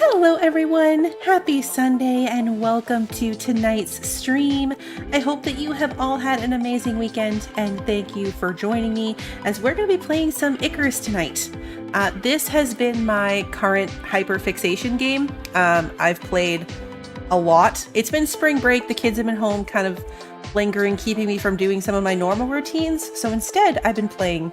Hello everyone! Happy Sunday and welcome to tonight's stream. I hope that you have all had an amazing weekend and thank you for joining me as we're going to be playing some Icarus tonight. This has been my current hyperfixation game. I've played a lot. It's been spring break, the kids have been home kind of lingering, keeping me from doing some of my normal routines. So instead I've been playing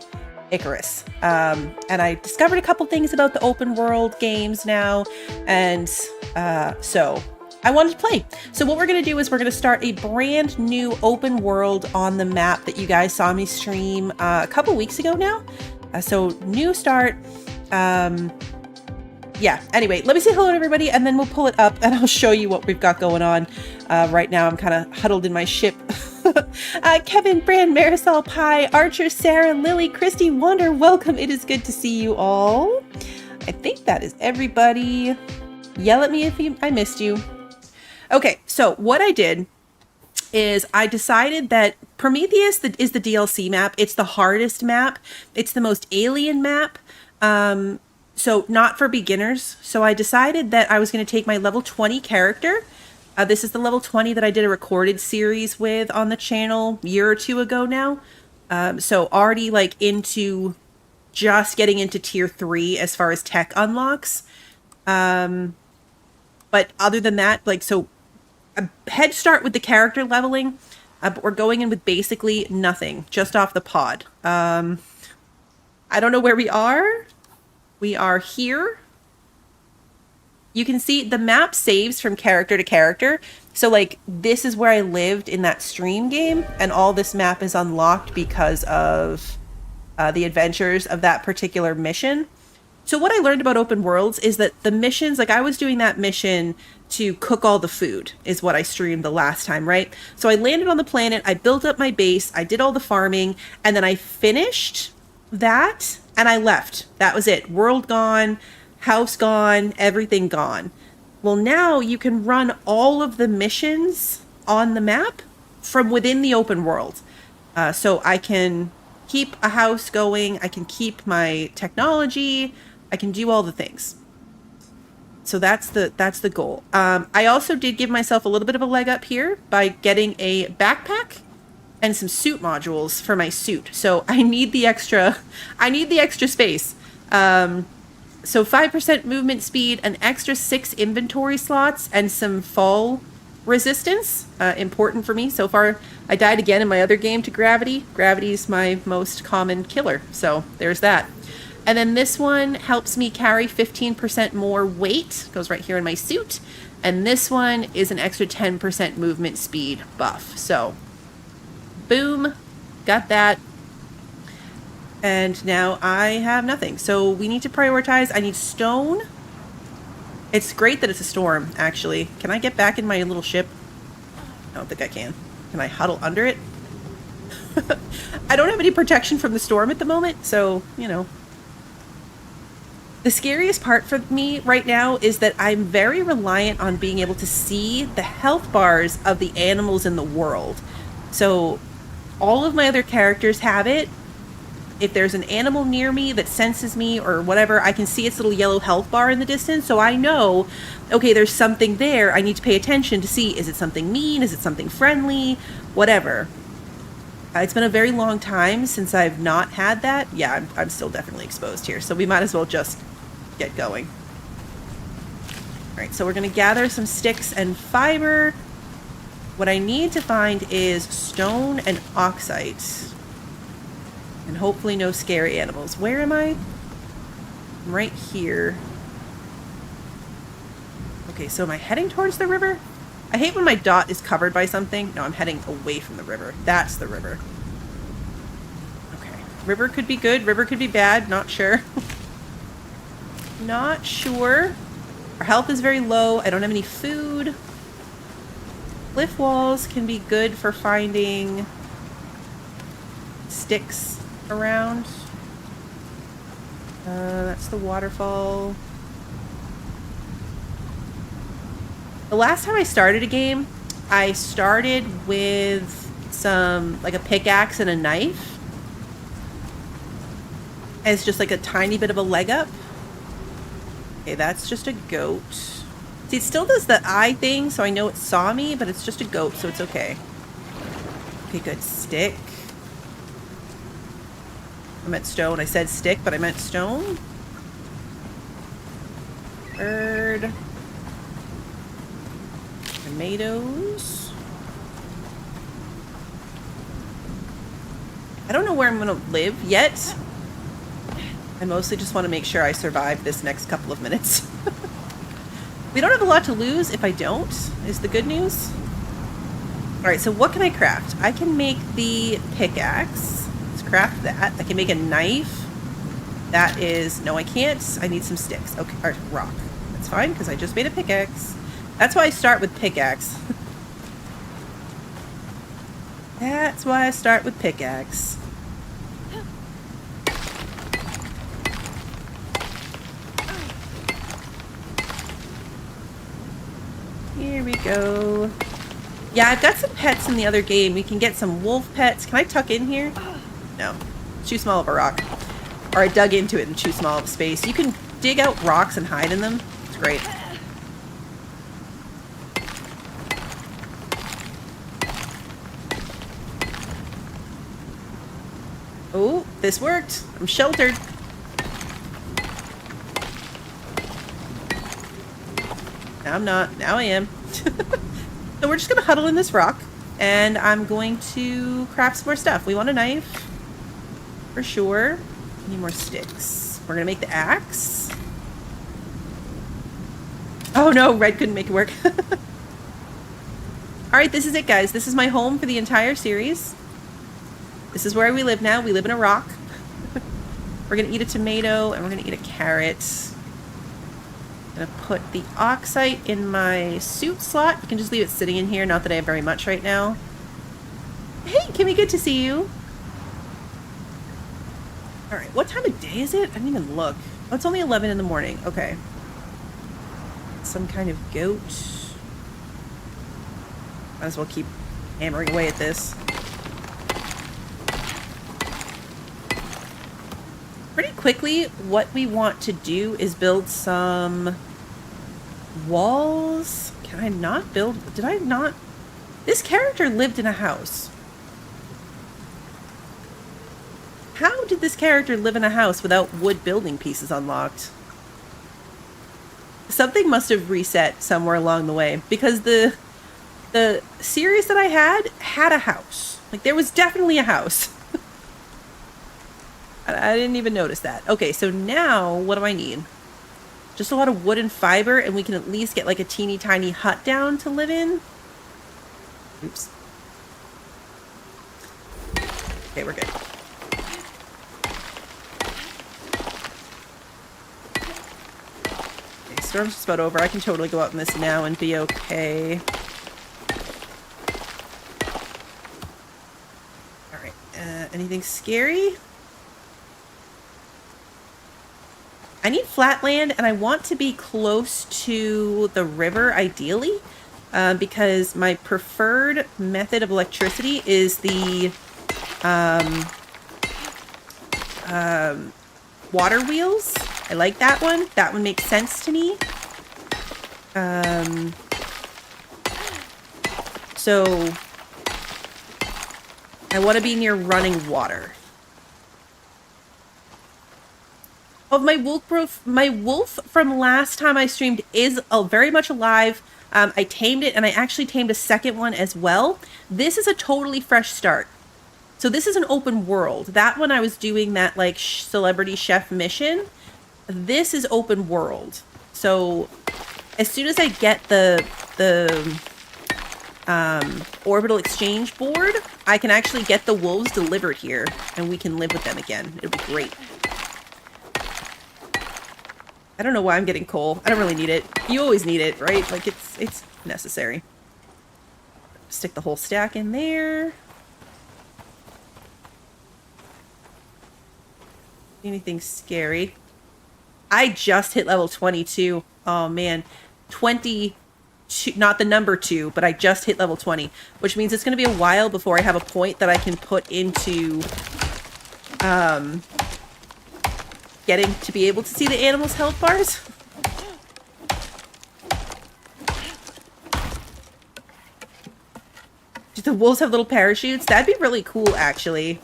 Icarus. And I discovered a couple things about the open world games now, and so I wanted to play. So what we're going to do is we're going to start a brand new open world on the map that you guys saw me stream a couple weeks ago now. So new start. Yeah, anyway, let me say hello to everybody and then we'll pull it up and I'll show you what we've got going on. Right now I'm kind of huddled in my ship. Kevin, Brand, Marisol, Pie, Archer, Sarah, Lily, Christy, Wander, welcome. It is good to see you all. I think that is everybody. Yell at me if I missed you. Okay, so what I did is I decided that Prometheus is the DLC map. It's the hardest map. It's the most alien map. So not for beginners. So I decided that I was going to take my level 20 character. This is the level 20 that I did a recorded series with on the channel a year or two ago now. So already like into just getting into tier 3 as far as tech unlocks. But other than that, like, so a head start with the character leveling, but we're going in with basically nothing, just off the pod. I don't know where we are. We are here. You can see the map saves from character to character. So like this is where I lived in that stream game and all this map is unlocked because of the adventures of that particular mission. So what I learned about open worlds is that the missions, like I was doing that mission to cook all the food is what I streamed the last time, right? So I landed on the planet, I built up my base, I did all the farming, and then I finished that and I left. That was it. World gone. House gone, everything gone. Well, now you can run all of the missions on the map from within the open world. So I can keep a house going, I can keep my technology, I can do all the things. So that's the goal. I also did give myself a little bit of a leg up here by getting a backpack and some suit modules for my suit. So I need the extra space. So 5% movement speed, an extra 6 inventory slots, and some fall resistance. Important for me. So far, I died again in my other game to gravity. Gravity is my most common killer. So there's that. And then this one helps me carry 15% more weight. Goes right here in my suit. And this one is an extra 10% movement speed buff. So, boom. Got that. And now I have nothing. So we need to prioritize. I need stone. It's great that it's a storm, actually. Can I get back in my little ship? I don't think I can. Can I huddle under it? I don't have any protection from the storm at the moment, so, you know. The scariest part for me right now is that I'm very reliant on being able to see the health bars of the animals in the world. So all of my other characters have it. If there's an animal near me that senses me or whatever, I can see its little yellow health bar in the distance. So I know, okay, there's something there. I need to pay attention to see, is it something mean? Is it something friendly? Whatever. It's been a very long time since I've not had that. Yeah, I'm still definitely exposed here. So we might as well just get going. All right, so we're going to gather some sticks and fiber. What I need to find is stone and oxite. And hopefully no scary animals. Where am I? I'm right here. Okay, so am I heading towards the river? I hate when my dot is covered by something. No, I'm heading away from the river. That's the river. Okay. River could be good. River could be bad. Not sure. Not sure. Our health is very low. I don't have any food. Cliff walls can be good for finding sticks around. That's the waterfall. The last time I started a game, I started with some, like a pickaxe and a knife as just like a tiny bit of a leg up. Okay, that's just a goat. See, it still does the eye thing, so I know it saw me, but it's just a goat, so it's okay. Okay, good. Stick. I meant stone. I said stick, but I meant stone. Bird. Tomatoes. I don't know where I'm going to live yet. I mostly just want to make sure I survive this next couple of minutes. We don't have a lot to lose if I don't, is the good news. Alright, so what can I craft? I can make the pickaxe. Let's craft that. I can make a knife. That is... No, I can't. I need some sticks. Okay, or rock. That's fine, because I just made a pickaxe. That's why I start with pickaxe. That's why I start with pickaxe. Here we go. Yeah, I've got some pets in the other game. We can get some wolf pets. Can I tuck in here? No. It's too small of a rock. Or I dug into it in too small of a space. You can dig out rocks and hide in them. It's great. Oh, this worked. I'm sheltered. Now I'm not. Now I am. So we're just going to huddle in this rock. And I'm going to craft some more stuff. We want a knife. For sure. Need more sticks. We're going to make the axe. Oh no, red couldn't make it work. Alright, this is it, guys. This is my home for the entire series. This is where we live now. We live in a rock. We're going to eat a tomato and we're going to eat a carrot. I'm going to put the oxite in my suit slot. You can just leave it sitting in here. Not that I have very much right now. Hey, Kimmy, good to see you. Alright, what time of day is it? I didn't even look. Oh, it's only 11 in the morning. Okay. Some kind of goat. Might as well keep hammering away at this. Pretty quickly, what we want to do is build some walls. Can I not build? Did I not? This character lived in a house. How did this character live in a house without wood building pieces unlocked? Something must have reset somewhere along the way, because the series that I had a house. Like, there was definitely a house. I didn't even notice that. Okay, so now what do I need? Just a lot of wood and fiber, and we can at least get like a teeny tiny hut down to live in. Oops. Okay, we're good. Okay, storm's just about over. I can totally go out in this now and be okay. Alright, anything scary? I need flat land, and I want to be close to the river, ideally, because my preferred method of electricity is the water wheels. I like that one. That one makes sense to me. So I want to be near running water. Oh, my wolf from last time I streamed is very much alive. I tamed it, and I actually tamed a second one as well. This is a totally fresh start. So this is an open world. That one I was doing that like celebrity chef mission. This is open world. So as soon as I get the orbital exchange board, I can actually get the wolves delivered here, and we can live with them again. It'll be great. I don't know why I'm getting coal. I don't really need it. You always need it, right? Like, it's necessary. Stick the whole stack in there. Anything scary? I just hit level 22. Oh, man. 22, not the number 2, but I just hit level 20, which means it's going to be a while before I have a point that I can put into, getting to be able to see the animals' health bars. Do the wolves have little parachutes? That'd be really cool, actually.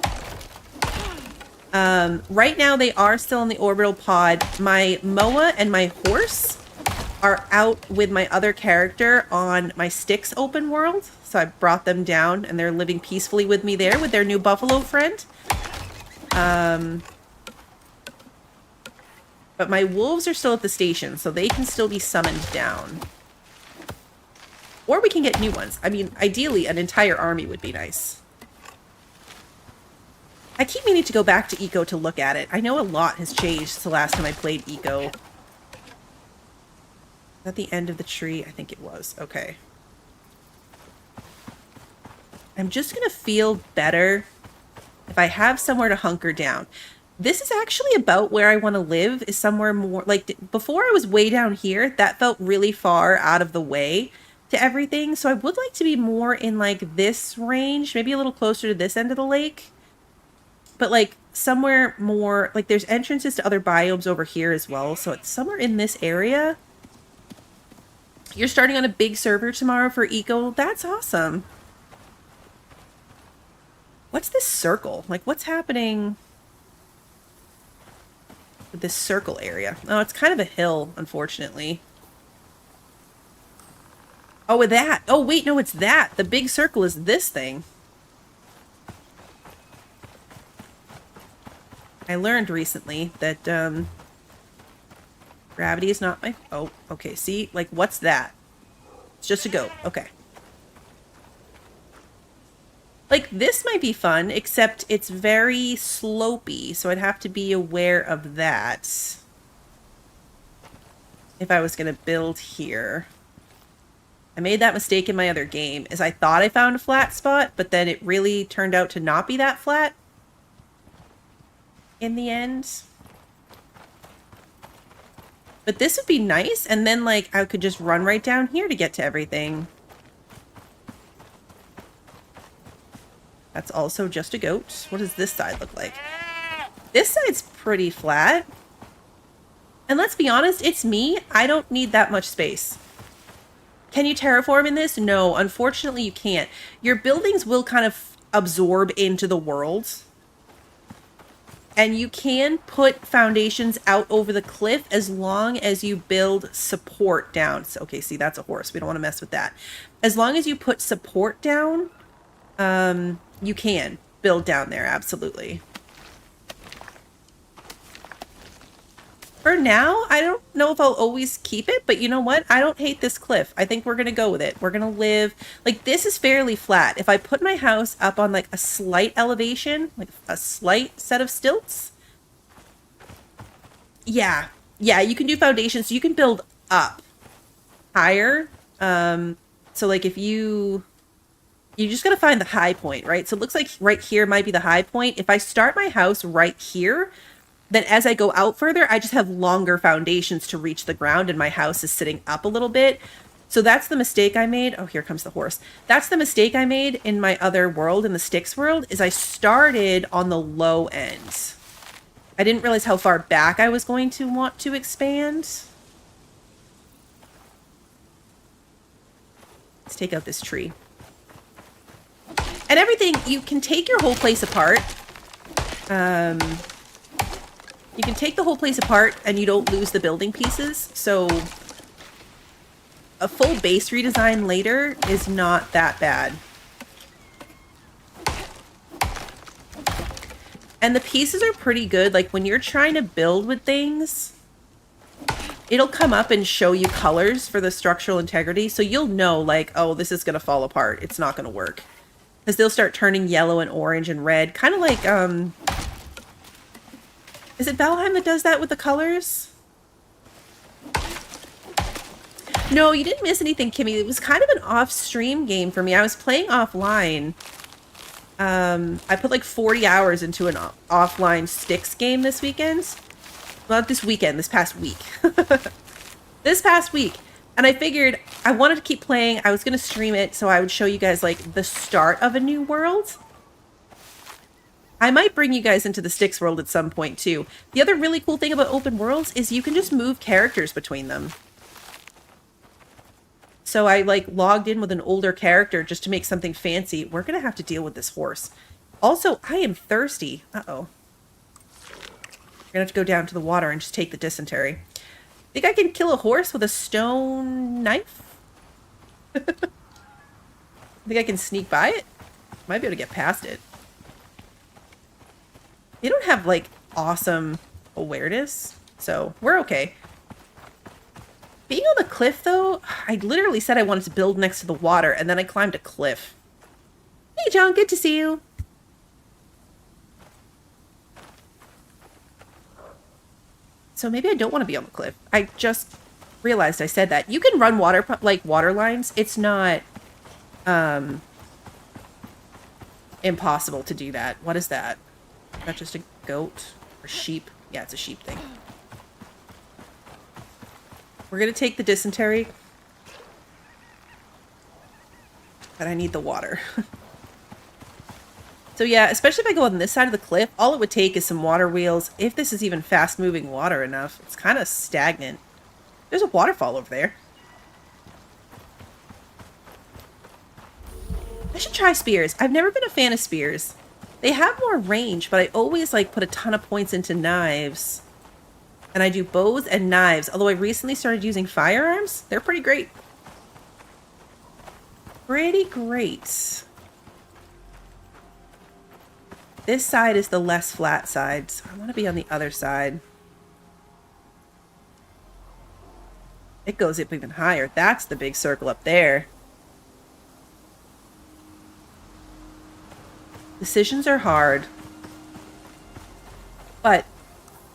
Right now, they are still in the orbital pod. My Moa and my horse are out with my other character on my Styx open world. So I brought them down, and they're living peacefully with me there with their new buffalo friend. But my wolves are still at the station, so they can still be summoned down. Or we can get new ones. I mean, ideally, an entire army would be nice. I keep meaning to go back to Eco to look at it. I know a lot has changed since the last time I played Eco. At the end of the tree? I think it was. Okay. I'm just going to feel better if I have somewhere to hunker down. This is actually about where I want to live, is somewhere more... Like, before I was way down here, that felt really far out of the way to everything. So I would like to be more in, like, this range. Maybe a little closer to this end of the lake. But, like, somewhere more... Like, there's entrances to other biomes over here as well. So it's somewhere in this area. You're starting on a big server tomorrow for Eco. That's awesome. What's this circle? Like, what's happening with this circle area? Oh, it's kind of a hill, unfortunately. Oh, with that. Oh, wait, no, it's that. The big circle is this thing. I learned recently that gravity is not my... Oh, okay, see? Like, what's that? It's just a goat. Okay. Like, this might be fun, except it's very slopey, so I'd have to be aware of that if I was going to build here. I made that mistake in my other game, is I thought I found a flat spot, but then it really turned out to not be that flat in the end. But this would be nice, and then, like, I could just run right down here to get to everything. That's also just a goat. What does this side look like? This side's pretty flat. And let's be honest, it's me. I don't need that much space. Can you terraform in this? No, unfortunately you can't. Your buildings will kind of absorb into the world. And you can put foundations out over the cliff as long as you build support down. So, okay, see, that's a horse. We don't want to mess with that. As long as you put support down, you can build down there, absolutely. For now, I don't know if I'll always keep it, but you know what? I don't hate this cliff. I think we're going to go with it. We're going to live... Like, this is fairly flat. If I put my house up on, like, a slight elevation, like a slight set of stilts... Yeah. Yeah, you can do foundations. So you can build up higher. So, like, if you... You just got to find the high point, right? So it looks like right here might be the high point. If I start my house right here, then as I go out further, I just have longer foundations to reach the ground and my house is sitting up a little bit. So that's the mistake I made. Oh, here comes the horse. That's the mistake I made in my other world, in the Styx world, is I started on the low end. I didn't realize how far back I was going to want to expand. Let's take out this tree. And everything, you can take your whole place apart. You can take the whole place apart and you don't lose the building pieces. So a full base redesign later is not that bad. And the pieces are pretty good. Like when you're trying to build with things, it'll come up and show you colors for the structural integrity. So you'll know like, oh, this is going to fall apart. It's not going to work. Because they'll start turning yellow and orange and red. Kind of like, is it Valheim that does that with the colors? No, you didn't miss anything, Kimmy. It was kind of an off-stream game for me. I was playing offline. I put like 40 hours into an offline Styx game this weekend. Well, not this weekend, this past week. This past week. And I figured I wanted to keep playing. I was going to stream it so I would show you guys like the start of a new world. I might bring you guys into the Styx world at some point too. The other really cool thing about open worlds is you can just move characters between them. So I like logged in with an older character just to make something fancy. We're going to have to deal with this horse. Also, I am thirsty. Uh-oh. We're going to have to go down to the water and just take the dysentery. Think I can kill a horse with a stone knife? Think I can sneak by it? Might be able to get past it. They don't have, like, awesome awareness, so we're okay. Being on the cliff, though, I literally said I wanted to build next to the water, and then I climbed a cliff. Hey, John, good to see you. So maybe I don't want to be on the cliff. I just realized I said that. You can run water lines. It's not impossible to do that. What is that? Is that just a goat or sheep? Yeah, it's a sheep thing. We're going to take the dysentery. But I need the water. So yeah, especially if I go on this side of the cliff, all it would take is some water wheels. If this is even fast-moving water enough. It's kind of stagnant. There's a waterfall over there. I should try spears. I've never been a fan of spears. They have more range, but I always like put a ton of points into knives. And I do bows and knives, although I recently started using firearms. They're pretty great. Pretty great. This side is the less flat side, so I want to be on the other side. It goes up even higher. That's the big circle up there. Decisions are hard. But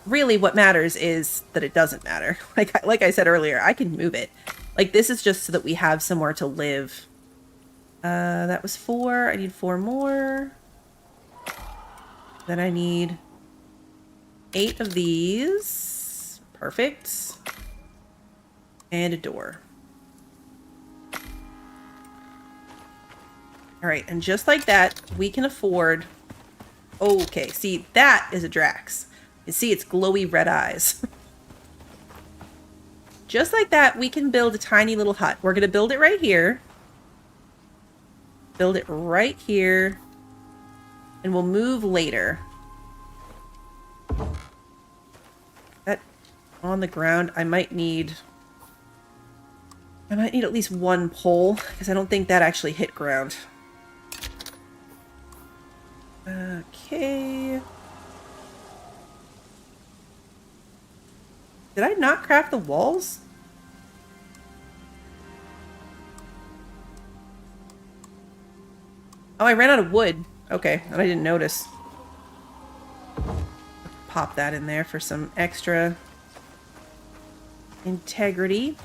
really what matters is that it doesn't matter. Like I said earlier, I can move it. Like, this is just so that we have somewhere to live. That was 4. I need 4 more. Then I need 8 of these. Perfect. And a door. Alright, and just like that, we can afford... Okay, see, that is a Drax. You see its glowy red eyes. Just like that, we can build a tiny little hut. We're going to build it right here. Build it right here. And we'll move later. That on the ground, I might need at least 1 pole, because I don't think that actually hit ground. Okay. Did I not craft the walls? Oh, I ran out of wood. Okay, and I didn't notice. Pop that in there for some extra integrity.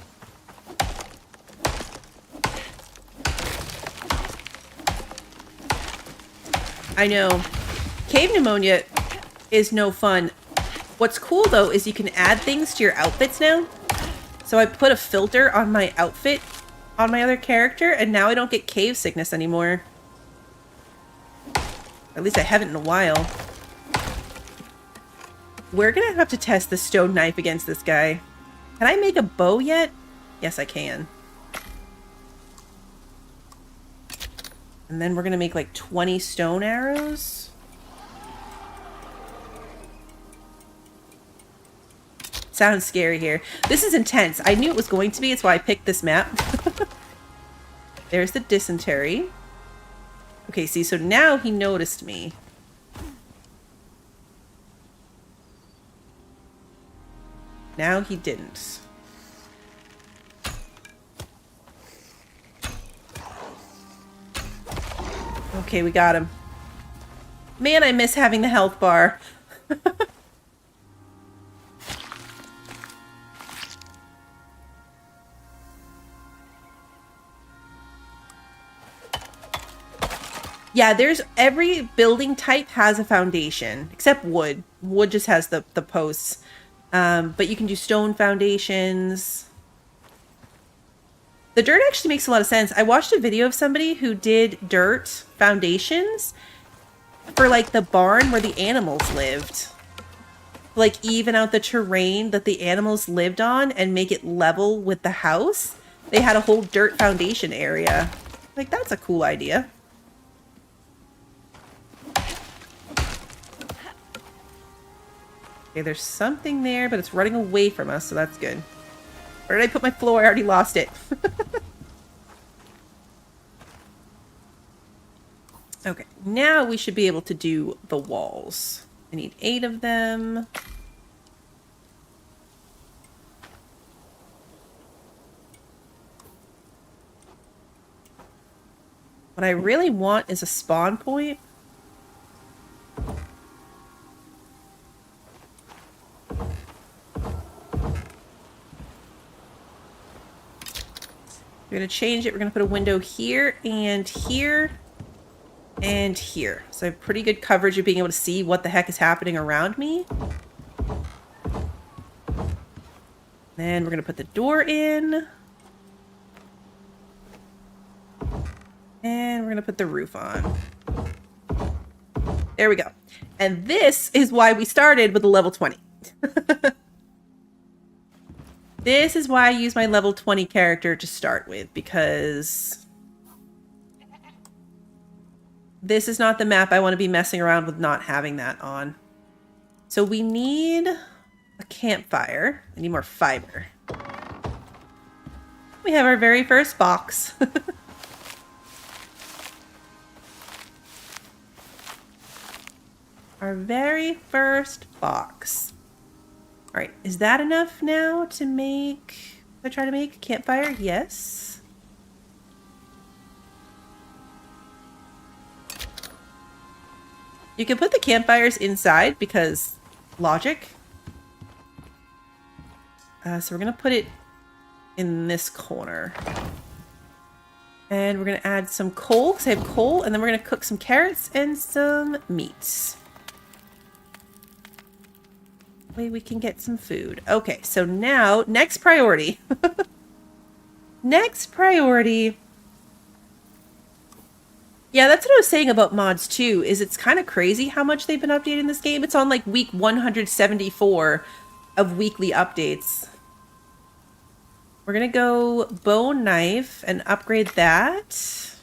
I know. Cave pneumonia is no fun. What's cool, though, is you can add things to your outfits now. So I put a filter on my outfit on my other character, and now I don't get cave sickness anymore. At least I haven't in a while. We're gonna have to test the stone knife against this guy. Can I make a bow yet? Yes, I can. And then we're gonna make like 20 stone arrows. Sounds scary here. This is intense. I knew it was going to be. It's why I picked this map. There's the dysentery. Okay, see, so now he noticed me. Now he didn't. Okay, we got him. Man, I miss having the health bar. Yeah, there's every building type has a foundation, except wood. Wood just has the posts. But you can do stone foundations. The dirt actually makes a lot of sense. I watched a video of somebody who did dirt foundations for like the barn where the animals lived. Like even out the terrain that the animals lived on and make it level with the house. they had a whole dirt foundation area. Like, that's a cool idea. Okay, there's something there, but it's running away from us, so that's good. Where did I put my floor? I already lost it. Okay, now we should be able to do the walls. I need 8 of them. What I really want is a spawn point. We're going to change it. We're going to put a window here and here and here. So I have pretty good coverage of being able to see what the heck is happening around me. Then we're going to put the door in. And we're going to put the roof on. There we go. And this is why we started with a level 20. This is why I use my level 20 character to start with, because this is not the map I want to be messing around with not having that on. So we need a campfire. I need more fiber. We have our very first box. Our very first box. All right, is that enough now to make... I try to make a campfire? Yes. You can put the campfires inside because logic. So we're going to put it in this corner. And we're going to add some coal because I have coal. And then we're going to cook some carrots and some meats. Way we can get some food. Okay, so now, next priority. Next priority. Yeah, that's what I was saying about mods too, is it's kind of crazy how much they've been updating this game. It's on like week 174 of weekly updates. We're gonna go bone knife and upgrade that.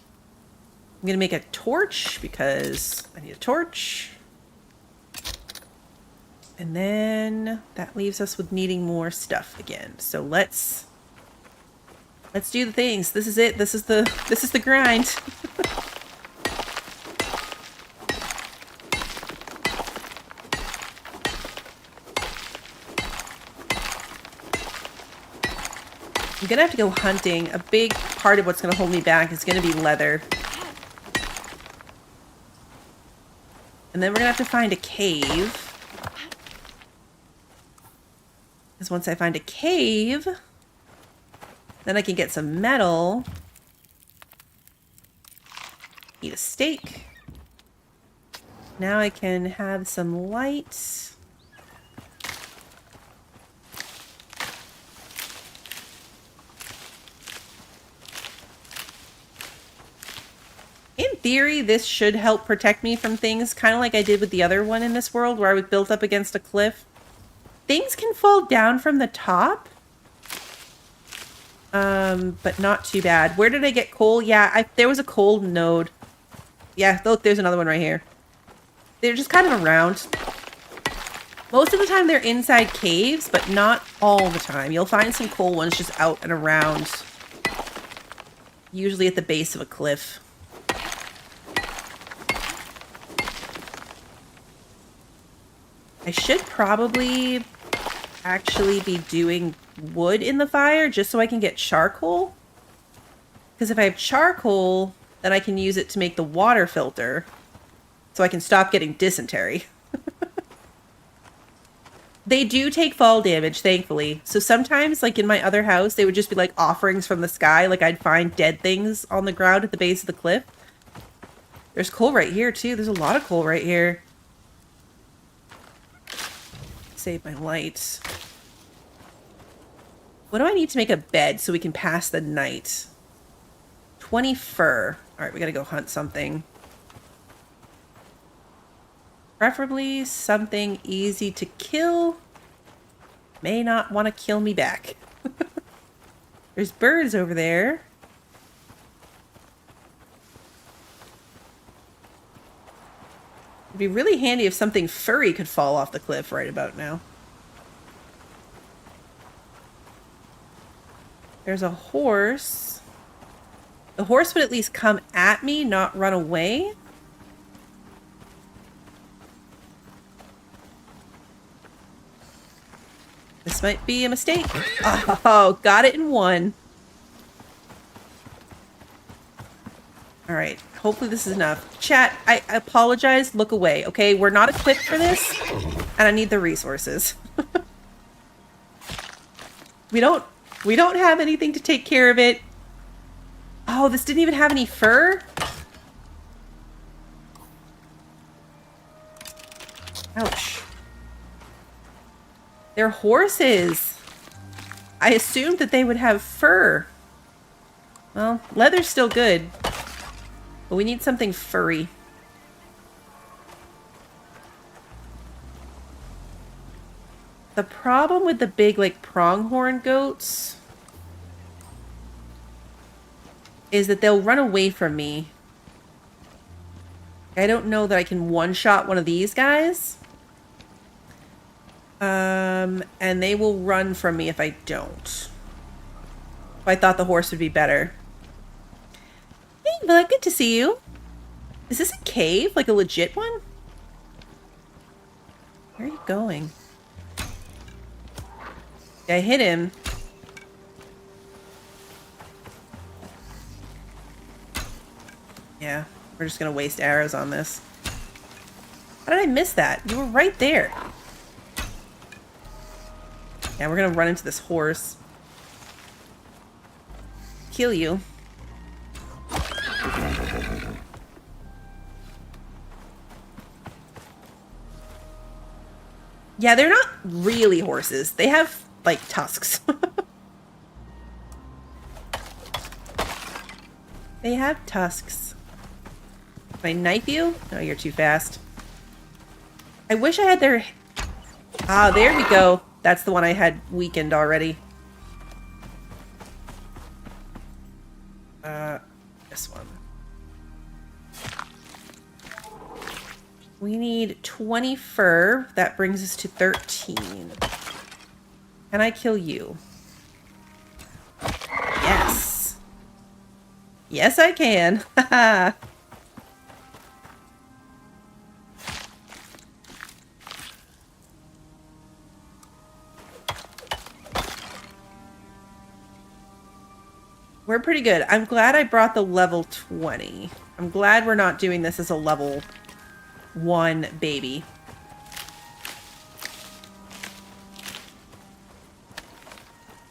I'm gonna make a torch because I need a torch. And then that leaves us with needing more stuff again. So let's do the things. This is it. This is the grind. I'm gonna have to go hunting. A big part of what's gonna hold me back is gonna be leather. And then we're gonna have to find a cave. Because once I find a cave, then I can get some metal, eat a steak. Now I can have some light. In theory, this should help protect me from things, kind of like I did with the other one in this world where I was built up against a cliff. Things can fall down from the top, but not too bad. Where did I get coal? Yeah, there was a coal node. Yeah, look, there's another one right here. They're just kind of around. Most of the time they're inside caves, but not all the time. You'll find some coal ones just out and around, usually at the base of a cliff. I should probably actually be doing wood in the fire just so I can get charcoal. Because if I have charcoal, then I can use it to make the water filter so I can stop getting dysentery. They do take fall damage, thankfully. So sometimes, like in my other house, they would just be like offerings from the sky. Like I'd find dead things on the ground at the base of the cliff. There's coal right here too. There's a lot of coal right here. Save my light. What do I need to make a bed so we can pass the night? 20 fur. All right, we gotta go hunt something. Preferably something easy to kill. May not want to kill me back. There's birds over there. It'd be really handy if something furry could fall off the cliff right about now. There's a horse. The horse would at least come at me, not run away. This might be a mistake. Oh, got it in one. All right. Hopefully this is enough. Chat, I apologize. Look away, okay? We're not equipped for this, and I need the resources. We don't have anything to take care of it. Oh, this didn't even have any fur? Ouch. They're horses. I assumed that they would have fur. Well, leather's still good. But we need something furry. The problem with the big, like, pronghorn goats is that they'll run away from me. I don't know that I can one-shot one of these guys. And they will run from me if I don't. I thought the horse would be better. Hey, Bella, good to see you. Is this a cave? Like a legit one? Where are you going? I hit him. Yeah, we're just gonna waste arrows on this. How did I miss that? You were right there. Yeah, we're gonna run into this horse. Kill you. Yeah, they're not really horses. They have, like, tusks. They have tusks. Can I knife you? No, you're too fast. I wish I had their... Ah, there we go. That's the one I had weakened already. This one. We need 20 fur. That brings us to 13. Can I kill you? Yes. Yes, I can. Haha. We're pretty good. I'm glad I brought the level 20. I'm glad we're not doing this as a level 1 baby.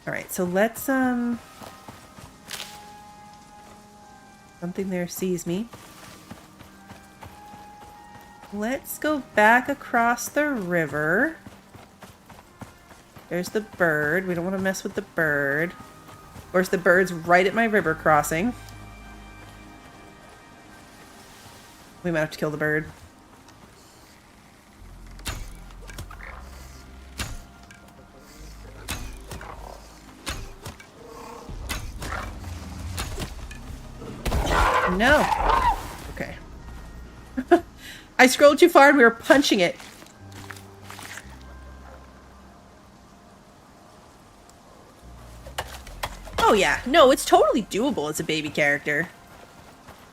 Alright, so let's, something there sees me. Let's go back across the river. There's the bird. We don't want to mess with the bird. Of course, the bird's right at my river crossing. We might have to kill the bird. No. Okay. I scrolled too far and we were punching it. Oh yeah, no, it's totally doable as a baby character.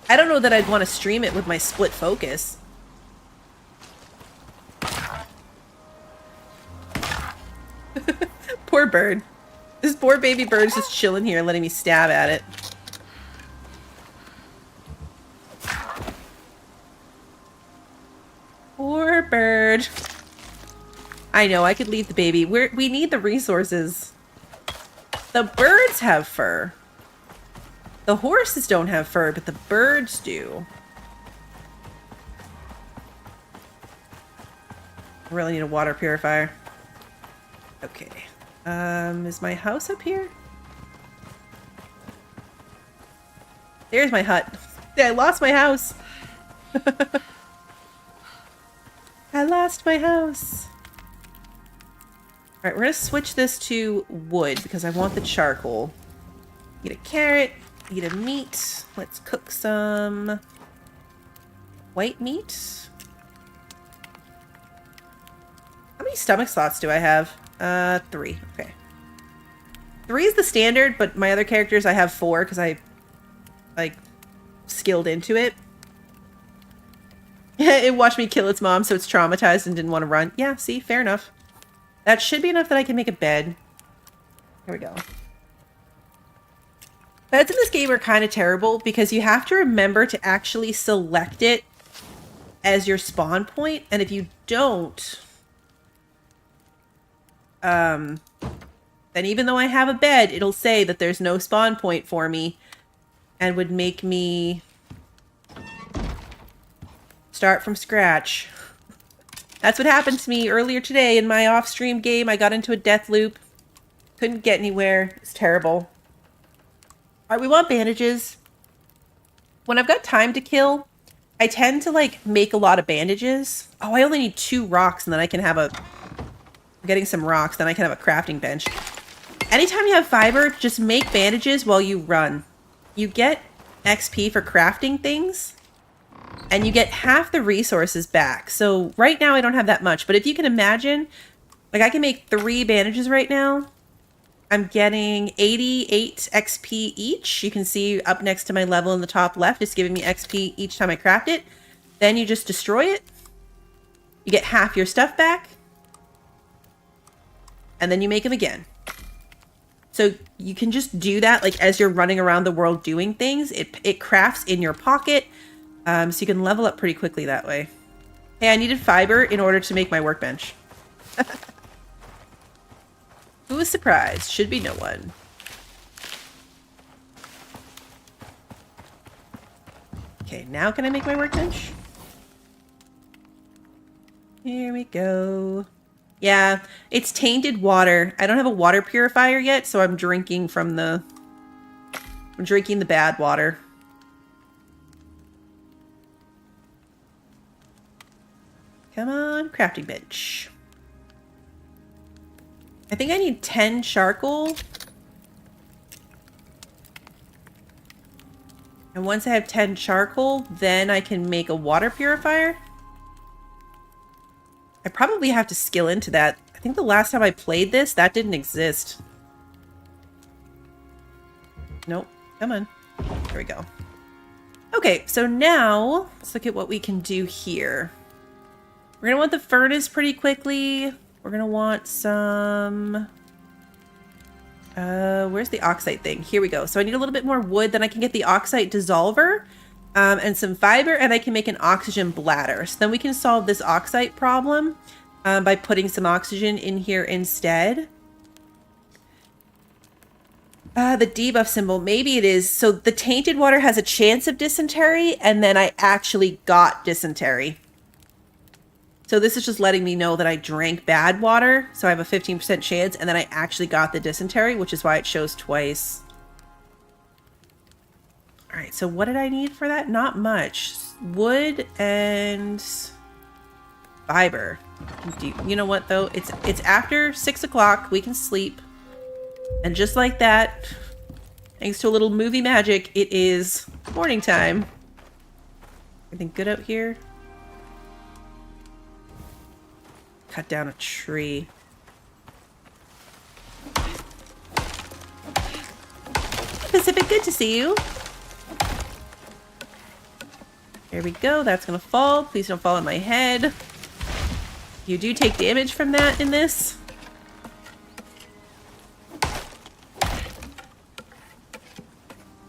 I don't know that I'd want to stream it with my split focus. Poor bird. This poor baby bird's just chilling here letting me stab at it. Poor bird. I know, I could leave the baby. We need the resources. The birds have fur. The horses don't have fur, but the birds do. I really need a water purifier. Okay. Is my house up here? There's my hut. Yeah, I lost my house. I lost my house. Alright, we're gonna switch this to wood because I want the charcoal. Eat a carrot. Eat a meat. Let's cook some white meat. How many stomach slots do I have? 3. Okay. 3 is the standard, but my other characters I have 4 because I, like, skilled into it. It watched me kill its mom, so it's traumatized and didn't want to run. Yeah, see? Fair enough. That should be enough that I can make a bed. Here we go. Beds in this game are kind of terrible because you have to remember to actually select it as your spawn point, and if you don't, then even though I have a bed, it'll say that there's no spawn point for me and would make me start from scratch. That's what happened to me earlier today in my off-stream game. I got into a death loop. Couldn't get anywhere. It's terrible. All right, we want bandages. When I've got time to kill, I tend to, like, make a lot of bandages. Oh, I only need 2 rocks and then I can have a... I'm getting some rocks, then I can have a crafting bench. Anytime you have fiber, just make bandages while you run. You get XP for crafting things, and you get half the resources back. So right now I don't have that much, but if you can imagine, like, I can make 3 bandages right now. I'm getting 88 XP each. You can see up next to my level in the top left, it's giving me XP each time I craft it. Then you just destroy it. You get half your stuff back. And then you make them again. So you can just do that, like, as you're running around the world doing things. It crafts in your pocket. So you can level up pretty quickly that way. Hey, I needed fiber in order to make my workbench. Who was surprised? Should be no one. Okay, now can I make my workbench? Here we go. Yeah, it's tainted water. I don't have a water purifier yet, so I'm drinking from the... I'm drinking the bad water. Come on, crafting bench. I think I need 10 charcoal. And once I have 10 charcoal, then I can make a water purifier. I probably have to skill into that. I think the last time I played this, that didn't exist. Nope. Come on. There we go. Okay, so now let's look at what we can do here. We're going to want the furnace pretty quickly. We're going to want some... where's the oxide thing? Here we go. So I need a little bit more wood, then I can get the oxide dissolver and some fiber, and I can make an oxygen bladder. So then we can solve this oxide problem by putting some oxygen in here instead. The debuff symbol, maybe it is. So the tainted water has a chance of dysentery, and then I actually got dysentery. So this is just letting me know that I drank bad water, so I have a 15% chance, and then I actually got the dysentery, which is why it shows twice. All right, so what did I need for that? Not much. Wood and fiber. You know what, though? It's after 6 o'clock. We can sleep. And just like that, thanks to a little movie magic, it is morning time. Everything good out here? Cut down a tree. Pacific, good to see you. There we go. That's gonna fall. Please don't fall on my head. You do take damage from that in this.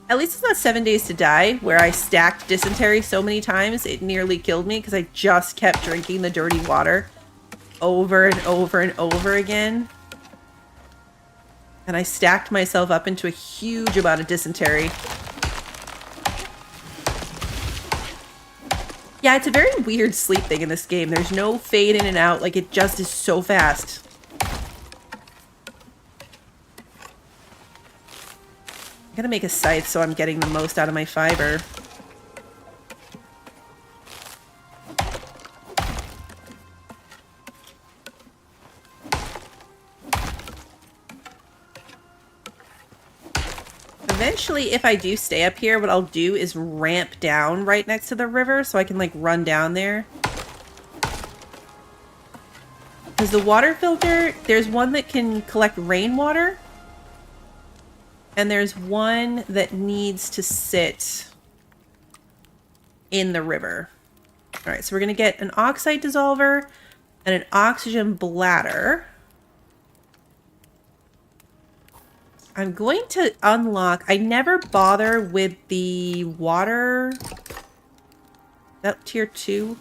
At least it's not 7 days to die, where I stacked dysentery so many times it nearly killed me because I just kept drinking the dirty water over and over and over again. And I stacked myself up into a huge amount of dysentery. Yeah, it's a very weird sleep thing in this game. There's no fade in and out. Like, it just is so fast. I'm gonna make a scythe so I'm getting the most out of my fiber. eventually, if I do stay up here, what I'll do is ramp down right next to the river so I can like run down there. Because the water filter, there's one that can collect rainwater. And there's one that needs to sit in the river. All right, so we're going to get an oxide dissolver and an oxygen bladder. I'm going to unlock... I never bother with the water... Is that tier 2?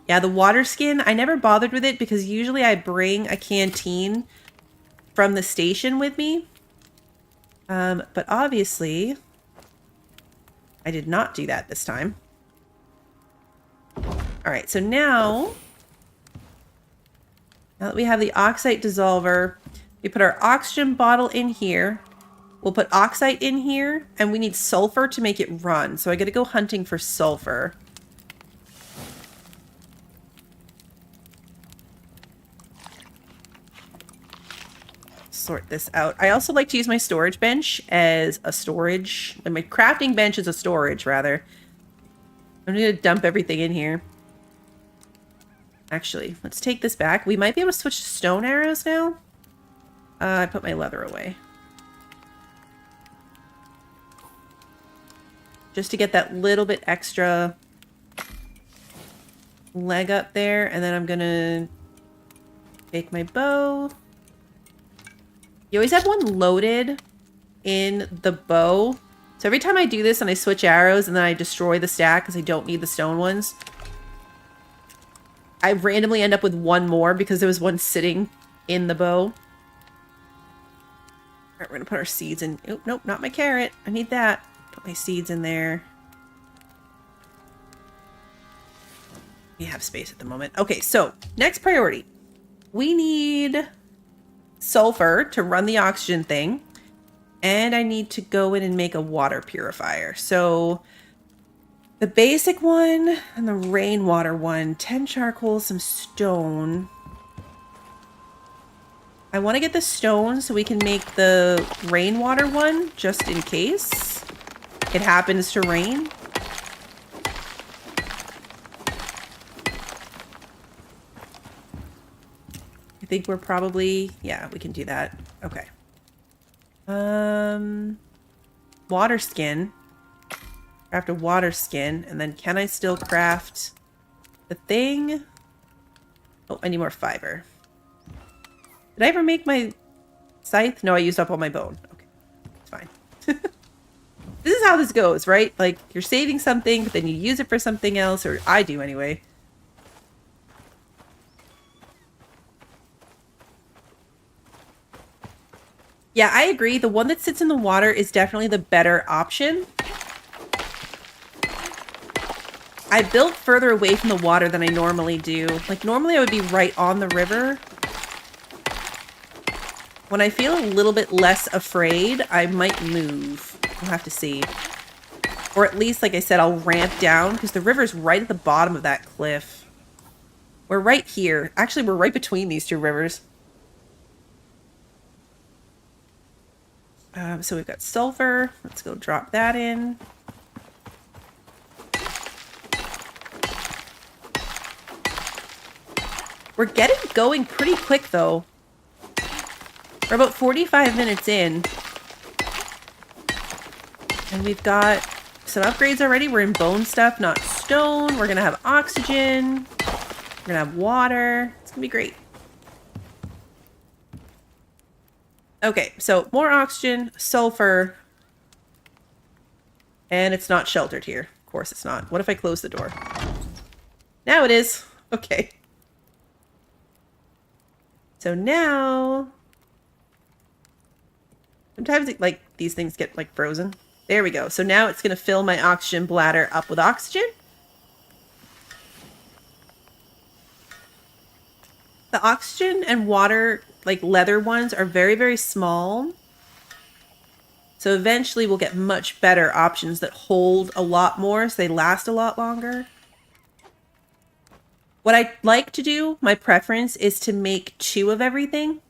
Yeah, the water skin. I never bothered with it because usually I bring a canteen from the station with me. But obviously, I did not do that this time. All right, so now that we have the oxide dissolver, we put our oxygen bottle in here. We'll put oxide in here, and we need sulfur to make it run. So I got to go hunting for sulfur. Sort this out. I also like to use my storage bench as a storage. And my crafting bench is a storage, rather. I'm going to dump everything in here. Actually, let's take this back. We might be able to switch to stone arrows now. I put my leather away. Just to get that little bit extra leg up there. And then I'm going to take my bow. You always have one loaded in the bow. So every time I do this and I switch arrows and then I destroy the stack because I don't need the stone ones, I randomly end up with one more because there was one sitting in the bow. All right, we're going to put our seeds in. Oh, nope, not my carrot. I need that. Put my seeds in there. We have space at the moment. Okay, so next priority. We need sulfur to run the oxygen thing. And I need to go in and make a water purifier. So the basic one and the rainwater one, 10 charcoal, some stone. I want to get the stone so we can make the rainwater one just in case it happens to rain. I think we're probably, yeah, we can do that. Okay. Water skin. Craft a water skin, and then can I still craft the thing? Oh, I need more fiber. Did I ever make my scythe? No, I used up all my bone. Okay, it's fine. This is how this goes, right? Like, you're saving something, but then you use it for something else, or I do anyway. Yeah, I agree. The one that sits in the water is definitely the better option. I built further away from the water than I normally do. Like, normally I would be right on the river. When I feel a little bit less afraid, I might move. We'll have to see. Or at least, like I said, I'll ramp down because the river's right at the bottom of that cliff. We're right here. Actually, we're right between these two rivers. So we've got sulfur. Let's go drop that in. We're getting going pretty quick, though. We're about 45 minutes in. And we've got some upgrades already. We're in bone stuff, not stone. We're going to have oxygen. We're going to have water. It's going to be great. Okay, so more oxygen, sulfur. And it's not sheltered here. Of course it's not. What if I close the door? Now it is. Okay. So now, sometimes like these things get like frozen. There we go. So now it's going to fill my oxygen bladder up with oxygen. The oxygen and water, like leather ones, are very, very small. So eventually we'll get much better options that hold a lot more, so they last a lot longer. What I like to do, my preference, is to make 2 of everything.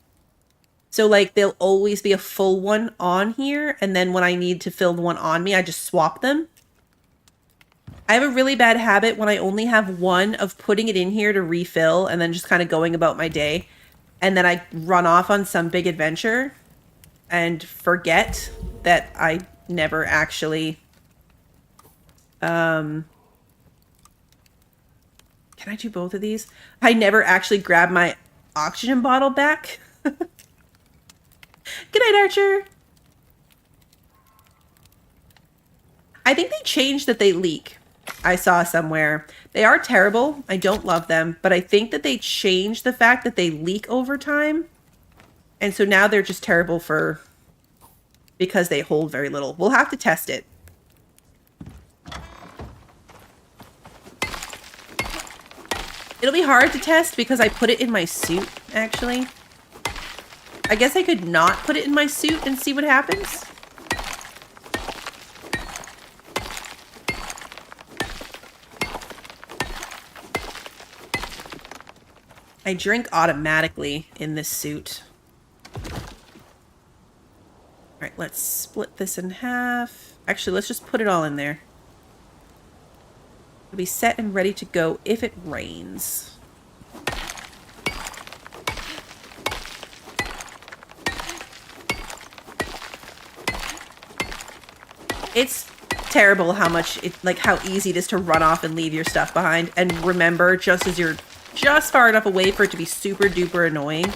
So like there'll always be a full one on here, and then when I need to fill the one on me, I just swap them. I have a really bad habit when I only have one of putting it in here to refill and then just kind of going about my day. And then I run off on some big adventure and forget that I never actually... Can I do both of these? I never actually grab my oxygen bottle back. Good night, Archer. I think they changed that they leak. I saw somewhere. They are terrible. I don't love them, but I think that they changed the fact that they leak over time. And so now they're just terrible because they hold very little. We'll have to test it. It'll be hard to test because I put it in my suit, actually. I guess I could not put it in my suit and see what happens. I drink automatically in this suit. Alright, let's split this in half. Actually, let's just put it all in there. It'll be set and ready to go if it rains. It's terrible how how easy it is to run off and leave your stuff behind. And remember, just as you're just far enough away for it to be super duper annoying.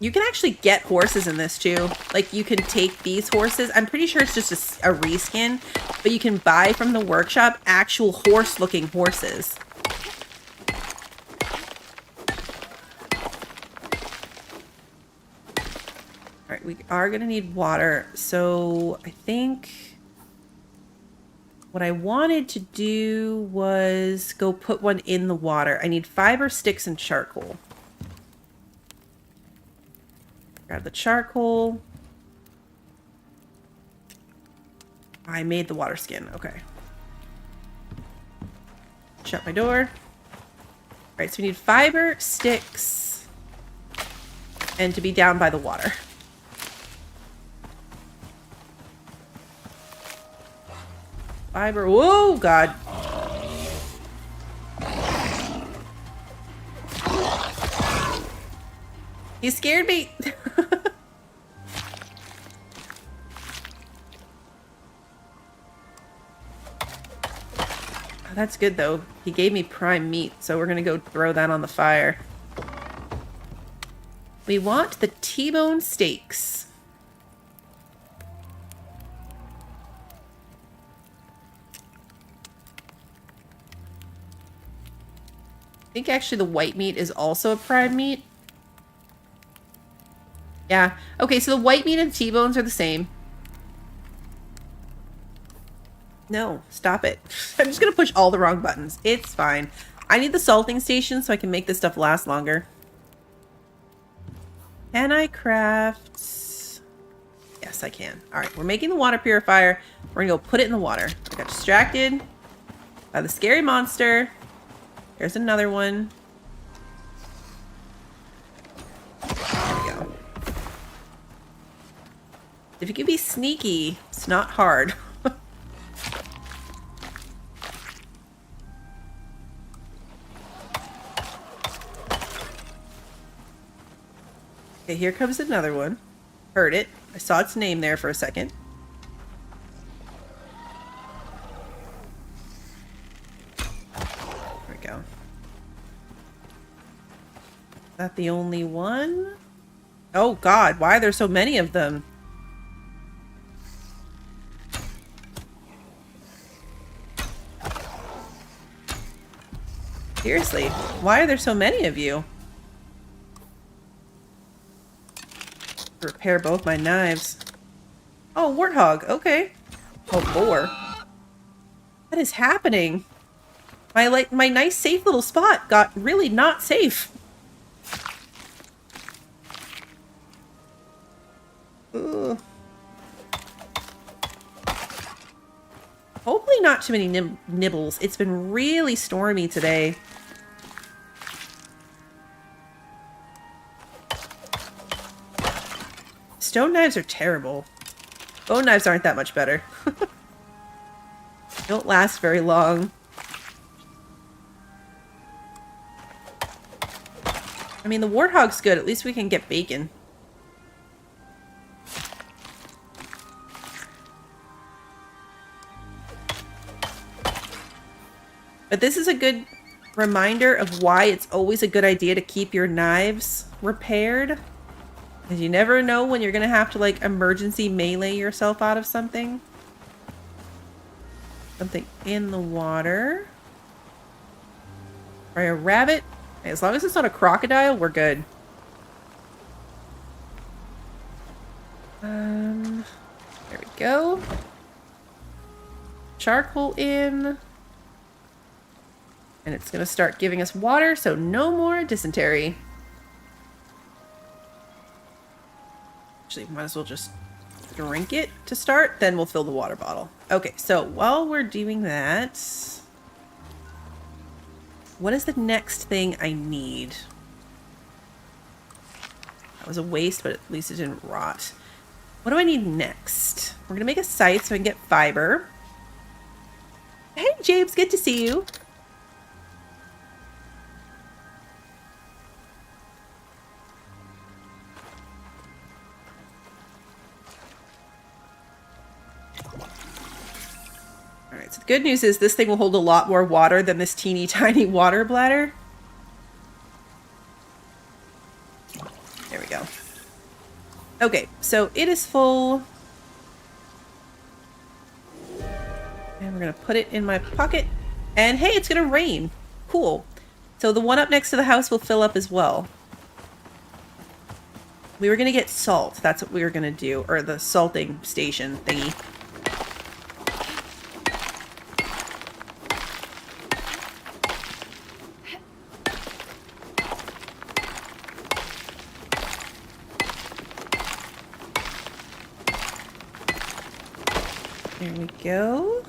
You can actually get horses in this too. Like you can take these horses. I'm pretty sure it's just a reskin, but you can buy from the workshop actual horse-looking horses. Alright, we are going to need water. So I think what I wanted to do was go put one in the water. I need fiber, sticks, and charcoal. Grab the charcoal. I made the water skin. Okay. Shut my door. Alright, so we need fiber, sticks, and to be down by the water. Fiber. Whoa, God. You scared me. Oh, that's good, though. He gave me prime meat, so we're going to go throw that on the fire. We want the T-bone steaks. I think actually the white meat is also a prime meat. Yeah. Okay, so the white meat and T-bones are the same. No, stop it. I'm just going to push all the wrong buttons. It's fine. I need the salting station so I can make this stuff last longer. Can I craft? Yes, I can. All right, we're making the water purifier. We're going to go put it in the water. I got distracted by the scary monster. There's another one. There we go. If you can be sneaky, it's not hard. Okay, here comes another one. Heard it. I saw its name there for a second. There we go. Is that the only one? Oh God, why are there so many of them? Seriously, why are there so many of you? Repair both my knives. Oh, warthog. Okay. Oh, boar. What is happening? My nice safe little spot got really not safe. Ugh. Hopefully not too many nibbles. It's been really stormy today. Stone knives are terrible. Bone knives aren't that much better. Don't last very long. I mean, the warthog's good. At least we can get bacon. But this is a good reminder of why it's always a good idea to keep your knives repaired. Because you never know when you're going to have to, like, emergency melee yourself out of something. Something in the water. Try a rabbit. As long as it's not a crocodile, we're good. There we go. Charcoal in. And it's going to start giving us water, so no more dysentery. Actually, might as well just drink it to start, then we'll fill the water bottle. Okay, so while we're doing that, what is the next thing I need? That was a waste, but at least it didn't rot. What do I need next? We're gonna make a scythe so I can get fiber. Hey, James, good to see you. Alright, so the good news is this thing will hold a lot more water than this teeny tiny water bladder. There we go. Okay, so it is full. And we're going to put it in my pocket. And hey, it's going to rain. Cool. So the one up next to the house will fill up as well. We were going to get salt. That's what we were going to do. Or the salting station thingy. There we go.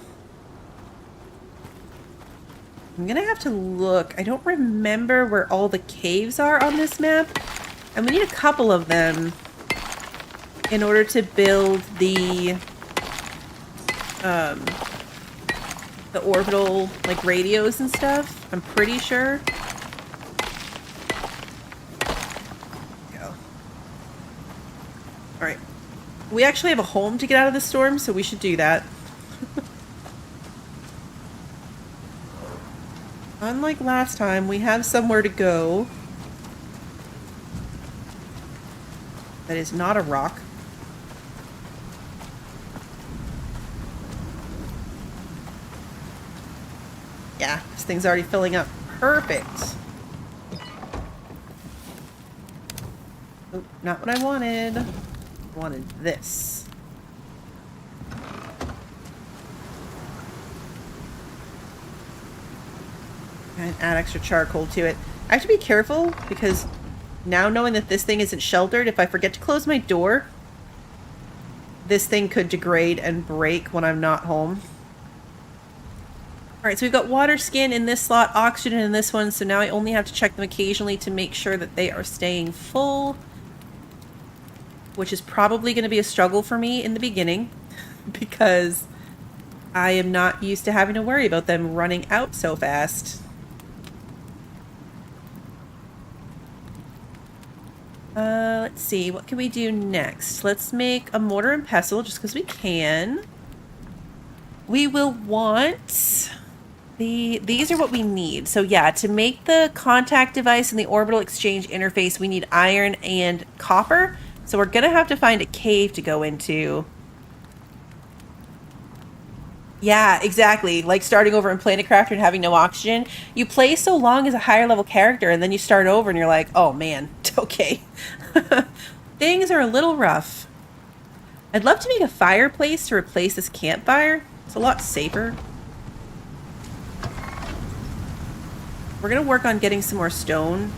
I'm gonna have to look. I don't remember where all the caves are on this map. And we need a couple of them in order to build the orbital, like, radios and stuff. I'm pretty sure. Go. Alright. We actually have a home to get out of the storm, so we should do that. Unlike last time, we have somewhere to go. That is not a rock. Yeah, this thing's already filling up. Perfect. Oh, not what I wanted. I wanted this. And add extra charcoal to it. I have to be careful because now knowing that this thing isn't sheltered, if I forget to close my door, this thing could degrade and break when I'm not home. Alright, so we've got water skin in this slot, oxygen in this one, so now I only have to check them occasionally to make sure that they are staying full. Which is probably going to be a struggle for me in the beginning because I am not used to having to worry about them running out so fast. Let's see, what can we do next? Let's make a mortar and pestle just because we can. We will want these are what we need. So yeah, to make the contact device and the orbital exchange interface, we need iron and copper. So we're going to have to find a cave to go into. Yeah, exactly. Like starting over in Planetcraft and having no oxygen. You play so long as a higher level character and then you start over and you're like, oh man, okay. Things are a little rough. I'd love to make a fireplace to replace this campfire. It's a lot safer. We're going to work on getting some more stone.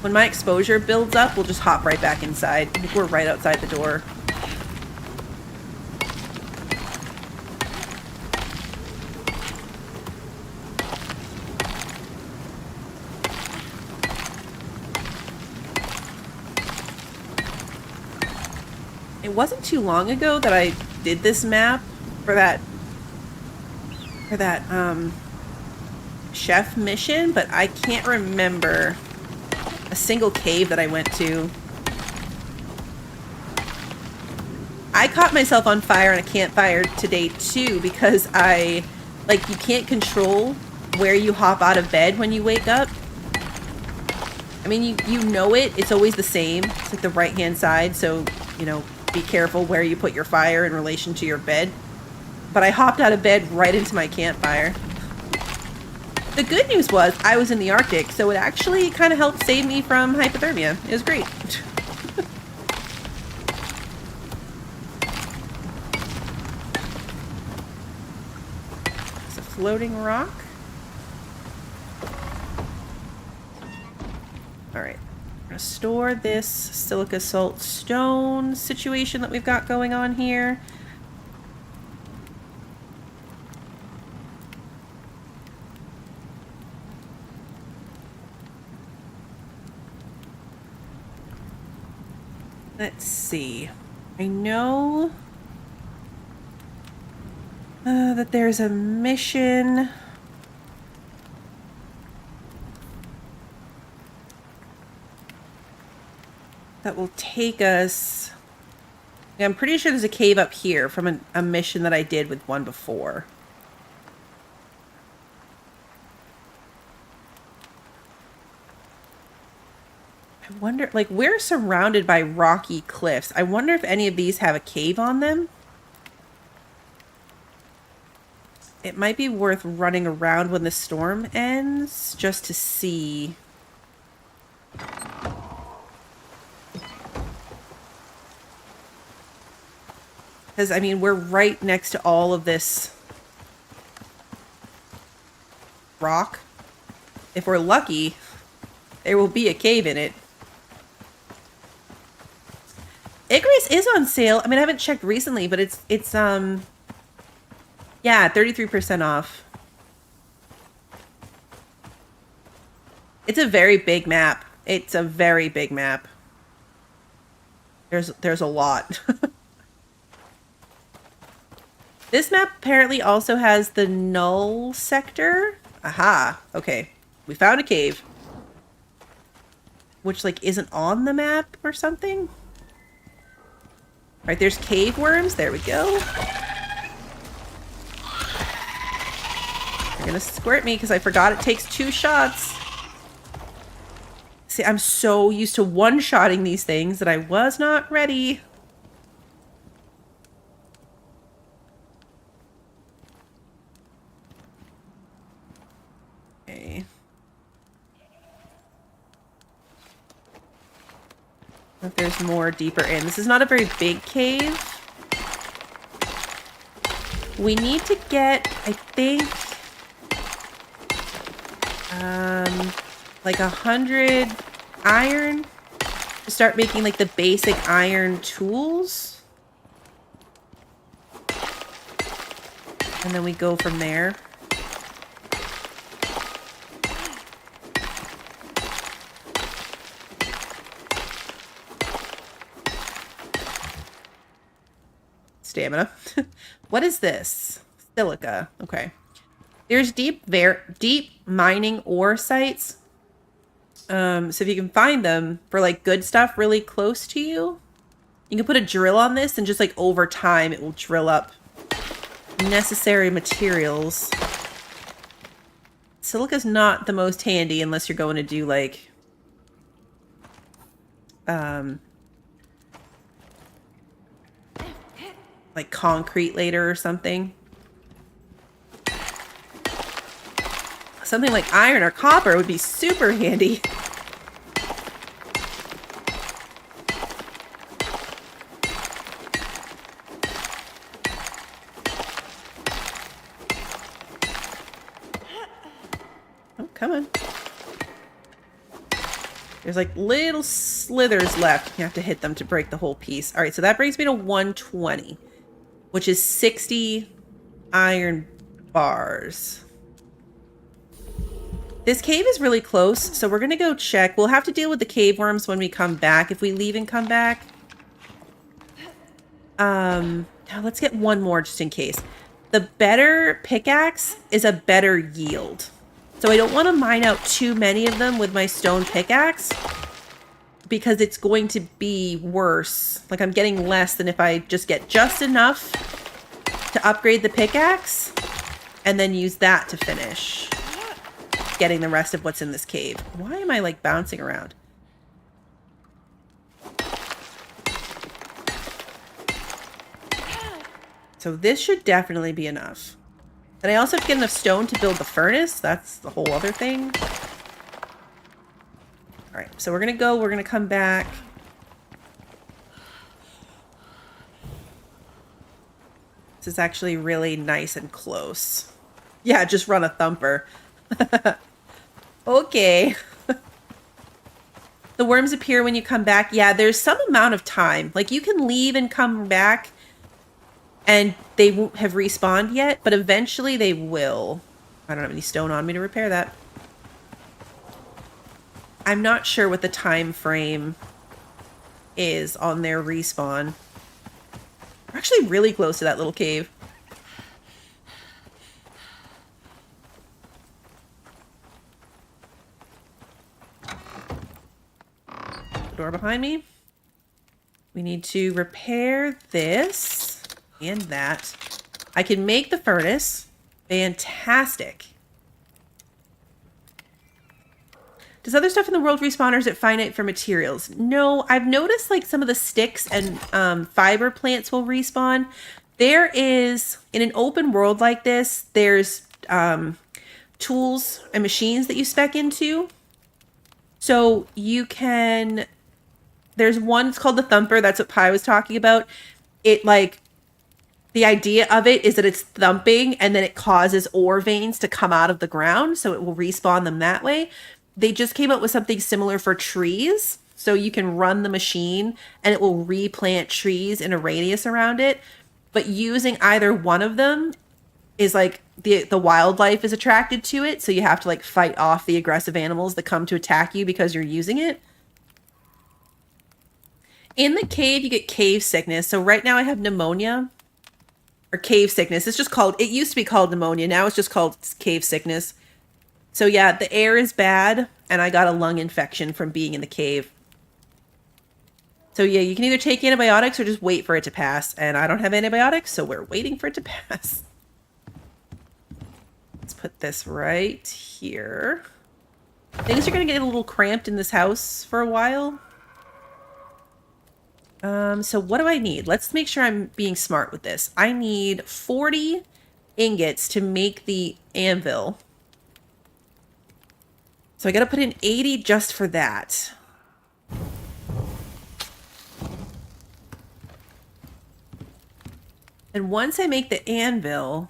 When my exposure builds up, we'll just hop right back inside. I think we're right outside the door. It wasn't too long ago that I did this map for that chef mission, but I can't remember a single cave that I went to. I caught myself on fire on a campfire today too because you can't control where you hop out of bed when you wake up. I mean, you know it's always the same. It's like the right-hand side, so, you know, be careful where you put your fire in relation to your bed. But I hopped out of bed right into my campfire. The good news was I was in the Arctic, so it actually kind of helped save me from hypothermia. It was great. It's a floating rock. Alright. I'm going to store this silica salt stone situation that we've got going on here. Let's see. I know that there's a mission that will take us... Yeah, I'm pretty sure there's a cave up here from a mission that I did with one before. I wonder, like, we're surrounded by rocky cliffs. I wonder if any of these have a cave on them. It might be worth running around when the storm ends just to see. Because, I mean, we're right next to all of this rock. If we're lucky, there will be a cave in it. Icarus is on sale. I mean, I haven't checked recently, but it's yeah, 33% off. It's a very big map. It's a very big map. There's a lot. This map apparently also has the null sector. Aha. Okay. We found a cave. Which, like, isn't on the map or something. Alright, there's cave worms. There we go. They're gonna squirt me because I forgot it takes 2 shots. See, I'm so used to one-shotting these things that I was not ready. Okay. If there's more deeper in. This is not a very big cave. We need to get, I think, like 100 iron to start making like the basic iron tools. And then we go from there. Stamina. What is this? Silica. Okay. There's deep mining ore sites. So if you can find them for like good stuff really close to you, you can put a drill on this and just like over time it will drill up necessary materials. Silica's not the most handy unless you're going to do like concrete later or something. Something like iron or copper would be super handy. Oh, come on. There's like little slithers left. You have to hit them to break the whole piece. All right, so that brings me to 120, which is 60 iron bars. This cave is really close, so we're going to go check. We'll have to deal with the cave worms when we come back, if we leave and come back. Now let's get one more just in case. The better pickaxe is a better yield. So I don't want to mine out too many of them with my stone pickaxe because it's going to be worse. Like I'm getting less than if I just get just enough to upgrade the pickaxe and then use that to finish getting the rest of what's in this cave. Why am I like bouncing around? So this should definitely be enough. And I also have to get enough stone to build the furnace. That's the whole other thing. All right, so we're going to come back. This is actually really nice and close. Yeah, just run a thumper. Okay. The worms appear when you come back. Yeah, there's some amount of time. Like you can leave and come back and they won't have respawned yet, but eventually they will. I don't have any stone on me to repair that. I'm not sure what the time frame is on their respawn. We're actually really close to that little cave. Door behind me. We need to repair this and that. I can make the furnace. Fantastic. Does other stuff in the world respawn or is it finite for materials? No, I've noticed like some of the sticks and fiber plants will respawn. There is, in an open world like this, there's tools and machines that you spec into. So you can, there's one, it's called the Thumper. That's what Pi was talking about. It like, the idea of it is that it's thumping and then it causes ore veins to come out of the ground. So it will respawn them that way. They just came up with something similar for trees. So you can run the machine and it will replant trees in a radius around it. But using either one of them is like the wildlife is attracted to it. So you have to like fight off the aggressive animals that come to attack you because you're using it. In the cave, you get cave sickness. So right now I have pneumonia. Or cave sickness. It's just called, it used to be called pneumonia. Now it's just called cave sickness. So yeah, the air is bad and I got a lung infection from being in the cave. So yeah, you can either take antibiotics or just wait for it to pass. And I don't have antibiotics, so we're waiting for it to pass. Let's put this right here. Things are going to get a little cramped in this house for a while. So what do I need? Let's make sure I'm being smart with this. I need 40 ingots to make the anvil. So I got to put in 80 just for that. And once I make the anvil,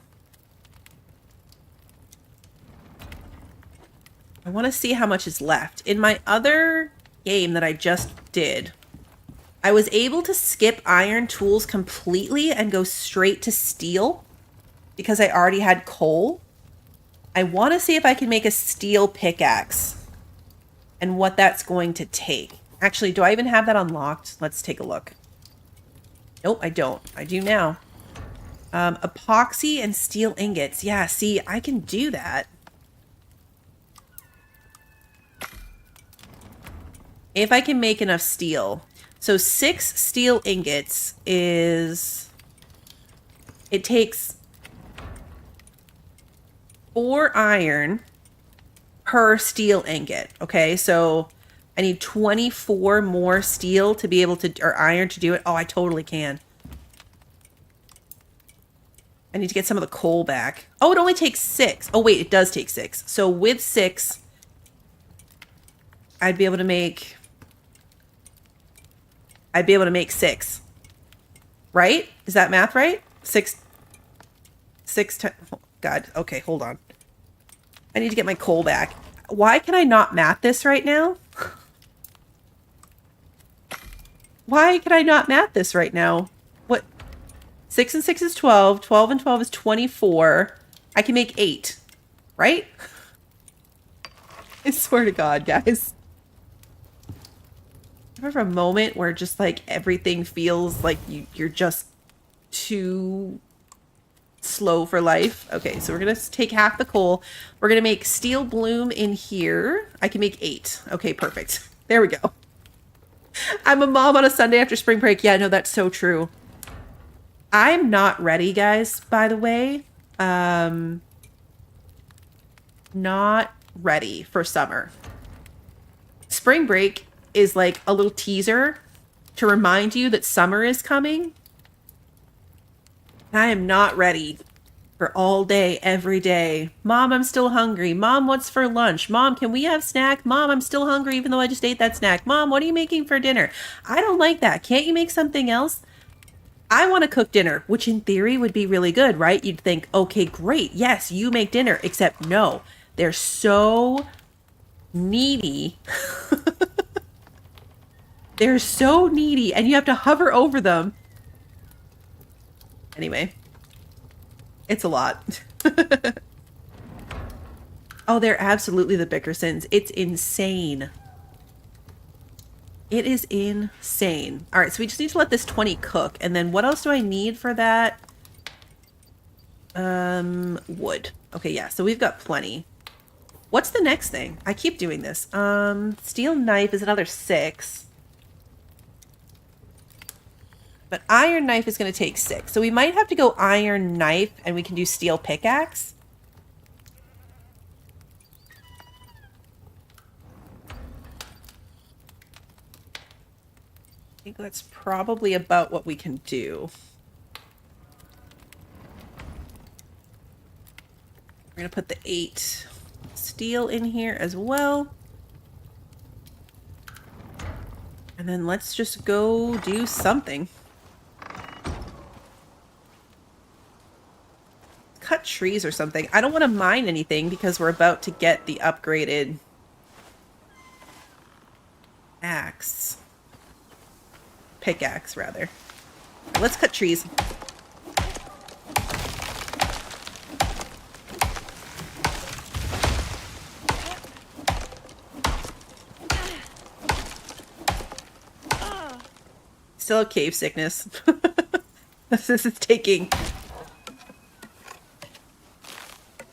I want to see how much is left. In my other game that I just did, I was able to skip iron tools completely and go straight to steel because I already had coal. I want to see if I can make a steel pickaxe and what that's going to take. Actually, do I even have that unlocked? Let's take a look. Nope, I don't. I do now. Epoxy and steel ingots. Yeah, see, I can do that. If I can make enough steel. So 6 steel ingots is, it takes 4 iron per steel ingot. Okay, so I need 24 more steel to be able to, or iron to do it. Oh, I totally can. I need to get some of the coal back. Oh, it only takes 6. Oh, wait, it does take 6. So with 6, I'd be able to make 6. Right? Is that math right? 6 times. Oh, God. Okay, hold on. I need to get my coal back. Why can I not math this right now? Why can I not math this right now? What? 6 and 6 is 12. 12 and 12 is 24. I can make 8. Right? I swear to God, guys. Ever a moment where just like everything feels like you're just too slow for life. Okay, so we're gonna take half the coal. We're gonna make steel bloom in here. I can make 8. Okay, perfect. There we go. I'm a mom on a Sunday after spring break. Yeah, no, that's so true. I'm not ready, guys, by the way. Not ready for summer. Spring break is like a little teaser to remind you that summer is coming. I am not ready for all day, every day. Mom, I'm still hungry. Mom, what's for lunch? Mom, can we have snack? Mom, I'm still hungry even though I just ate that snack. Mom, what are you making for dinner? I don't like that. Can't you make something else? I want to cook dinner, which in theory would be really good, right? You'd think, okay, great. Yes, you make dinner. Except no, they're so needy. They're so needy and you have to hover over them. Anyway, it's a lot. Oh, they're absolutely the Bickersons. It's insane. It is insane. All right, so we just need to let this 20 cook. And then what else do I need for that? Wood. Okay, yeah, so we've got plenty. What's the next thing? I keep doing this. Steel knife is another 6. But iron knife is going to take 6. So we might have to go iron knife and we can do steel pickaxe. I think that's probably about what we can do. We're going to put the 8 steel in here as well. And then let's just go do something. Cut trees or something. I don't want to mine anything because we're about to get the upgraded axe. Pickaxe, rather. Right, let's cut trees. Still have cave sickness. This is taking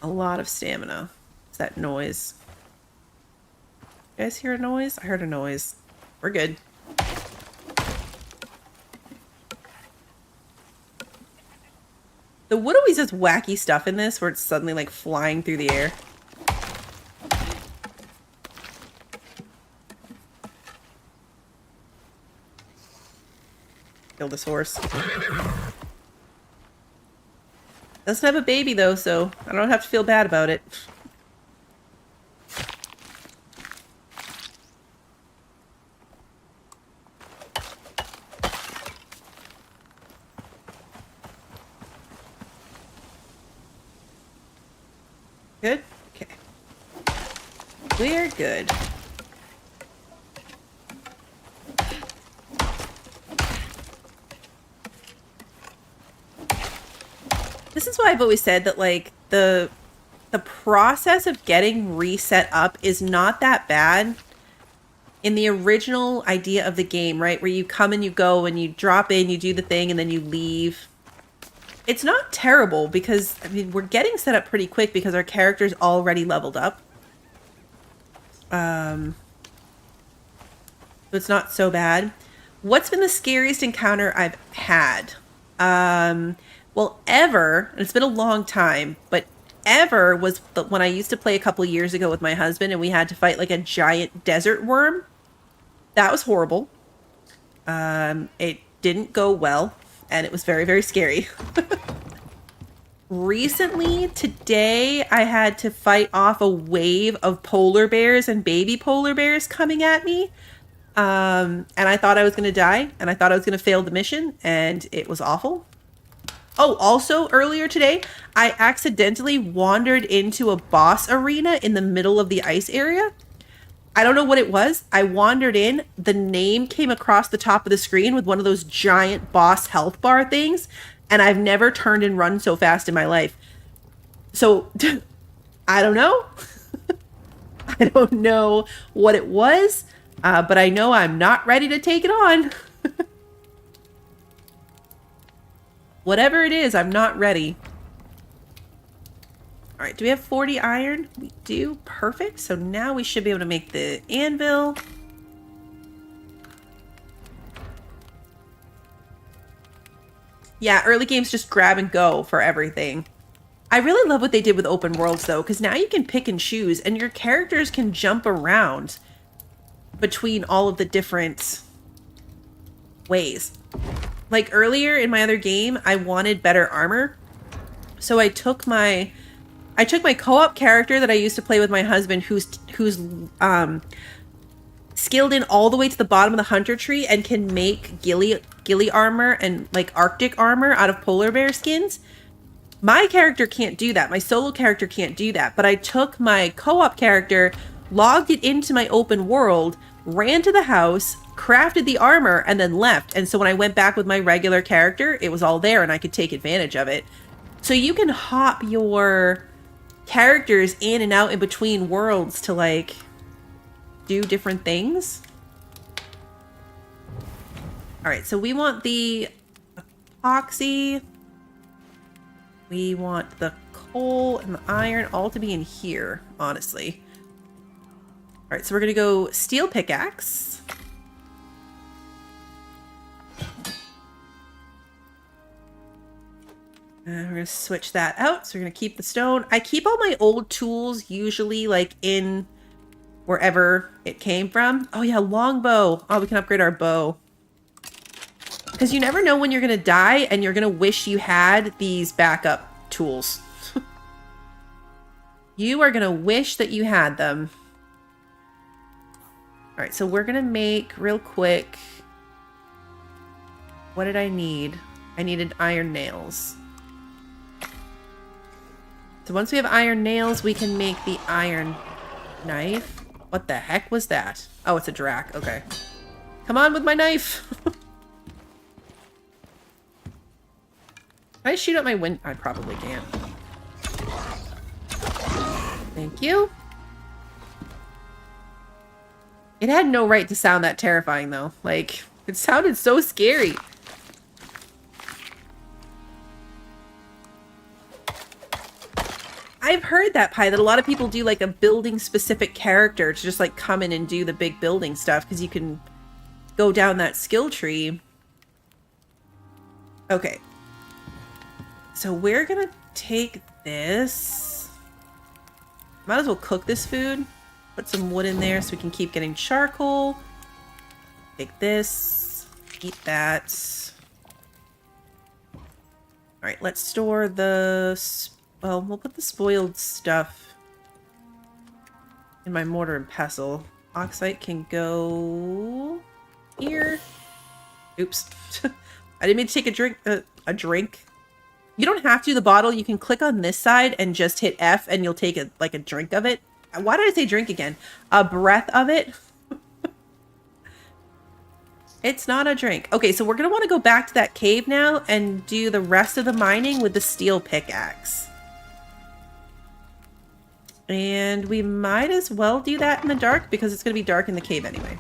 a lot of stamina. Is that noise? You guys hear a noise? I heard a noise. We're good. The wood always does wacky stuff in this where it's suddenly like flying through the air. Kill this horse. Doesn't have a baby though, so I don't have to feel bad about it. Good? Okay. We're good. This is why I've always said that, like, the process of getting reset up is not that bad in the original idea of the game, right? Where you come and you go and you drop in, you do the thing, and then you leave. It's not terrible because, I mean, we're getting set up pretty quick because our character's already leveled up. So it's not so bad. What's been the scariest encounter I've had? Well, Ever, and it's been a long time, but Ever was when I used to play a couple years ago with my husband and we had to fight like a giant desert worm. That was horrible. It didn't go well and it was very, very scary. Recently, today, I had to fight off a wave of polar bears and baby polar bears coming at me. And I thought I was going to die and I thought I was going to fail the mission and it was awful. Oh, also earlier today, I accidentally wandered into a boss arena in the middle of the ice area. I don't know what it was. I wandered in. The name came across the top of the screen with one of those giant boss health bar things. And I've never turned and run so fast in my life. So, I don't know. I don't know what it was. But I know I'm not ready to take it on. Whatever it is, I'm not ready. All right, do we have 40 iron? We do. Perfect. So now we should be able to make the anvil. Yeah, early games just grab and go for everything. I really love what they did with open worlds, though, because now you can pick and choose, and your characters can jump around between all of the different ways. Like earlier in my other game, I wanted better armor. So I took my co-op character that I used to play with my husband, who's skilled in all the way to the bottom of the hunter tree and can make ghillie armor and like Arctic armor out of polar bear skins. My character can't do that. My solo character can't do that. But I took my co-op character, logged it into my open world, ran to the house, crafted the armor, and then left. And so when I went back with my regular character, it was all there and I could take advantage of it. So you can hop your characters in and out in between worlds to like do different things. All right, so we want the epoxy. We want the coal and the iron all to be in here, honestly. All right, so we're gonna go steel pickaxe. And we're gonna switch that out. So we're gonna keep the stone. I keep all my old tools usually like in wherever it came from. Oh yeah, longbow. Oh, we can upgrade our bow. Because you never know when you're gonna die and you're gonna wish you had these backup tools. You are gonna wish that you had them. All right, so we're gonna make real quick. What did I need? I needed iron nails. So once we have iron nails, we can make the iron knife. What the heck was that? Oh, it's a drac. Okay. Come on with my knife. Can I shoot out my wind? I probably can't. Thank you. It had no right to sound that terrifying, though. Like, it sounded so scary. I've heard that, Pi, that a lot of people do like a building specific character to just like come in and do the big building stuff because you can go down that skill tree. Okay. So we're gonna take this. Might as well cook this food. Put some wood in there so we can keep getting charcoal. Take this. Eat that. Alright, let's store the... Well, we'll put the spoiled stuff in my mortar and pestle. Oxite can go here. Oops. I didn't mean to take a drink. You don't have to do the bottle. You can click on this side and just hit F and you'll take a drink of it. Why did I say drink again? A breath of it. It's not a drink. Okay, so we're going to want to go back to that cave now and do the rest of the mining with the steel pickaxe. And we might as well do that in the dark because it's going to be dark in the cave anyway.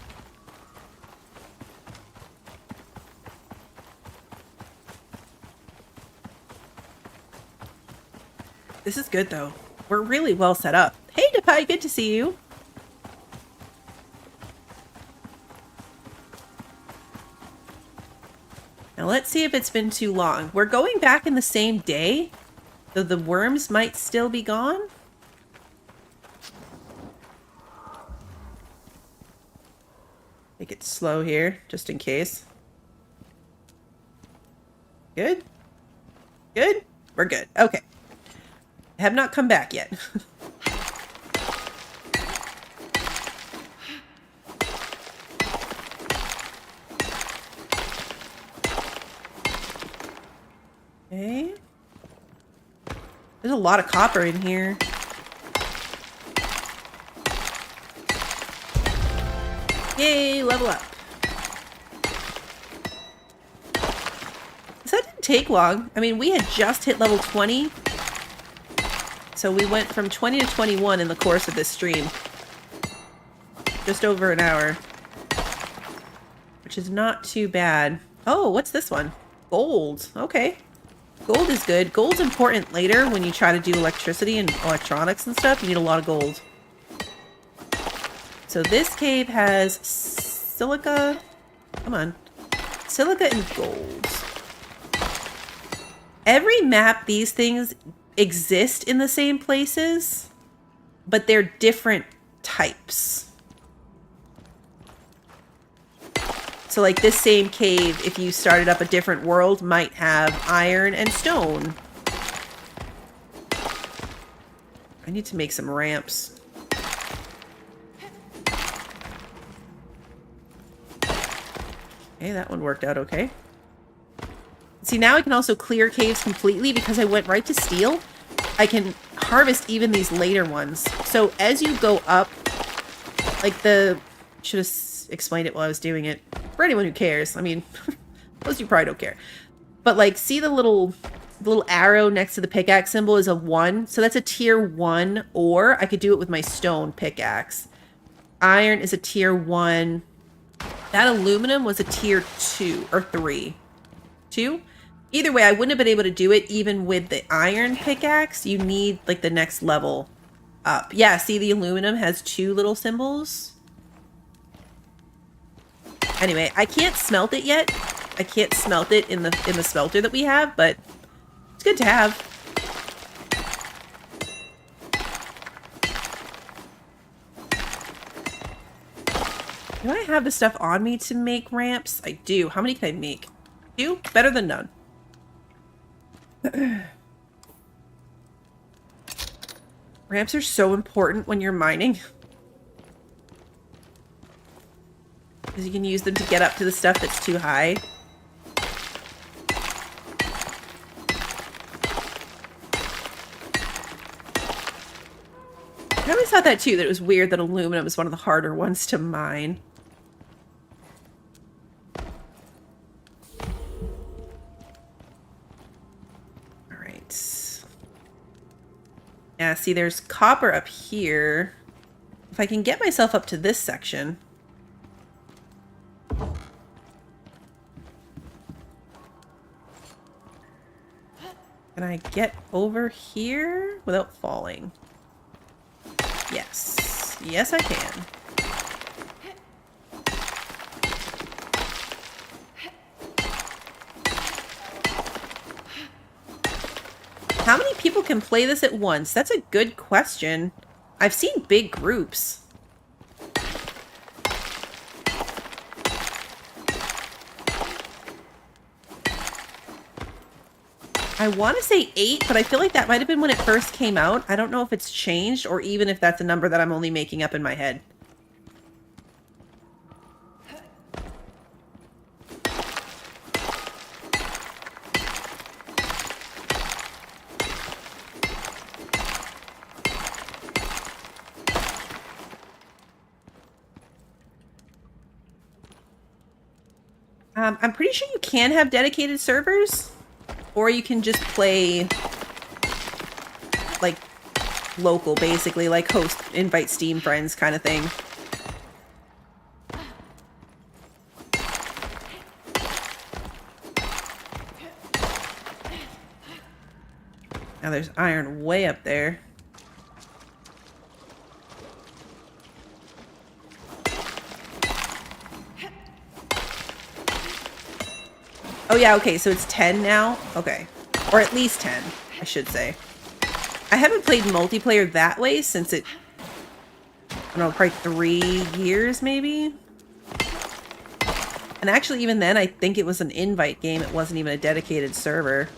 This is good though. We're really well set up. Hey Depai, good to see you. Now let's see if it's been too long. We're going back in the same day, though the worms might still be gone. Make it slow here, just in case. Good? Good? We're good. Okay. I have not come back yet. Okay. There's a lot of copper in here. Yay, level up. So that didn't take long. I mean, we had just hit level 20. So we went from 20 to 21 in the course of this stream. Just over an hour. Which is not too bad. Oh, what's this one? Gold. Okay. Gold is good. Gold's important later when you try to do electricity and electronics and stuff. You need a lot of gold. So this cave has silica. Come on. Silica and gold. Every map, these things exist in the same places, but they're different types. So like this same cave, if you started up a different world, might have iron and stone. I need to make some ramps. Okay, that one worked out okay. See, now I can also clear caves completely because I went right to steel. I can harvest even these later ones. So as you go up, like should have explained it while I was doing it. For anyone who cares. I mean, most of you probably don't care. But like, see the little arrow next to the pickaxe symbol is a 1. So that's a tier 1 ore. I could do it with my stone pickaxe. Iron is a tier 1. That aluminum was a tier 2 or 3. 2? Either way, I wouldn't have been able to do it even with the iron pickaxe. You need like the next level up. Yeah, see the aluminum has 2 little symbols. Anyway, I can't smelt it yet. I can't smelt it in the smelter that we have, but it's good to have. Do I have the stuff on me to make ramps? I do. How many can I make? 2? Better than none. Ramps are so important when you're mining. Because you can use them to get up to the stuff that's too high. I always thought that too, that it was weird that aluminum is one of the harder ones to mine. Alright. Yeah, see there's copper up here. If I can get myself up to this section... Can I get over here without falling? Yes. Yes, I can. How many people can play this at once? That's a good question. I've seen big groups. I want to say 8, but I feel like that might have been when it first came out. I don't know if it's changed or even if that's a number that I'm only making up in my head. I'm pretty sure you can have dedicated servers. Or you can just play, like, local, basically, like host, invite Steam friends kind of thing. Now there's iron way up there. Oh yeah, okay, so it's 10 now? Okay. Or at least 10, I should say. I haven't played multiplayer that way since I don't know, probably 3 years maybe? And actually even then, I think it was an invite game. It wasn't even a dedicated server.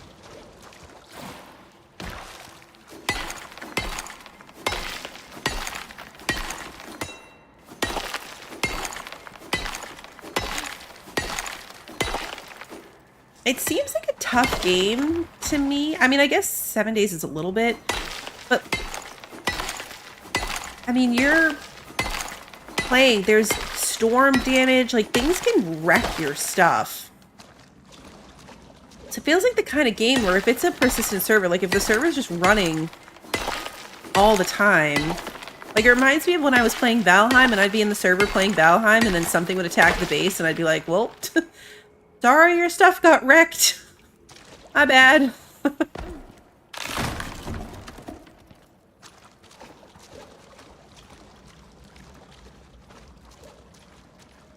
It seems like a tough game to me. I mean, I guess 7 days is a little bit, but I mean, you're playing, there's storm damage, like things can wreck your stuff. So it feels like the kind of game where if it's a persistent server, like if the server is just running all the time, like it reminds me of when I was playing Valheim and I'd be in the server playing Valheim and then something would attack the base and I'd be like, well, sorry, your stuff got wrecked. My bad.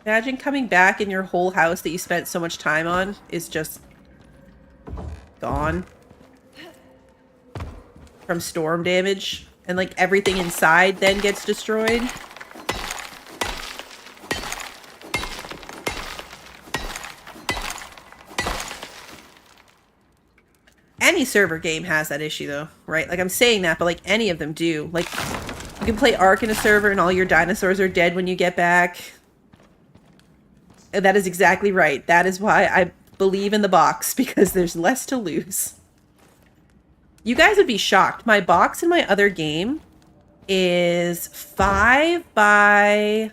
Imagine coming back and your whole house that you spent so much time on is just gone from storm damage, and like everything inside then gets destroyed. Any server game has that issue though, right? Like I'm saying that, but like any of them do. Like you can play Ark in a server and all your dinosaurs are dead when you get back. And that is exactly right. That is why I believe in the box, because there's less to lose. You guys would be shocked. My box in my other game is 5 by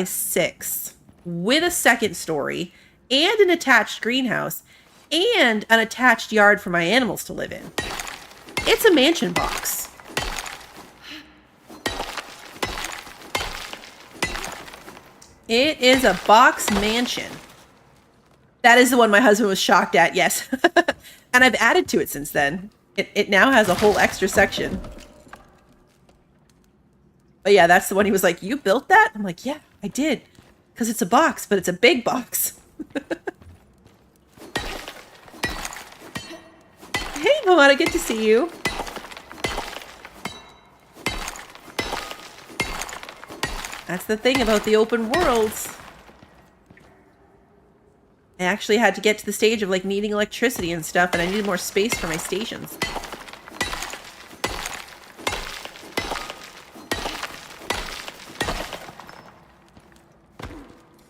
6 with a second story and an attached greenhouse and an attached yard for my animals to live in. It's a mansion box. It is a box mansion. That is the one my husband was shocked at, yes. And I've added to it since then. It now has a whole extra section. But yeah, that's the one he was like, you built that? I'm like, yeah, I did. Because it's a box, but it's a big box. Hey, Moana, good to see you. That's the thing about the open worlds. I actually had to get to the stage of like needing electricity and stuff, and I needed more space for my stations.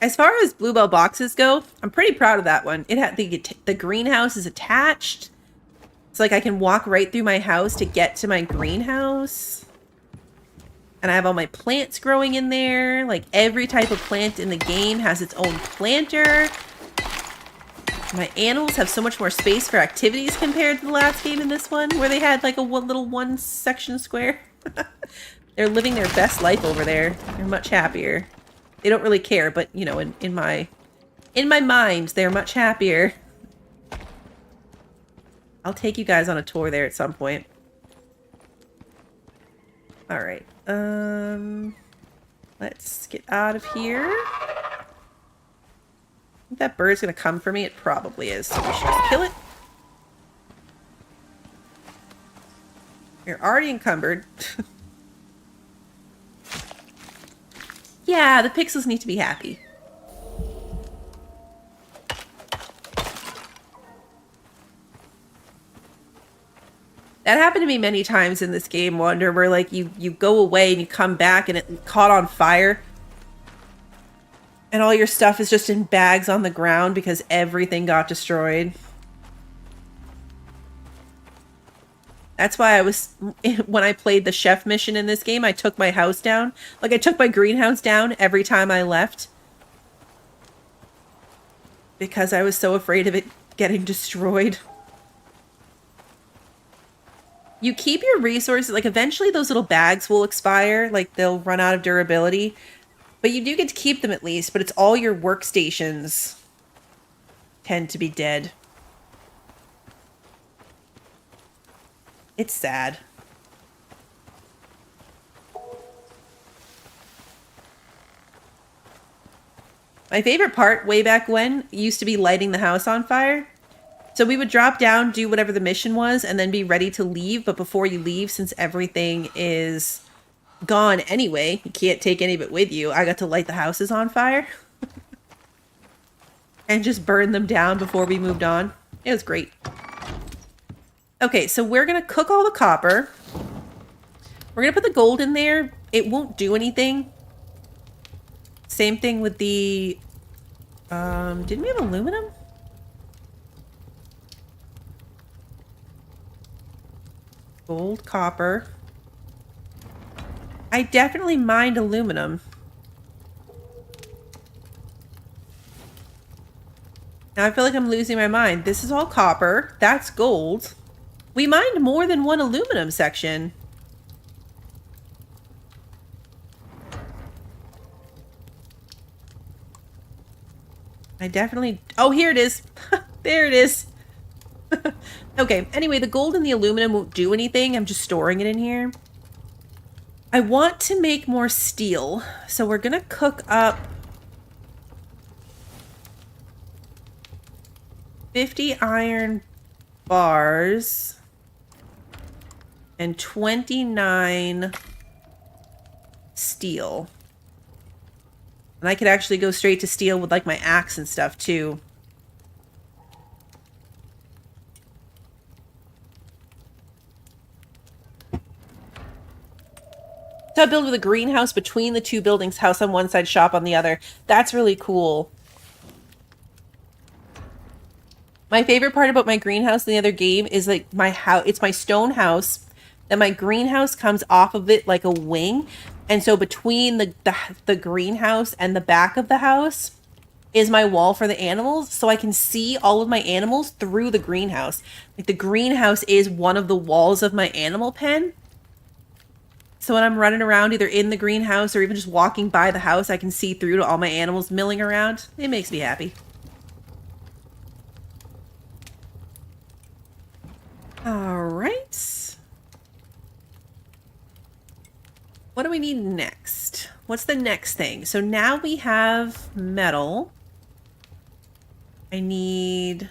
As far as Bluebell boxes go, I'm pretty proud of that one. It had the greenhouse is attached. It's like I can walk right through my house to get to my greenhouse. And I have all my plants growing in there. Like every type of plant in the game has its own planter. My animals have so much more space for activities compared to the last game in this one, where they had like a little one section square. They're living their best life over there. They're much happier. They don't really care, but you know, in my mind, they're much happier. I'll take you guys on a tour there at some point. All right. Let's get out of here. I think that bird's gonna come for me. It probably is, so we should just kill it. You're already encumbered. Yeah, the pixels need to be happy. That happened to me many times in this game, Wonder, where like you go away and you come back and it caught on fire. And all your stuff is just in bags on the ground because everything got destroyed. That's why when I played the chef mission in this game, I took my house down. Like I took my greenhouse down every time I left. Because I was so afraid of it getting destroyed. You keep your resources, like eventually those little bags will expire, like they'll run out of durability. But you do get to keep them at least, but it's all your workstations tend to be dead. It's sad. My favorite part way back when used to be lighting the house on fire. So we would drop down, do whatever the mission was, and then be ready to leave. But before you leave, since everything is gone anyway, you can't take any of it with you, I got to light the houses on fire. And just burn them down before we moved on. It was great. Okay, so we're going to cook all the copper. We're going to put the gold in there. It won't do anything. Same thing with the... didn't we have aluminum? Gold, copper. I definitely mined aluminum. Now I feel like I'm losing my mind. This is all copper. That's gold. We mined more than one aluminum section. I definitely... Oh, here it is. There it is. Okay, anyway, the gold and the aluminum won't do anything. I'm just storing it in here. I want to make more steel, so we're gonna cook up 50 iron bars and 29 steel. And I could actually go straight to steel with like my axe and stuff too. So I build with a greenhouse between the two buildings, house on one side, shop on the other. That's really cool. My favorite part about my greenhouse in the other game is like my house. It's my stone house. Then my greenhouse comes off of it like a wing. And so between the greenhouse and the back of the house is my wall for the animals. So I can see all of my animals through the greenhouse. Like the greenhouse is one of the walls of my animal pen. So when I'm running around either in the greenhouse or even just walking by the house, I can see through to all my animals milling around. It makes me happy. All right. What do we need next? What's the next thing? So now we have metal. I need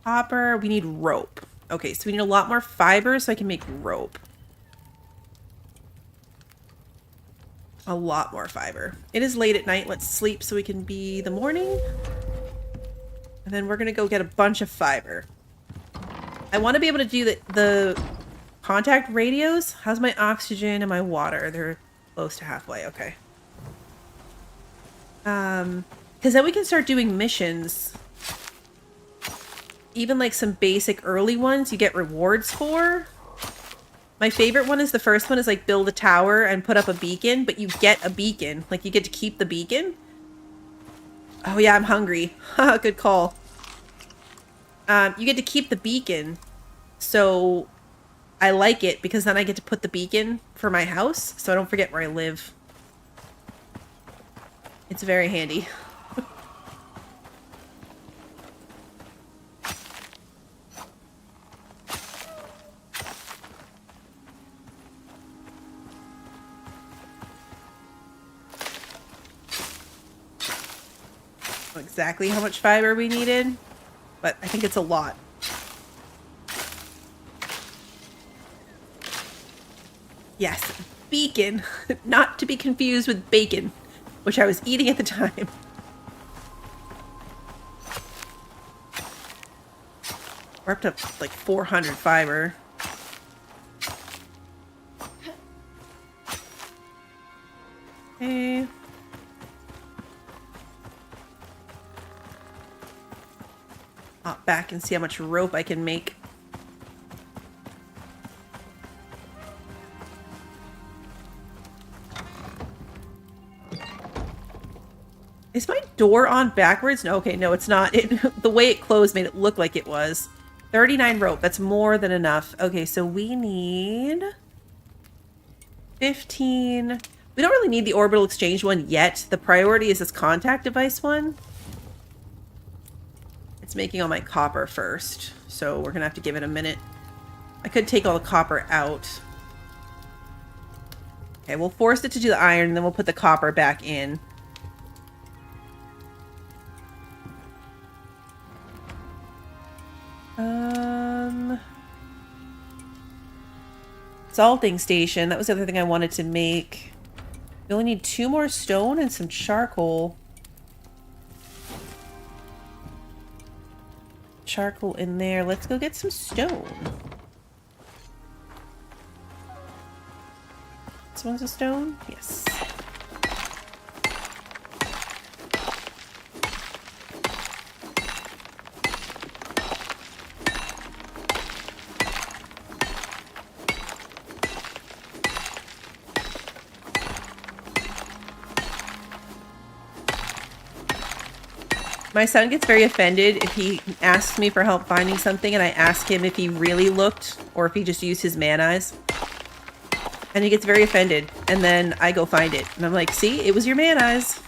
copper. We need rope. Okay, so we need a lot more fiber so I can make rope. A lot more fiber. It is late at night. Let's sleep so we can be the morning. And then we're going to go get a bunch of fiber. I want to be able to do the contact radios. How's my oxygen and my water? They're close to halfway. Okay. Because then we can start doing missions. Even like some basic early ones you get rewards for. My favorite one is the first one is like build a tower and put up a beacon, but you get a beacon. Like you get to keep the beacon. Oh yeah, I'm hungry. Good call. You get to keep the beacon. So I like it because then I get to put the beacon for my house so I don't forget where I live. It's very handy. Exactly how much fiber we needed, but I think it's a lot. Yes, beacon, not to be confused with bacon, which I was eating at the time. We're up to like 400 fiber. Okay. Hop back and see how much rope I can make. Is my door on backwards? No, okay, no, it's not. The way it closed made it look like it was. 39 rope, that's more than enough. Okay, so we need 15. We don't really need the orbital exchange one yet. The priority is this contact device one. It's making all my copper first, so we're gonna have to give it a minute. I could take all the copper out. Okay, we'll force it to do the iron, and then we'll put the copper back in. Salting station. That was the other thing I wanted to make. We only need 2 more stone and some charcoal. Charcoal in there. Let's go get some stone. This one's a stone? Yes. My son gets very offended if he asks me for help finding something and I ask him if he really looked or if he just used his man eyes. And he gets very offended. And then I go find it. And I'm like, see, it was your man eyes.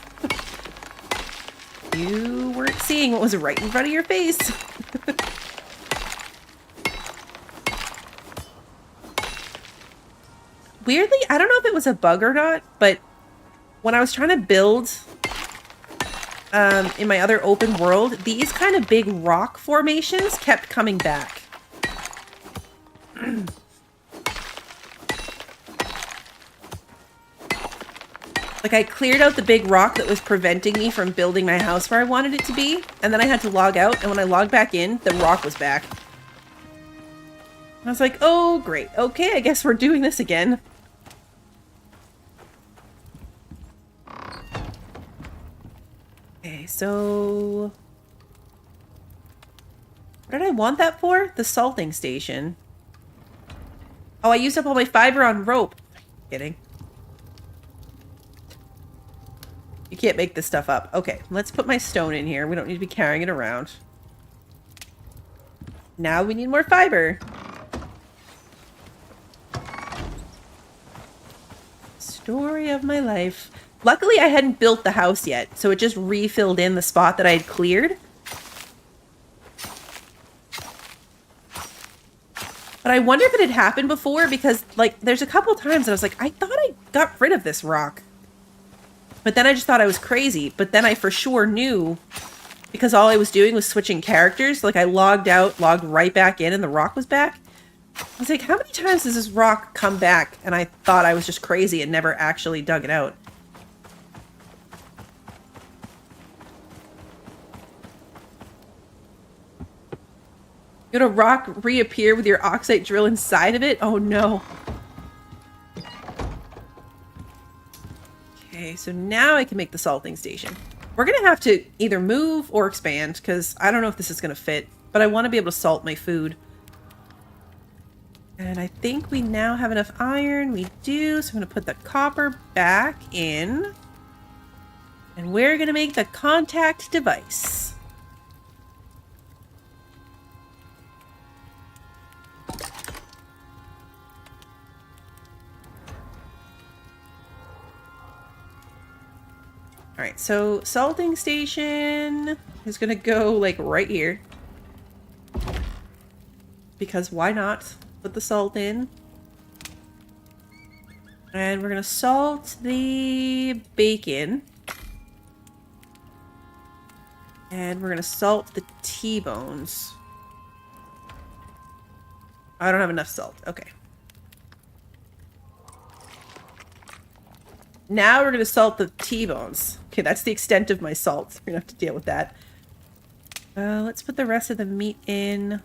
You weren't seeing what was right in front of your face. Weirdly, I don't know if it was a bug or not, but when I was trying to build in my other open world, these kind of big rock formations kept coming back. Like, I cleared out the big rock that was preventing me from building my house where I wanted it to be, and then I had to log out, and when I logged back in, the rock was back. I was like, oh, great. Okay, I guess we're doing this again. Okay, so... what did I want that for? The salting station. Oh, I used up all my fiber on rope. Kidding. You can't make this stuff up. Okay, let's put my stone in here. We don't need to be carrying it around. Now we need more fiber. Story of my life. Luckily, I hadn't built the house yet, so it just refilled in the spot that I had cleared. But I wonder if it had happened before, because, like, there's a couple times that I was like, I thought I got rid of this rock. But then I just thought I was crazy. But then I for sure knew, because all I was doing was switching characters. Like, I logged out, logged right back in, and the rock was back. I was like, how many times does this rock come back? And I thought I was just crazy and never actually dug it out. You had a rock reappear with your oxide drill inside of it? Oh no. Okay, so now I can make the salting station. We're gonna have to either move or expand, because I don't know if this is gonna fit, but I want to be able to salt my food. And I think we now have enough iron. We do, so I'm gonna put the copper back in. And we're gonna make the contact device. Alright, so salting station is gonna go like right here. Because why not? Put the salt in. And we're gonna salt the bacon. And we're gonna salt the T-bones. I don't have enough salt. Okay. Now we're going to salt the T-bones. Okay, that's the extent of my salt. We're going to have to deal with that. Let's put the rest of the meat in.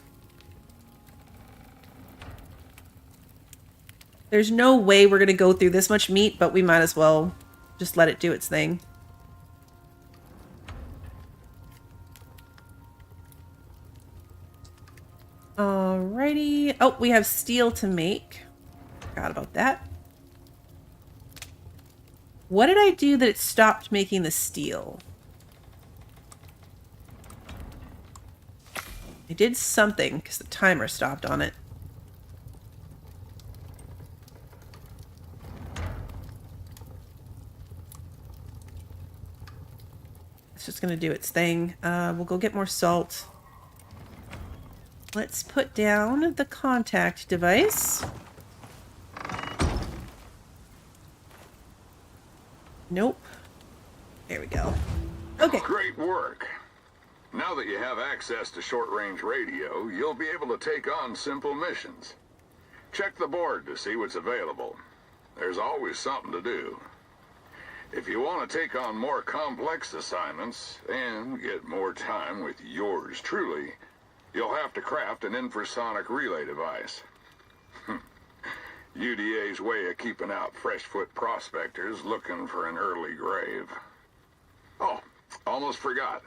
There's no way we're going to go through this much meat, but we might as well just let it do its thing. Alrighty. Oh, we have steel to make. Forgot about that. What did I do that it stopped making the steel? I did something because the timer stopped on it. It's just going to do its thing. We'll go get more salt. Let's put down the contact device. Nope. There we go. Okay. Great work. Now that you have access to short-range radio, you'll be able to take on simple missions. Check the board to see what's available. There's always something to do. If you want to take on more complex assignments and get more time with yours truly, you'll have to craft an infrasonic relay device. UDA's way of keeping out fresh-foot prospectors looking for an early grave. Oh, almost forgot.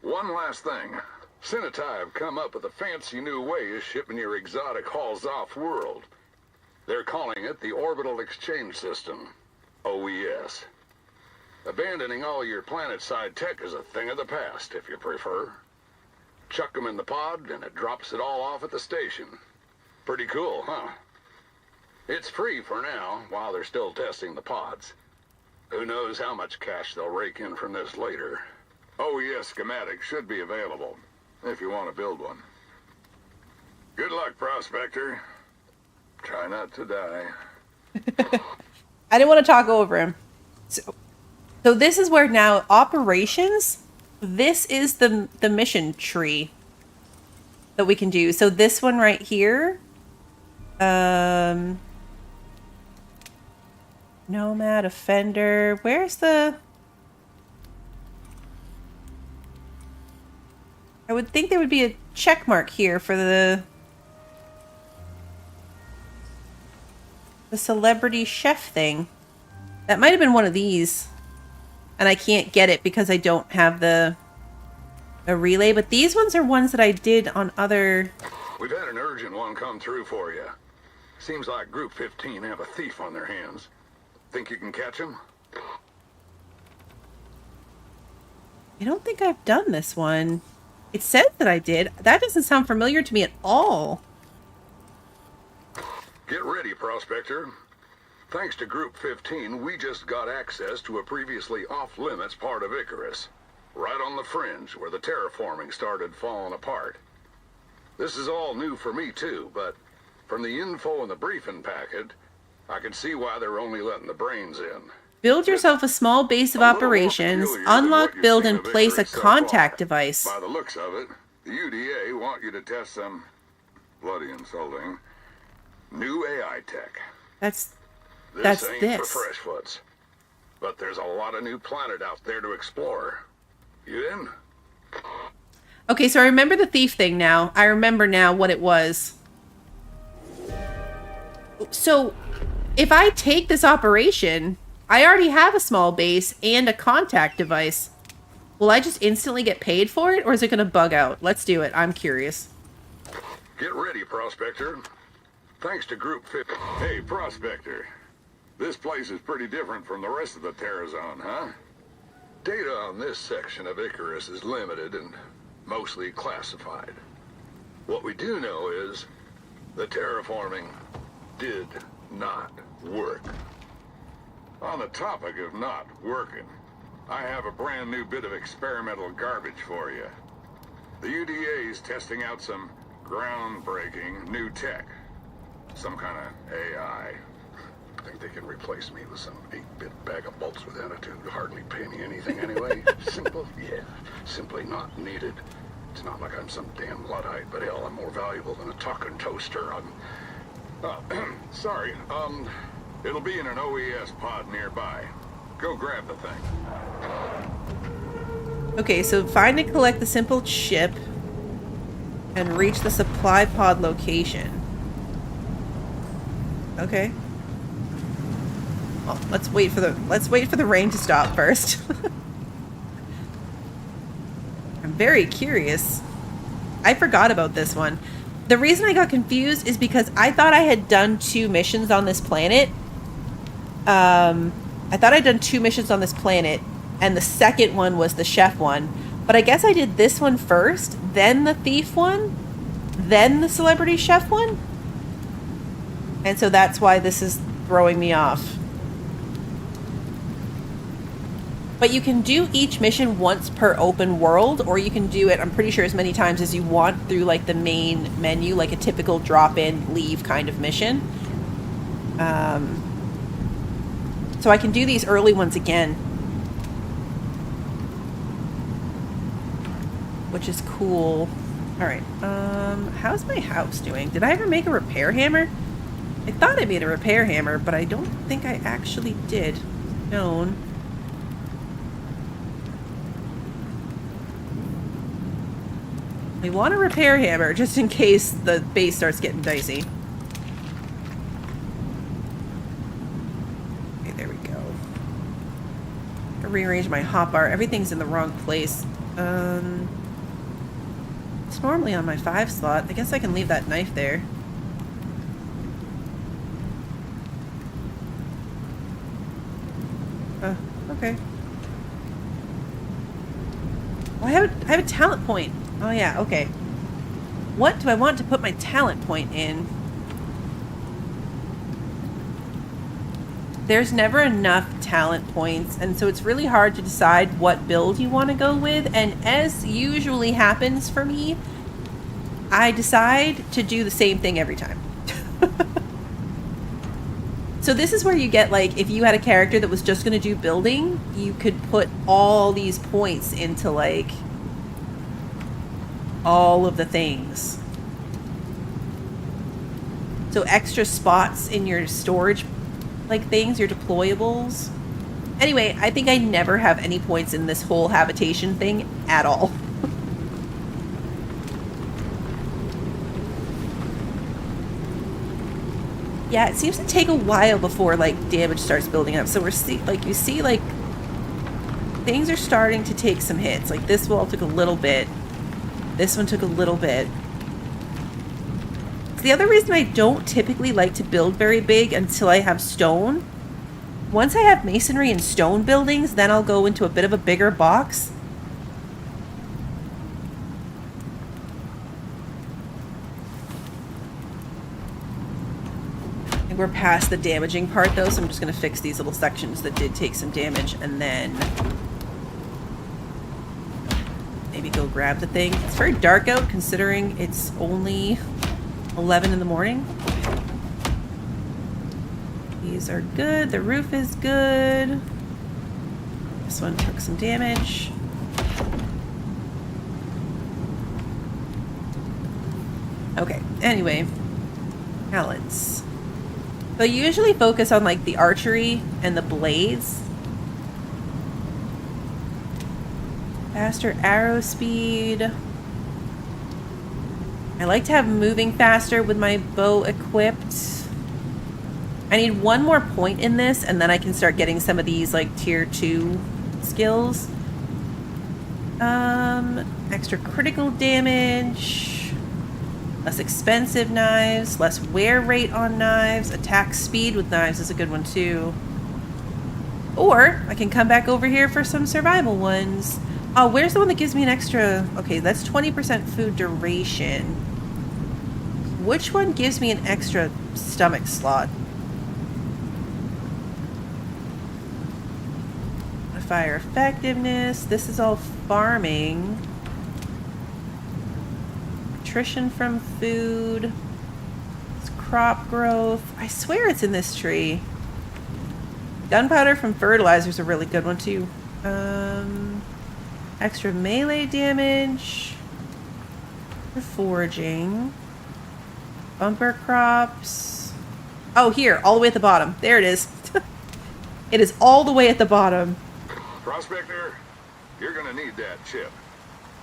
One last thing. Cinetai have come up with a fancy new way of shipping your exotic hauls off-world. They're calling it the Orbital Exchange System, OES. Abandoning all your planet-side tech is a thing of the past, if you prefer. Chuck them in the pod, and it drops it all off at the station. Pretty cool, huh? It's free for now, while they're still testing the pods. Who knows how much cash they'll rake in from this later. OES schematics should be available, if you want to build one. Good luck, Prospector. Try not to die. I didn't want to talk over him. So this is where now operations, this is the mission tree that we can do. So this one right here, Nomad, Offender, where's the... I would think there would be a check mark here for the celebrity chef thing. That might have been one of these. And I can't get it because I don't have the relay. But these ones are ones that I did on other... We've had an urgent one come through for you. Seems like Group 15 have a thief on their hands. Think you can catch him? I don't think I've done this one. It says that I did. That doesn't sound familiar to me at all. Get ready, Prospector. Thanks to Group 15, we just got access to a previously off-limits part of Icarus. Right on the fringe, where the terraforming started falling apart. This is all new for me, too, but from the info in the briefing packet, I can see why they're only letting the brains in. Build yourself a small base of operations, unlock, build, and place a contact device. By the looks of it, the UDA want you to test some bloody insulting new AI tech. That's This ain't for freshfoots. But there's a lot of new planet out there to explore. You in? Okay, so I remember the thief thing now. I remember now what it was. So, if I take this operation, I already have a small base and a contact device. Will I just instantly get paid for it, or is it going to bug out? Let's do it. I'm curious. Get ready, Prospector. Thanks to Group 50. Hey, Prospector. This place is pretty different from the rest of the Terra Zone, huh? Data on this section of Icarus is limited and mostly classified. What we do know is the terraforming did not work. On the topic of not working, I have a brand new bit of experimental garbage for you. The UDA is testing out some groundbreaking new tech. Some kind of AI. I think they can replace me with some 8-bit bag of bolts with attitude, hardly pay me anything anyway. Simple? Yeah. Simply not needed. It's not like I'm some damn Luddite, but hell, I'm more valuable than a talking toaster. Sorry. It'll be in an OES pod nearby. Go grab the thing. Okay, so find and collect the simple chip and reach the supply pod location. Okay. Well, let's wait for the rain to stop first. I'm very curious. I forgot about this one. The reason I got confused is because I thought I had done 2 missions on this planet. I thought I'd done 2 missions on this planet, and the second one was the chef one. But I guess I did this one first, then the thief one, then the celebrity chef one. And so that's why this is throwing me off. But you can do each mission once per open world, or you can do it, I'm pretty sure, as many times as you want through like the main menu, like a typical drop-in, leave kind of mission. So I can do these early ones again, which is cool. All right, how's my house doing? Did I ever make a repair hammer? I thought I made a repair hammer, but I don't think I actually did. Known. We want a repair hammer, just in case the base starts getting dicey. Okay, there we go. I rearrange my hotbar. Everything's in the wrong place. It's normally on my 5 slot. I guess I can leave that knife there. Okay. Oh, I have a talent point. Oh yeah, okay. What do I want to put my talent point in? There's never enough talent points, and so it's really hard to decide what build you want to go with, and as usually happens for me, I decide to do the same thing every time. So this is where you get, like, if you had a character that was just going to do building, you could put all these points into, like, all of the things. So extra spots in your storage, like, things, your deployables. Anyway, I think I never have any points in this whole habitation thing at all. Yeah, it seems to take a while before, like, damage starts building up. So you see, like, things are starting to take some hits. Like, this wall took a little bit. This one took a little bit. The other reason I don't typically like to build very big until I have stone. Once I have masonry and stone buildings, then I'll go into a bit of a bigger box. We're past the damaging part though, so I'm just going to fix these little sections that did take some damage and then maybe go grab the thing. It's very dark out considering it's only 11 in the morning. These are good. The roof is good. This one took some damage. Okay, anyway, pallets. So I usually focus on, like, the archery and the blades. Faster arrow speed. I like to have moving faster with my bow equipped. I need one more point in this, and then I can start getting some of these, like, tier 2 skills. Extra critical damage. Less expensive knives, less wear rate on knives, attack speed with knives is a good one too. Or I can come back over here for some survival ones. Oh, where's the one that gives me an extra... Okay, that's 20% food duration. Which one gives me an extra stomach slot? Fire effectiveness. This is all farming. Nutrition from food. It's crop growth. I swear it's in this tree. Gunpowder from fertilizer is a really good one too. Extra melee damage. For foraging. Bumper crops. Oh, here, all the way at the bottom. There it is. It is all the way at the bottom. Prospector, you're gonna need that chip.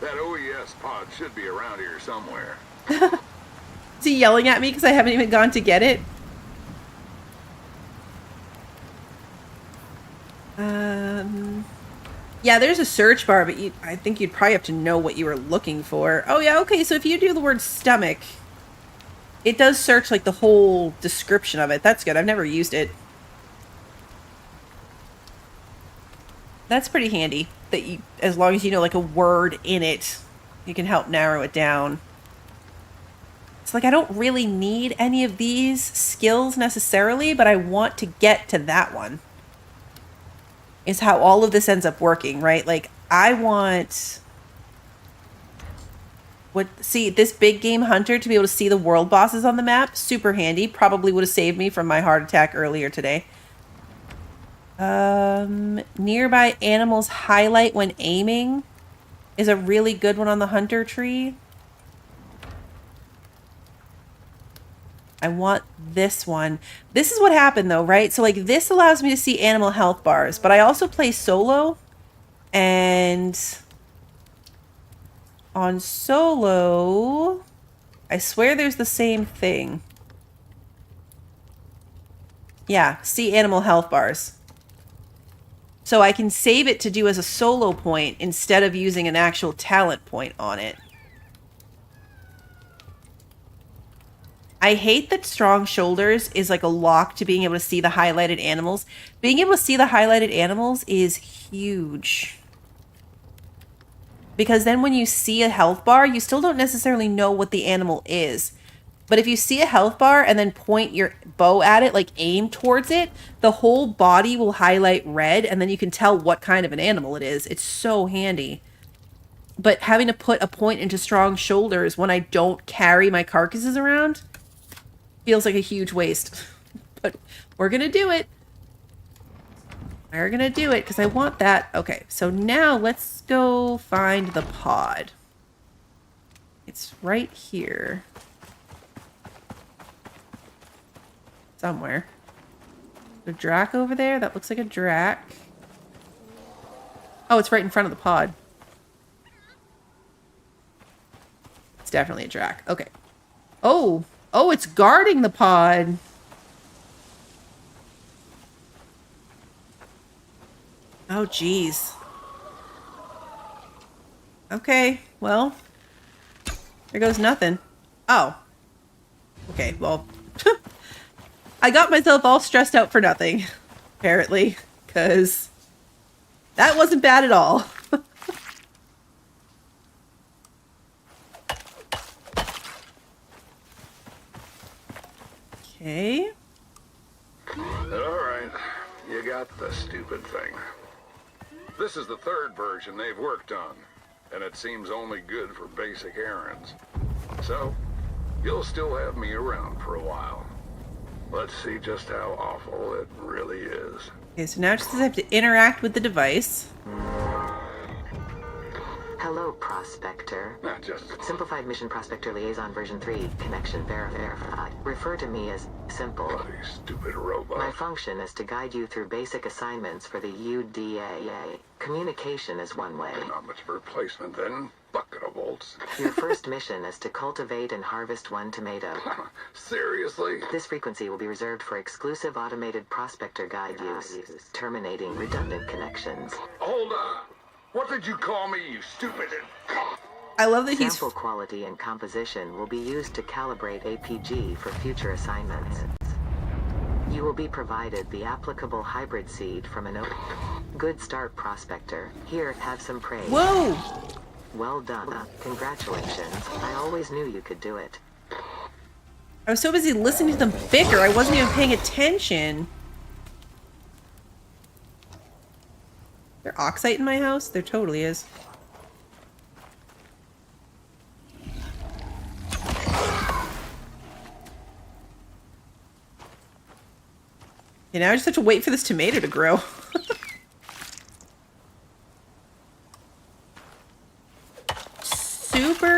That OES pod should be around here somewhere. Is he yelling at me because I haven't even gone to get it? Yeah, there's a search bar, but I think you'd probably have to know what you were looking for. Oh yeah, okay, so if you do the word stomach, it does search, like, the whole description of it. That's good. I've never used it. That's pretty handy. That you, as long as you know, like, a word in it, you can help narrow it down. It's like I don't really need any of these skills necessarily, but I want to get to that one. Is how all of this ends up working, right? Like, I want... See, this big game hunter to be able to see the world bosses on the map, super handy. Probably would have saved me from my heart attack earlier today. Nearby animals highlight when aiming is a really good one on the hunter tree. I want this one. This is what happened though, right? So, like, this allows me to see animal health bars, but I also play solo, and on solo, I swear there's the same thing. Yeah, see animal health bars. So I can save it to do as a solo point instead of using an actual talent point on it. I hate that strong shoulders is like a lock to being able to see the highlighted animals. Being able to see the highlighted animals is huge. Because then when you see a health bar, you still don't necessarily know what the animal is. But if you see a health bar and then point your bow at it, like aim towards it, the whole body will highlight red, and then you can tell what kind of an animal it is. It's so handy. But having to put a point into strong shoulders when I don't carry my carcasses around feels like a huge waste. But We're gonna do it. We're gonna do it because I want that. Okay, so now let's go find the pod. It's right here. Somewhere. The drac over there? That looks like a drac. Oh, it's right in front of the pod. It's definitely a drac. Okay. Oh! Oh, it's guarding the pod! Oh, jeez. Okay, well. There goes nothing. Oh. Okay, well. I got myself all stressed out for nothing, apparently, because that wasn't bad at all. Okay. Alright, you got the stupid thing. This is the third version they've worked on, and it seems only good for basic errands. So, you'll still have me around for a while. Let's see just how awful it really is. Okay, so now it just says I have to interact with the device. Hello, Prospector. Not just... Simplified Mission Prospector Liaison version 3. Connection verified. Refer to me as Simple. bloody stupid robot. My function is to guide you through basic assignments for the UDAA. Communication is one way. Not much of a replacement then. Bucket of bolts. Your first mission is to cultivate and harvest one tomato. Seriously? This frequency will be reserved for exclusive automated Prospector guide use, terminating redundant connections. Hold on. What did you call me, you stupid... I love that he's... Sample quality and composition will be used to calibrate APG for future assignments. You will be provided the applicable hybrid seed from an open... Good start, Prospector. Here, have some praise. Whoa! Well done. Congratulations. I always knew you could do it. I was so busy listening to them bicker, I wasn't even paying attention. Is there oxite in my house? There totally is. Okay, now I just have to wait for this tomato to grow.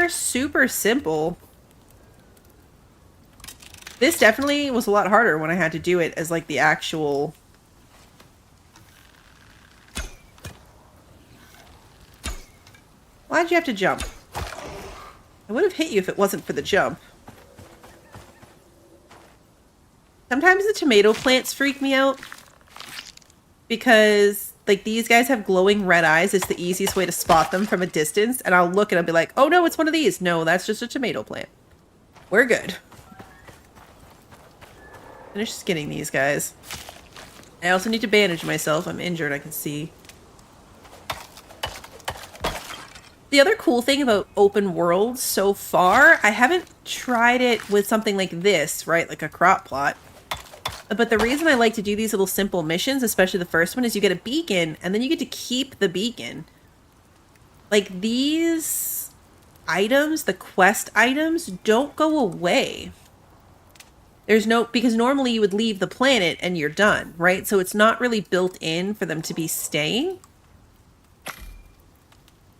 Super simple. This definitely was a lot harder when I had to do it as like the actual... Why'd you have to jump? I would have hit you if it wasn't for the jump. Sometimes the tomato plants freak me out. Because, like, these guys have glowing red eyes. It's the easiest way to spot them from a distance. And I'll look and I'll be like, oh no, it's one of these. No, that's just a tomato plant. We're good. Finish skinning these guys. I also need to bandage myself. I'm injured, I can see. The other cool thing about open worlds so far, I haven't tried it with something like this, right? Like a crop plot. But the reason I like to do these little simple missions, especially the first one, is you get a beacon, and then you get to keep the beacon. Like, these items, the quest items, don't go away. There's no... Because normally you would leave the planet and you're done, right? So it's not really built in for them to be staying.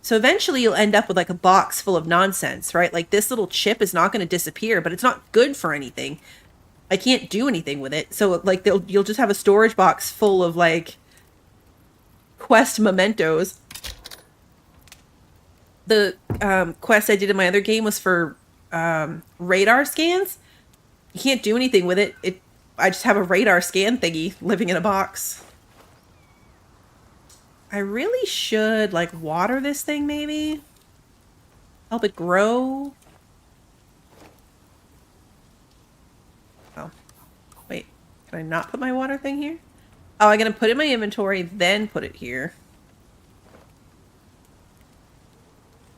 So eventually you'll end up with like a box full of nonsense, right? Like this little chip is not going to disappear, but it's not good for anything. I can't do anything with it. So like you'll just have a storage box full of like quest mementos. The quest I did in my other game was for radar scans. You can't do anything with it. I just have a radar scan thingy living in a box. I really should, like, water this thing, maybe? Help it grow? Oh. Wait. Can I not put my water thing here? Oh, I'm gonna put it in my inventory, then put it here.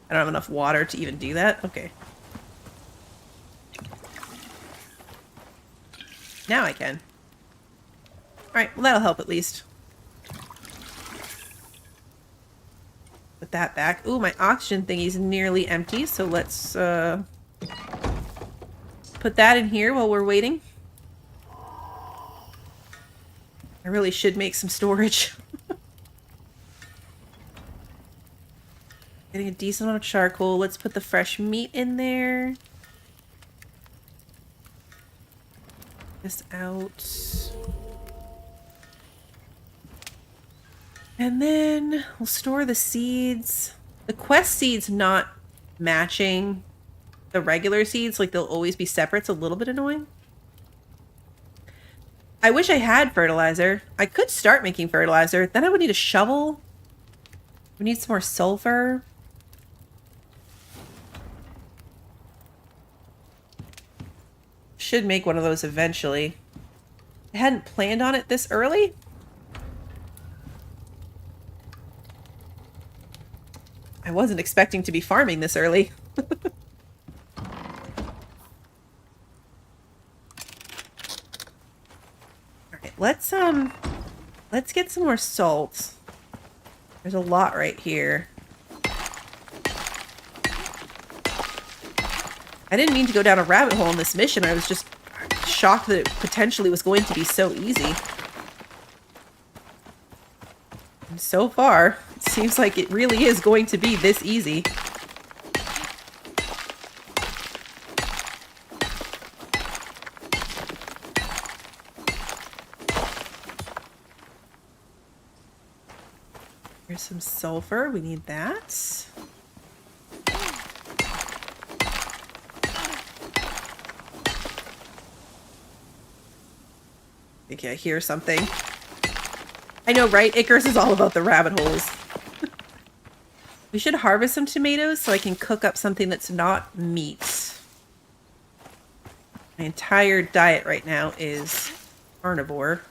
I don't have enough water to even do that? Okay. Now I can. Alright, well that'll help at least. Put that back. Ooh, my oxygen thingy's nearly empty, so let's put that in here while we're waiting. I really should make some storage. Getting a decent amount of charcoal. Let's put the fresh meat in there. This out. And then we'll store the seeds. The quest seeds not matching the regular seeds, like they'll always be separate. It's a little bit annoying. I wish I had fertilizer. I could start making fertilizer. Then I would need a shovel. We need some more sulfur. Should make one of those eventually. I hadn't planned on it this early. I wasn't expecting to be farming this early. Alright, let's get some more salt. There's a lot right here. I didn't mean to go down a rabbit hole in this mission. I was just shocked that it potentially was going to be so easy. And so far, it seems like it really is going to be this easy. Here's some sulfur. We need that. I think I hear something. I know, right? Icarus is all about the rabbit holes. We should harvest some tomatoes so I can cook up something that's not meat. My entire diet right now is carnivore.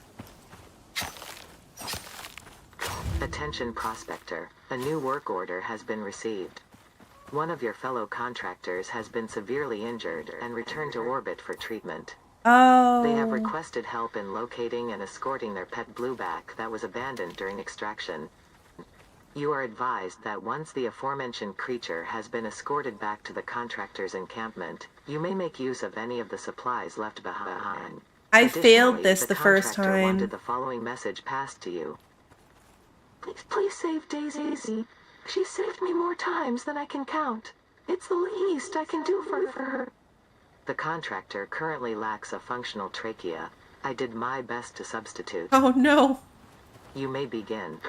Attention prospector, a new work order has been received. One of your fellow contractors has been severely injured and returned to orbit for treatment. Oh. They have requested help in locating and escorting their pet blueback that was abandoned during extraction. You are advised that once the aforementioned creature has been escorted back to the contractor's encampment, you may make use of any of the supplies left behind. I failed this the first contractor time. wanted the following message passed to you. Please save Daisy. She saved me more times than I can count. It's the least I can do for her. The contractor currently lacks a functional trachea. I did my best to substitute. Oh no. You may begin.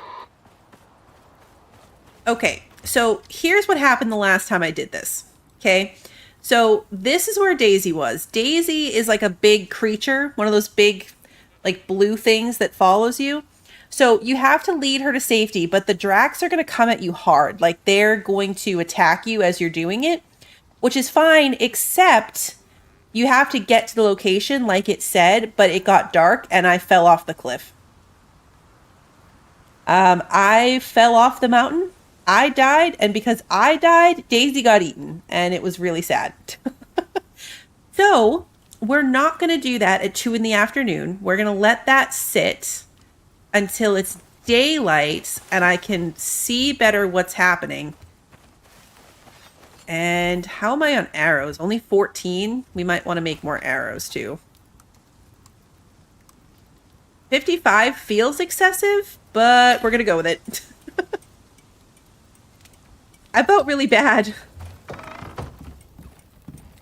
Okay, so here's what happened the last time I did this. Okay, so this is where Daisy was. Daisy is like a big creature, one of those big, like blue things that follows you. So you have to lead her to safety, but the Dracs are going to come at you hard. Like they're going to attack you as you're doing it, which is fine, except you have to get to the location like it said, but it got dark and I fell off the cliff. I fell off the mountain. I died, and because I died, Daisy got eaten, and it was really sad. So, we're not going to do that at 2 in the afternoon. We're going to let that sit until it's daylight, and I can see better what's happening. And how am I on arrows? Only 14? We might want to make more arrows, too. 55 feels excessive, but we're going to go with it. I felt really bad.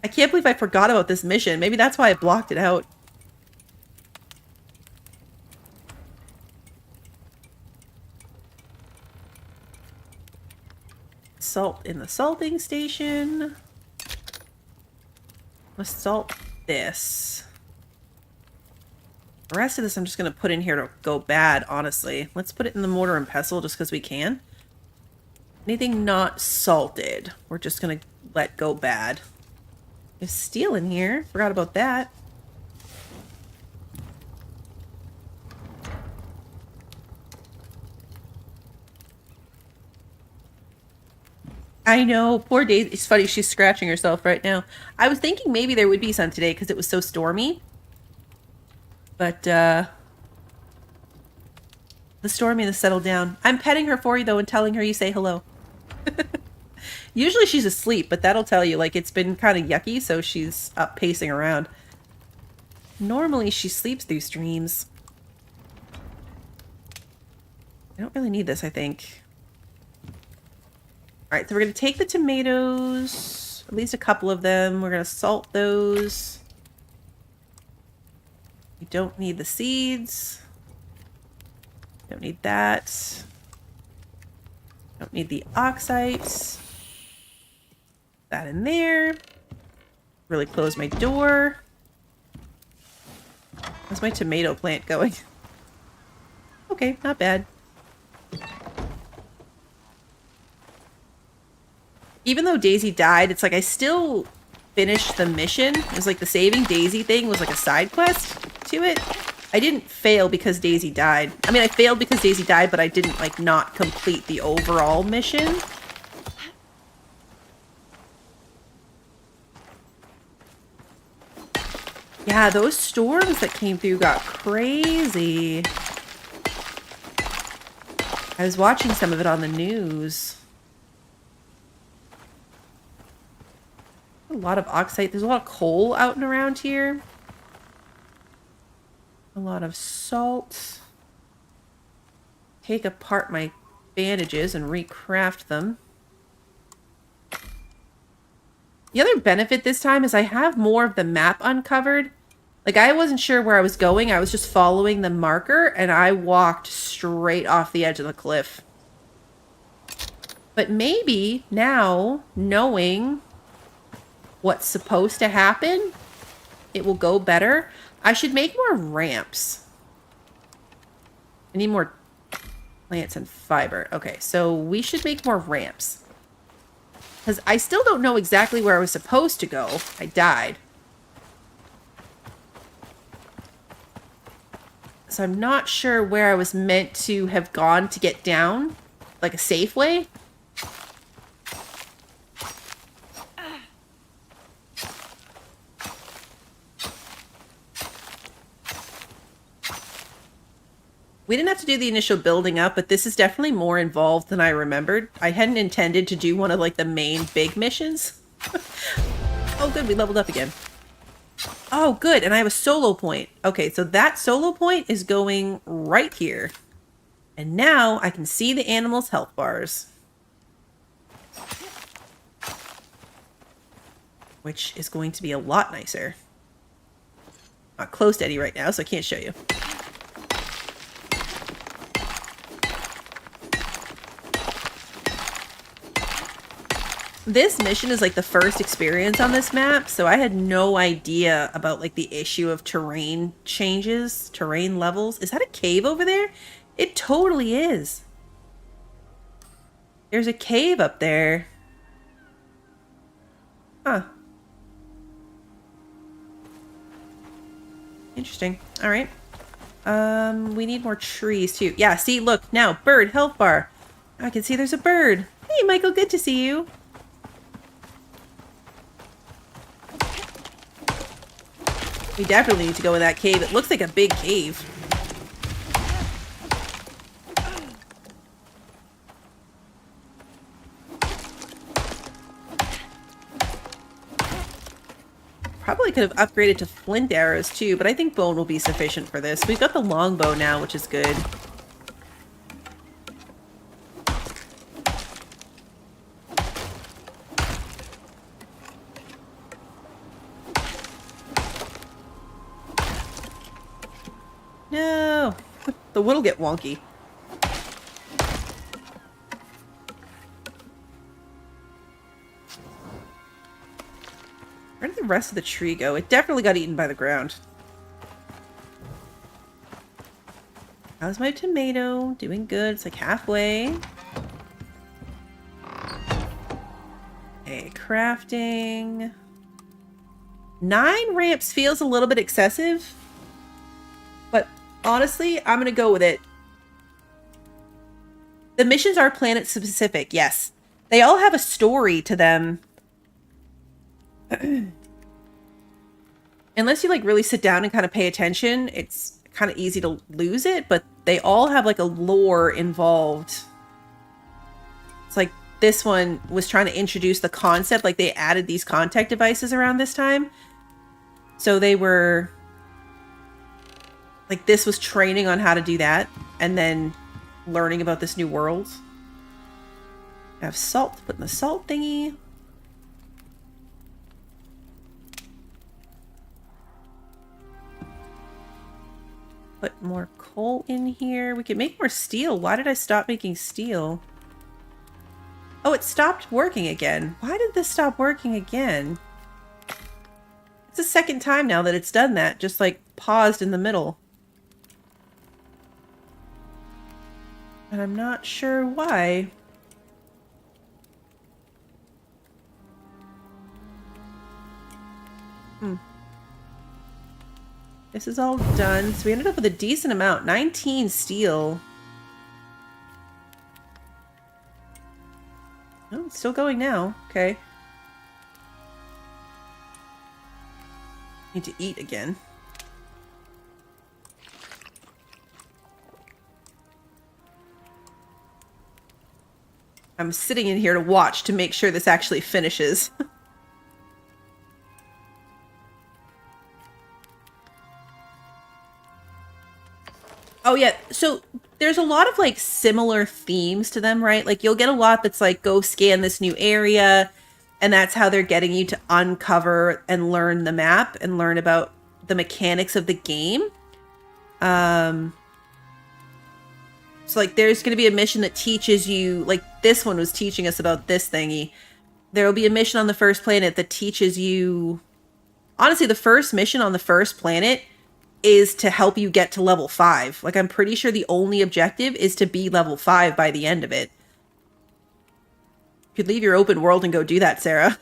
I can't believe I forgot about this mission. Maybe that's why I blocked it out. Salt in the salting station. Let's salt this. The rest of this I'm just going to put in here to go bad, honestly. Let's put it in the mortar and pestle just because we can. Anything not salted, we're just going to let go bad. There's steel in here. Forgot about that. I know. Poor Daisy. It's funny. She's scratching herself right now. I was thinking maybe there would be some today because it was so stormy. But, the stormy has settled down. I'm petting her for you, though, and telling her you say hello. Usually she's asleep, but that'll tell you, like, it's been kind of yucky, so she's up pacing around. Normally she sleeps through streams. I don't really need this, I think. Alright, so we're going to take the tomatoes, at least a couple of them. We're going to salt those. We don't need the seeds. Don't need that. Don't need the oxites. That in there. Really close my door. How's my tomato plant going? Okay, not bad. Even though Daisy died, it's like I still finished the mission. It was like the saving Daisy thing was like a side quest to it. I didn't fail because Daisy died. I mean, I failed because Daisy died, but I didn't like not complete the overall mission. Yeah, those storms that came through got crazy. I was watching some of it on the news. A lot of oxide. There's a lot of coal out and around here. A lot of salt. Take apart my bandages and recraft them. The other benefit this time is I have more of the map uncovered. Like, I wasn't sure where I was going. I was just following the marker, and I walked straight off the edge of the cliff. But maybe now, knowing what's supposed to happen, it will go better. I should make more ramps. I need more plants and fiber. Okay, so we should make more ramps. Because I still don't know exactly where I was supposed to go. I died. So I'm not sure where I was meant to have gone to get down. Like a safe way. We didn't have to do the initial building up, but this is definitely more involved than I remembered. I hadn't intended to do one of like the main big missions. Oh good, we leveled up again. Oh good, and I have a solo point. Okay, so that solo point is going right here. And now I can see the animals' health bars. Which is going to be a lot nicer. I'm not close to Eddie right now, so I can't show you. This mission is like the first experience on this map, so I had no idea about like the issue of terrain changes, terrain levels. Is that a cave over there? It totally is. There's a cave up there. Huh. Interesting. All right. We need more trees too. Yeah, see, look, now, bird, health bar. I can see there's a bird. Hey, Michael, good to see you. We definitely need to go in that cave. It looks like a big cave. Probably could have upgraded to flint arrows too, but I think bone will be sufficient for this. We've got the longbow now, which is good. No, the wood will get wonky. Where did the rest of the tree go? It definitely got eaten by the ground. How's my tomato? Doing good. It's like halfway. Okay, crafting. 9 ramps feels a little bit excessive. But honestly, I'm going to go with it. The missions are planet specific, yes. They all have a story to them. Unless you like really sit down and kind of pay attention, it's kind of easy to lose it, but they all have like a lore involved. It's like this one was trying to introduce the concept, like they added these contact devices around this time. So they were like, this was training on how to do that, and then learning about this new world. I have salt to put in the salt thingy. Put more coal in here. We can make more steel. Why did I stop making steel? Oh, it stopped working again. Why did this stop working again? It's the second time now that it's done that. Just like paused in the middle. And I'm not sure why. This is all done. So we ended up with a decent amount. 19 steel. Oh, it's still going now. Okay. Need to eat again. I'm sitting in here to watch to make sure this actually finishes. Oh yeah, so there's a lot of like similar themes to them, right? Like you'll get a lot that's like go scan this new area, and that's how they're getting you to uncover and learn the map and learn about the mechanics of the game. So like there's going to be a mission that teaches you, like this one was teaching us about this thingy. There will be a mission on the first planet that teaches you, honestly, the first mission on the first planet is to help you get to level 5. Like I'm pretty sure the only objective is to be level 5 by the end of it. You could leave your open world and go do that, Sarah.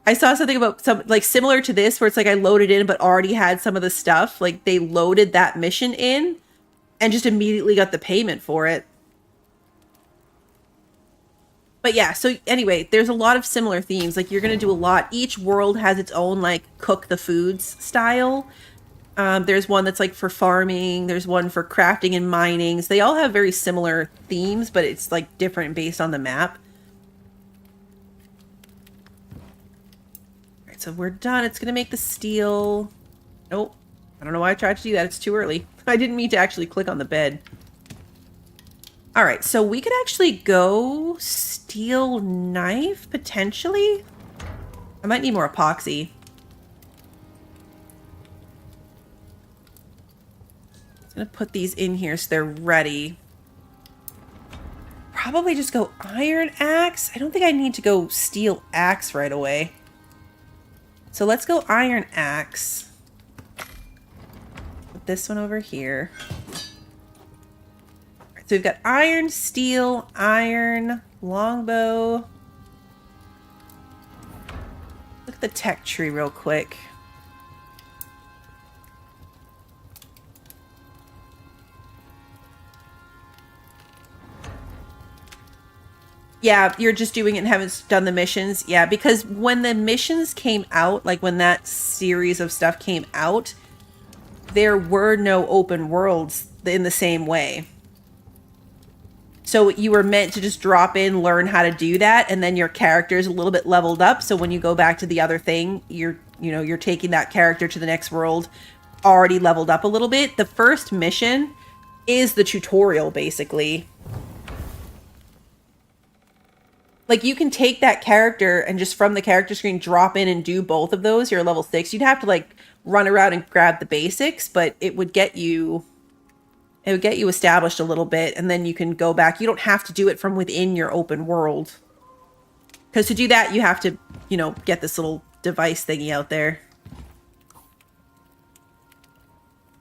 I saw something about some like similar to this where it's like I loaded in but already had some of the stuff. Like they loaded that mission in and just immediately got the payment for it. But yeah, so anyway, there's a lot of similar themes. Like you're going to do a lot. Each world has its own like cook the foods style. There's one that's like for farming. There's one for crafting and mining. So they all have very similar themes, but it's like different based on the map. All right, so we're done. It's going to make the steel. Nope. I don't know why I tried to do that. It's too early. I didn't mean to actually click on the bed. All right, so we could actually go steel knife, potentially. I might need more epoxy. I'm gonna put these in here so they're ready. Probably just go iron axe. I don't think I need to go steel axe right away. So let's go iron axe. Put this one over here. So we've got iron, steel, iron, longbow. Look at the tech tree real quick. Yeah, you're just doing it and haven't done the missions. Yeah, because when the missions came out, like when that series of stuff came out, there were no open worlds in the same way. So you were meant to just drop in, learn how to do that, and then your character is a little bit leveled up. So when you go back to the other thing, you're taking that character to the next world already leveled up a little bit. The first mission is the tutorial, basically. Like you can take that character and just from the character screen drop in and do both of those. You're level 6. You'd have to like run around and grab the basics, but it would get you established a little bit, and then you can go back. You don't have to do it from within your open world. Because to do that, you have to, get this little device thingy out there.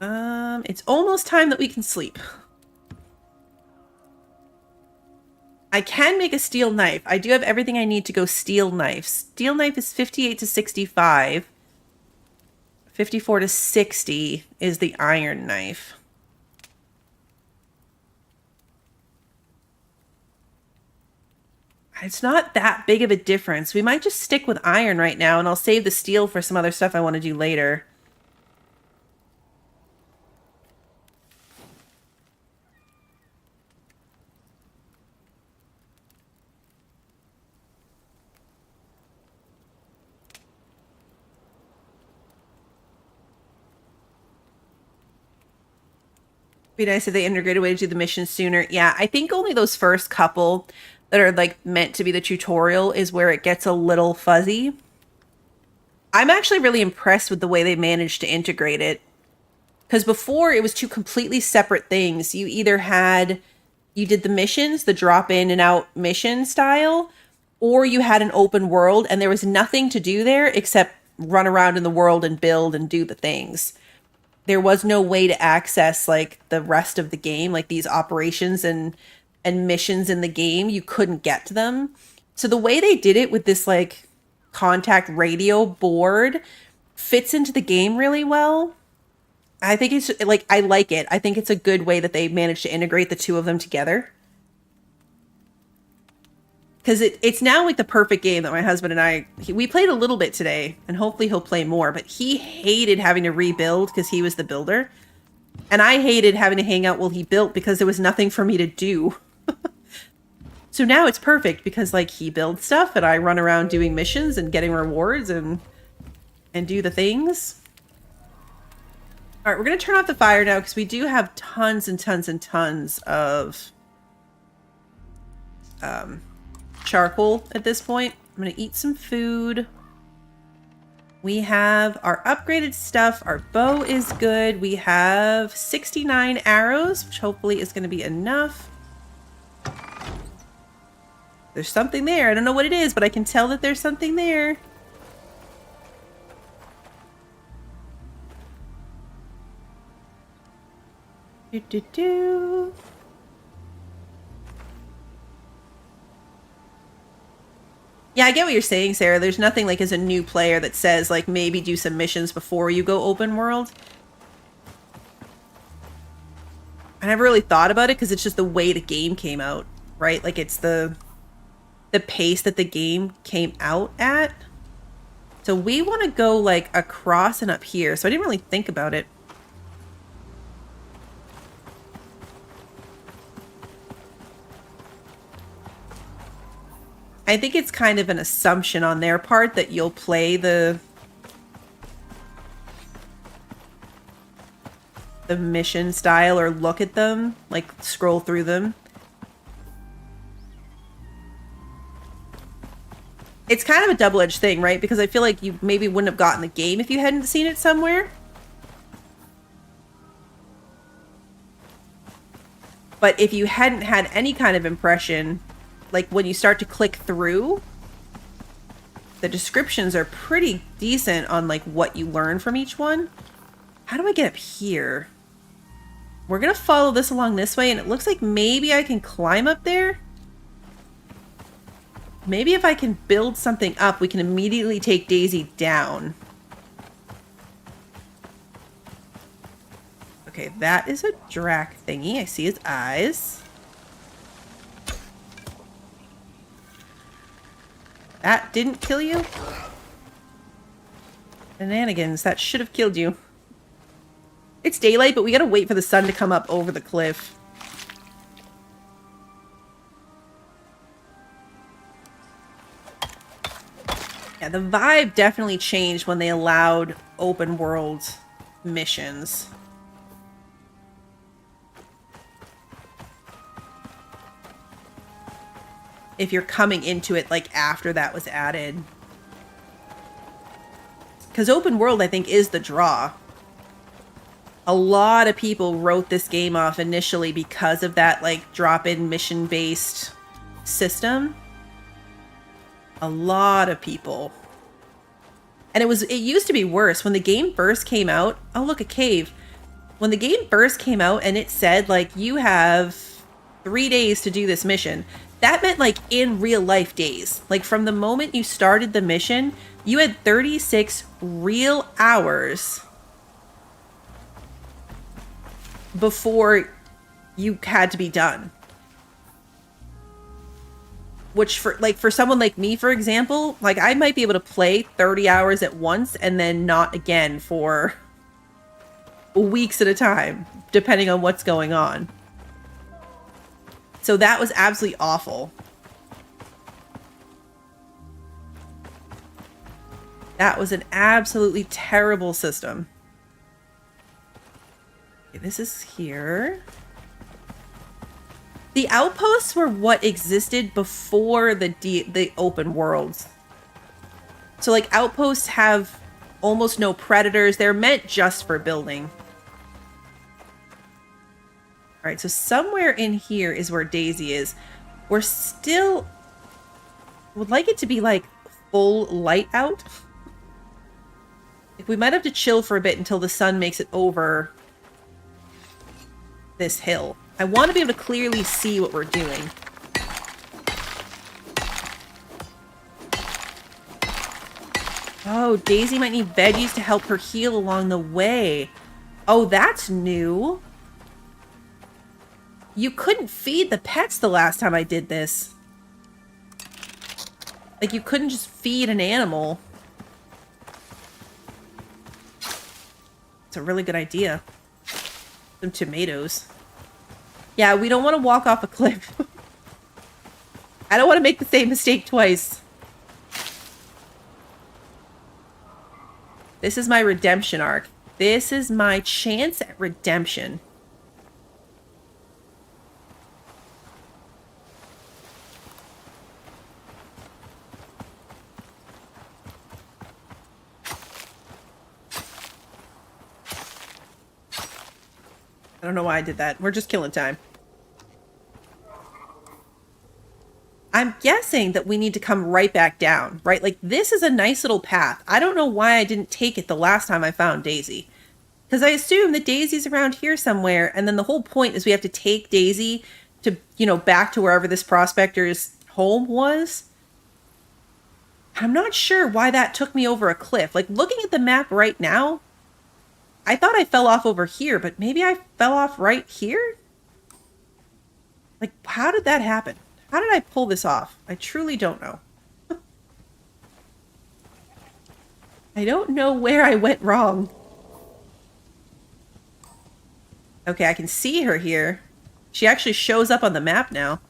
It's almost time that we can sleep. I can make a steel knife. I do have everything I need to go steel knife. Steel knife is 58 to 65. 54 to 60 is the iron knife. It's not that big of a difference. We might just stick with iron right now, and I'll save the steel for some other stuff I want to do later. Be nice if they integrated a way to do the mission sooner. Yeah, I think only those first couple that are like meant to be the tutorial is where it gets a little fuzzy. I'm actually really impressed with the way they managed to integrate it. Because before it was two completely separate things. You either you did the missions, the drop in and out mission style, or you had an open world and there was nothing to do there except run around in the world and build and do the things. There was no way to access like the rest of the game, like these operations and missions in the game. You couldn't get to them. So the way they did it with this like contact radio board fits into the game really well. I think it's like, I like it. I think it's a good way that they managed to integrate the two of them together. Because it's now like the perfect game that my husband and we played a little bit today, and hopefully he'll play more, but he hated having to rebuild because he was the builder. And I hated having to hang out while he built because there was nothing for me to do. So now it's perfect because like he builds stuff and I run around doing missions and getting rewards and do the things. All right, we're going to turn off the fire now because we do have tons and tons and tons of charcoal at this point. I'm going to eat some food. We have our upgraded stuff. Our bow is good. We have 69 arrows, which hopefully is going to be enough. There's something there. I don't know what it is, but I can tell that there's something there. Do. Yeah, I get what you're saying, Sarah. There's nothing like as a new player that says like maybe do some missions before you go open world. I never really thought about it because it's just the way the game came out, right? Like it's the pace that the game came out at. So we want to go like across and up here. So I didn't really think about it. I think it's kind of an assumption on their part that you'll play the mission style or look at them, like scroll through them. It's kind of a double-edged thing, right? Because I feel like you maybe wouldn't have gotten the game if you hadn't seen it somewhere. But if you hadn't had any kind of impression, like when you start to click through, the descriptions are pretty decent on like what you learn from each one. How do I get up here? We're gonna follow this along this way, and it looks like maybe I can climb up there. Maybe if I can build something up, we can immediately take Daisy down. Okay, that is a Drac thingy. I see his eyes. That didn't kill you? Shenanigans, that should have killed you. It's daylight, but we gotta wait for the sun to come up over the cliff. Yeah, the vibe definitely changed when they allowed open world missions. If you're coming into it like after that was added. Because open world, I think, is the draw. A lot of people wrote this game off initially because of that like drop-in mission-based system. A lot of people. And it used to be worse. When the game first came out, oh look, a cave. When the game first came out and it said like you have 3 days to do this mission, that meant like in real life days. Like from the moment you started the mission, you had 36 real hours before you had to be done. Which for someone like me, for example, like I might be able to play 30 hours at once and then not again for weeks at a time, depending on what's going on. So that was absolutely awful. That was an absolutely terrible system. Okay, this is here. The outposts were what existed before the open worlds. So like outposts have almost no predators. They're meant just for building. All right, so somewhere in here is where Daisy is. We're still... would like it to be like full light out. Like, we might have to chill for a bit until the sun makes it over this hill. I want to be able to clearly see what we're doing. Oh, Daisy might need veggies to help her heal along the way. Oh, that's new. You couldn't feed the pets the last time I did this. Like, you couldn't just feed an animal. It's a really good idea. Some tomatoes. Yeah, we don't want to walk off a cliff. I don't want to make the same mistake twice. This is my redemption arc. This is my chance at redemption. I don't know why I did that. We're just killing time. I'm guessing that we need to come right back down, right? Like, this is a nice little path. I don't know why I didn't take it the last time I found Daisy. Because I assume that Daisy's around here somewhere, and then the whole point is we have to take Daisy to, you know, back to wherever this prospector's home was. I'm not sure why that took me over a cliff. Like, looking at the map right now, I thought I fell off over here, but maybe I fell off right here? Like, how did that happen? How did I pull this off? I truly don't know. I don't know where I went wrong. Okay, I can see her here. She actually shows up on the map now.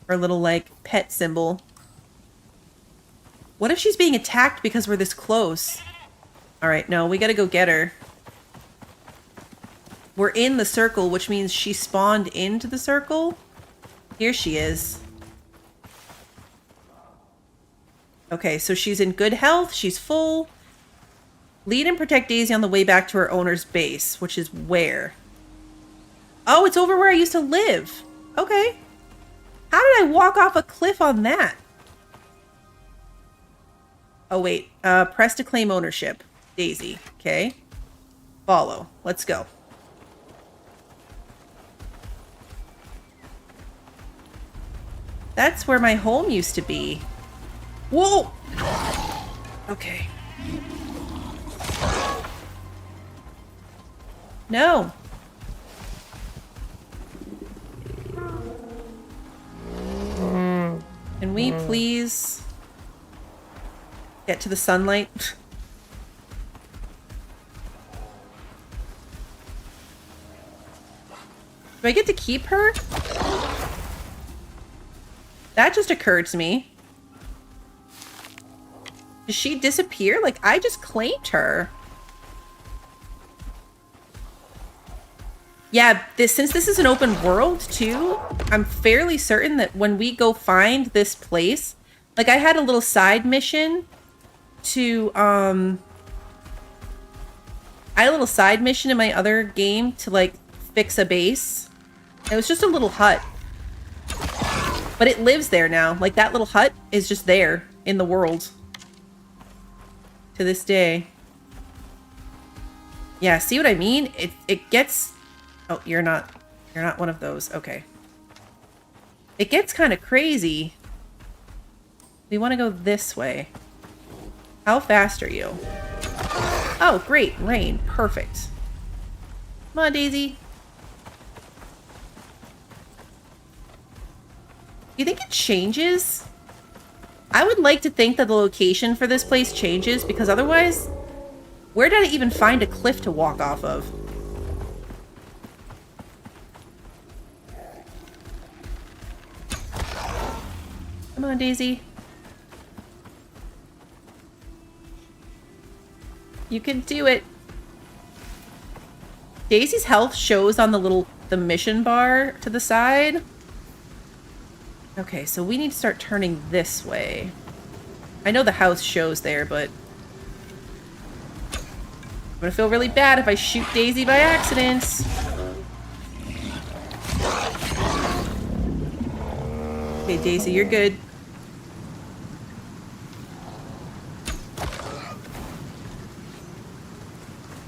Her little, like, pet symbol. What if she's being attacked because we're this close? Alright, no, we gotta go get her. We're in the circle, which means she spawned into the circle. Here she is. Okay, so she's in good health. She's full. Lead and protect Daisy on the way back to her owner's base, which is where? Oh, it's over where I used to live. Okay. How did I walk off a cliff on that? Oh, wait. Press to claim ownership. Daisy. Okay. Follow. Let's go. That's where my home used to be. Whoa! Okay. No. Can we please get to the sunlight? Do I get to keep her? That just occurred to me. Did she disappear? Like, I just claimed her. Yeah, since this is an open world, too, I'm fairly certain that when we go find this place... Like, I had a little side mission to, I had a little side mission in my other game to, like, fix a base. It was just a little hut. But it lives there now. Like, that little hut is just there in the world. To this day. Yeah, see what I mean? It gets... Oh, you're not one of those. Okay. It gets kind of crazy. We want to go this way. How fast are you? Oh, great. Rain. Perfect. Come on, Daisy. You think it changes? I would like to think that the location for this place changes, because otherwise, where did I even find a cliff to walk off of? Come on, Daisy. You can do it. Daisy's health shows on the mission bar to the side. Okay, so we need to start turning this way. I know the house shows there, but I'm gonna feel really bad if I shoot Daisy by accident. Okay, Daisy, you're good.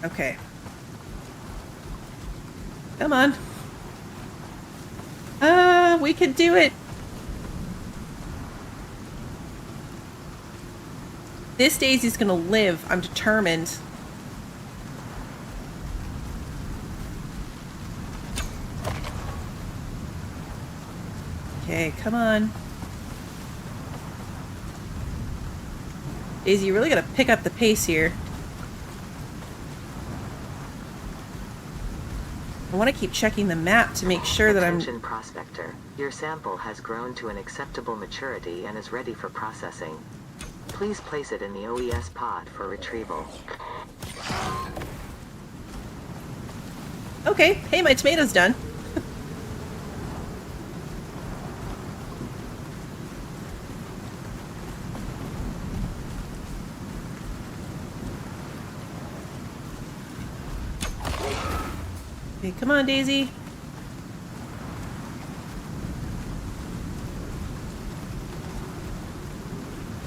Okay. Come on. We can do it. This Daisy's gonna live. I'm determined. Okay, come on. Daisy, you really gotta pick up the pace here. I want to keep checking the map to make sure that I'm... Attention prospector. Your sample has grown to an acceptable maturity and is ready for processing. Please place it in the OES pod for retrieval. Okay, hey, my tomato's done. Okay, come on, Daisy.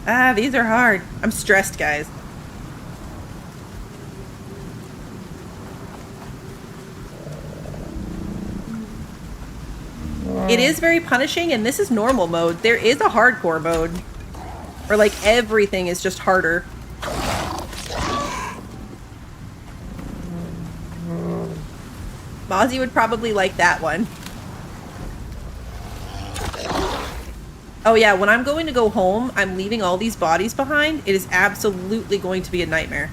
Ah, these are hard. I'm stressed, guys. It is very punishing, and this is normal mode. There is a hardcore mode, where, like, everything is just harder. Mozzie would probably like that one. Oh yeah, when I'm going to go home, I'm leaving all these bodies behind. It is absolutely going to be a nightmare.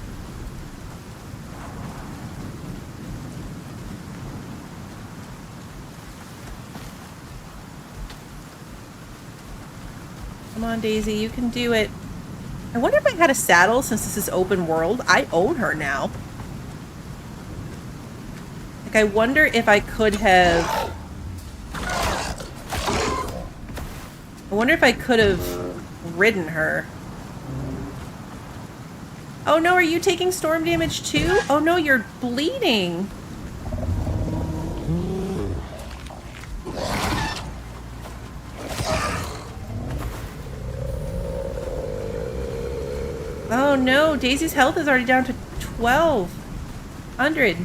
Come on, Daisy, you can do it. I wonder if I had a saddle since this is open world. I own her now. Like, I wonder if I could have... I wonder if I could have ridden her. Oh no, are you taking storm damage too? Oh no, you're bleeding. Oh no, Daisy's health is already down to 1,200.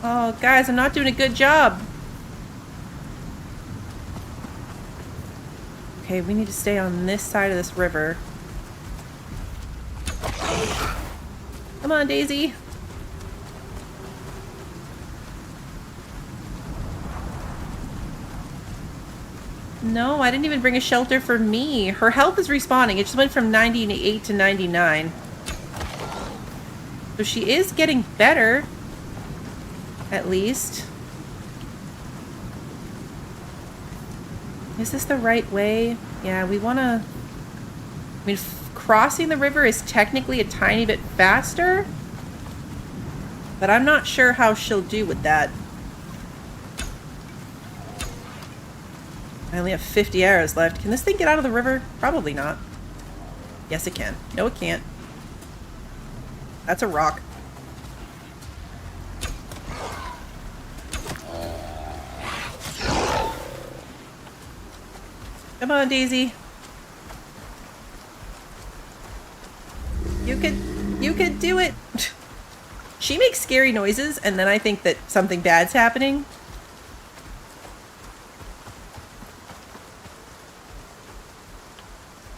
Oh, guys, I'm not doing a good job. Okay, we need to stay on this side of this river. Come on, Daisy. No, I didn't even bring a shelter for me. Her health is respawning. It just went from 98 to 99. So she is getting better. At least. Is this the right way? Yeah, we want to... I mean, crossing the river is technically a tiny bit faster. But I'm not sure how she'll do with that. I only have 50 arrows left. Can this thing get out of the river? Probably not. Yes, it can. No, it can't. That's a rock. Come on, Daisy. You could do it. She makes scary noises, and then I think that something bad's happening.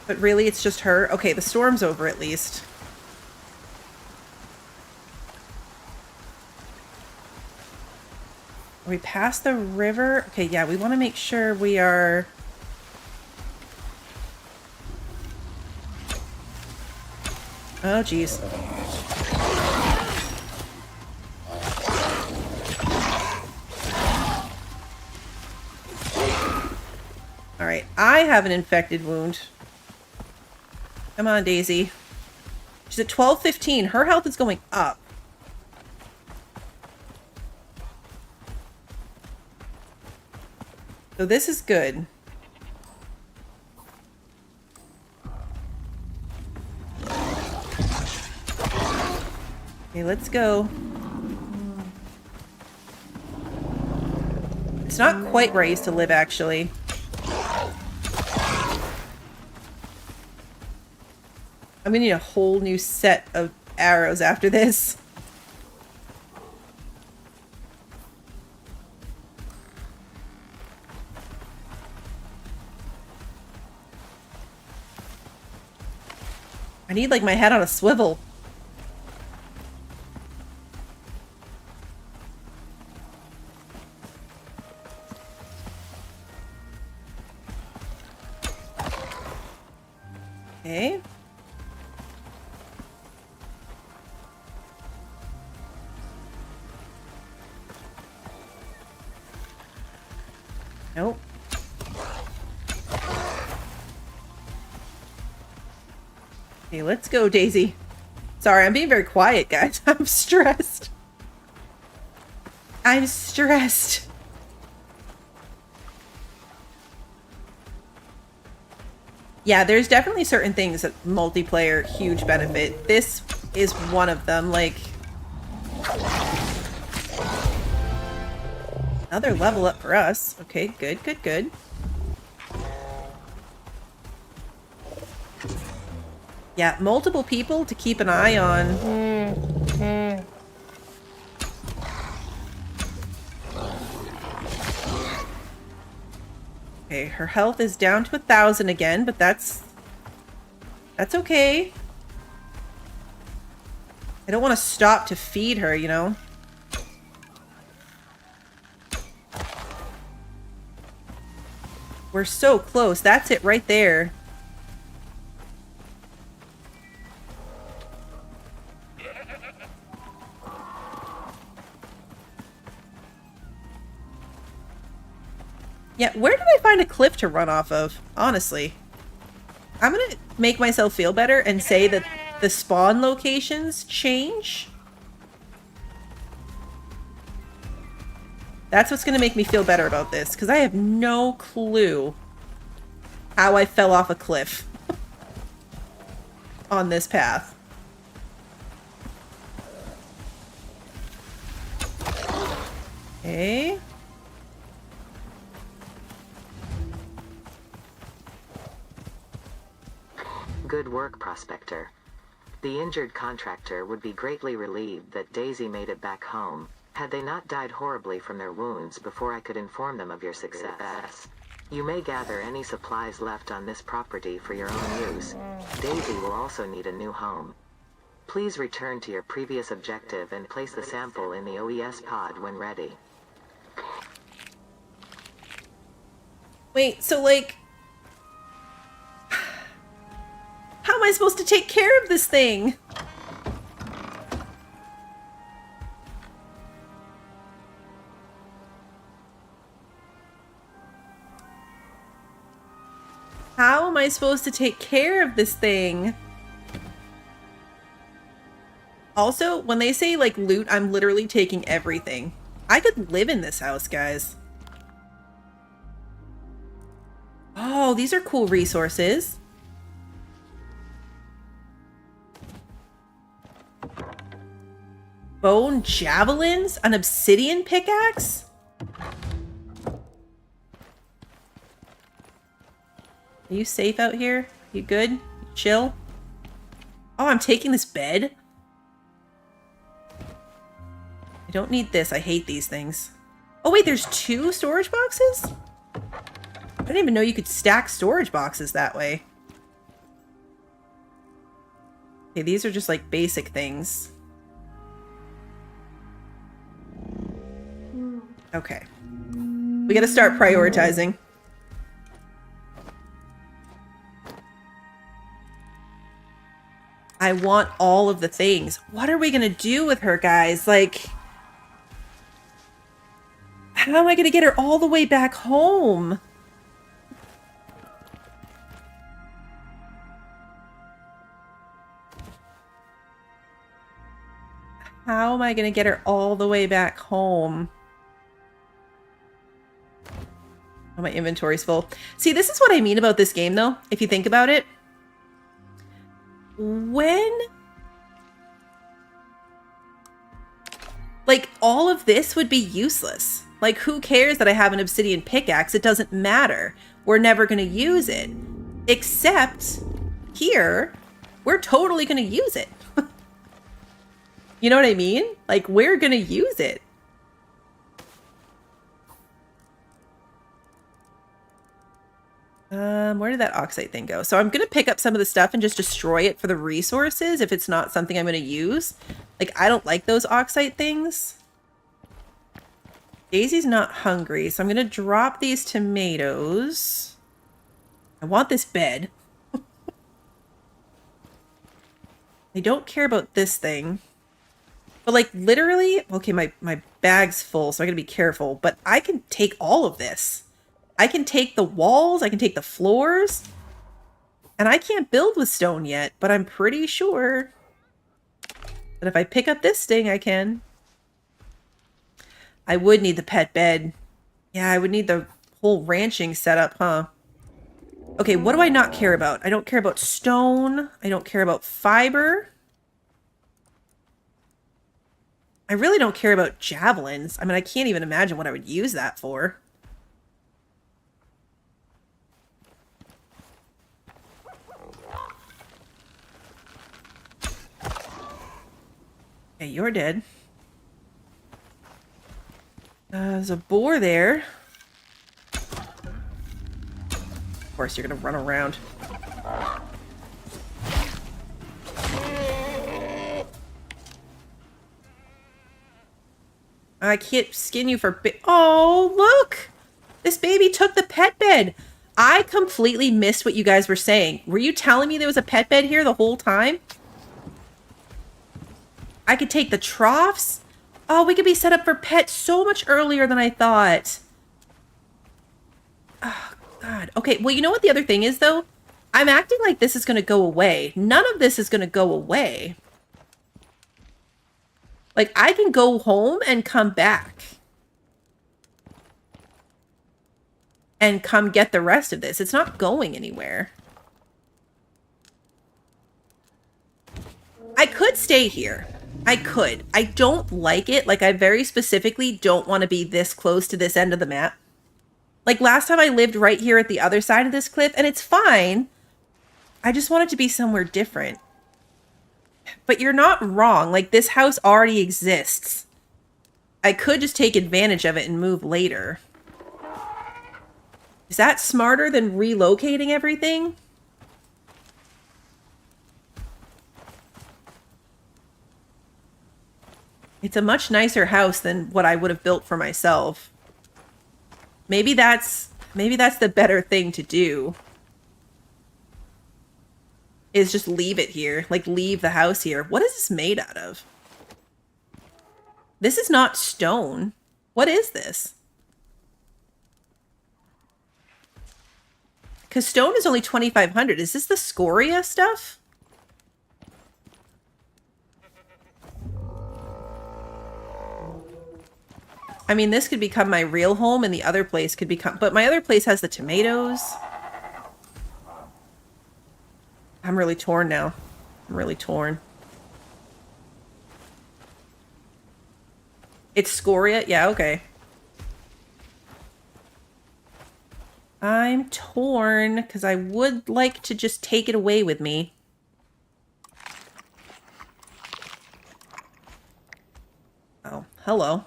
But really, it's just her. Okay, the storm's over at least. Are we past the river? Okay, yeah, we want to make sure we are... Oh, geez. Alright, I have an infected wound. Come on, Daisy. She's at 12:15. Her health is going up. So this is good. Okay, let's go. It's not quite where I used to live, actually. I'm gonna need a whole new set of arrows after this. I need, like, my head on a swivel. Okay. Nope. Okay, let's go, Daisy. Sorry, I'm being very quiet, guys. I'm stressed. I'm stressed. Yeah, there's definitely certain things that multiplayer huge benefit. This is one of them, like... Another level up for us. Okay, good, good, good. Yeah, multiple people to keep an eye on. Okay, her health is down to 1,000 again, but that's okay. I don't want to stop to feed her, you know? We're so close. That's it right there. Yeah, where did I find a cliff to run off of? Honestly. I'm gonna make myself feel better and say that the spawn locations change. That's what's gonna make me feel better about this, because I have no clue how I fell off a cliff on this path. Okay. Good work, Prospector. The injured contractor would be greatly relieved that Daisy made it back home, had they not died horribly from their wounds before I could inform them of your success. You may gather any supplies left on this property for your own use. Daisy will also need a new home. Please return to your previous objective and place the sample in the OES pod when ready. Wait, so like... How am I supposed to take care of this thing? How am I supposed to take care of this thing? Also, when they say, like, loot, I'm literally taking everything. I could live in this house, guys. Oh, these are cool resources. Bone javelins? An obsidian pickaxe? Are you safe out here? You good? You chill? Oh, I'm taking this bed? I don't need this. I hate these things. Oh wait, there's 2 storage boxes? I didn't even know you could stack storage boxes that way. Okay, these are just like basic things. Okay. We gotta start prioritizing. I want all of the things. What are we gonna do with her, guys? Like... How am I gonna get her all the way back home? am I going to get her all the way back home? Oh, my inventory's full. See, this is what I mean about this game, though, if you think about it. When... like, all of this would be useless. Like, who cares that I have an obsidian pickaxe? It doesn't matter. We're never going to use it. Except, here, we're totally going to use it. You know what I mean? Like, we're going to use it. Where did that oxide thing go? So I'm going to pick up some of the stuff and just destroy it for the resources if it's not something I'm going to use. Like, I don't like those oxide things. Daisy's not hungry, so I'm going to drop these tomatoes. I want this bed. I don't care about this thing. But, like, literally... okay, my bag's full, so I gotta be careful. But I can take all of this. I can take the walls, I can take the floors. And I can't build with stone yet, but I'm pretty sure that if I pick up this thing, I can. I would need the pet bed. Yeah, I would need the whole ranching setup, huh? Okay, what do I not care about? I don't care about stone. I don't care about fiber. I really don't care about javelins. I mean, I can't even imagine what I would use that for. Okay, you're dead. There's a boar there. Of course, you're gonna run around. I can't skin you for oh, look! This baby took the pet bed. I completely missed what you guys were saying. Were you telling me there was a pet bed here the whole time? I could take the troughs. Oh, we could be set up for pets so much earlier than I thought. Oh, God. Okay, well, you know what the other thing is, though? I'm acting like this is going to go away. None of this is going to go away. Like, I can go home and come back. And come get the rest of this. It's not going anywhere. I could stay here. I could. I don't like it. Like, I very specifically don't want to be this close to this end of the map. Like, last time I lived right here at the other side of this cliff, and it's fine. I just want it to be somewhere different. But you're not wrong. Like, this house already exists. I could just take advantage of it and move later. Is that smarter than relocating everything? It's a much nicer house than what I would have built for myself. Maybe that's the better thing to do. Is just leave it here. Like, leave the house here. What is this made out of? This is not stone. What is this? Because stone is only 2,500. Is this the scoria stuff? I mean, this could become my real home and the other place could become... but my other place has the tomatoes. I'm really torn now. I'm really torn. It's scoria? Yeah, okay. I'm torn because I would like to just take it away with me. Oh, hello.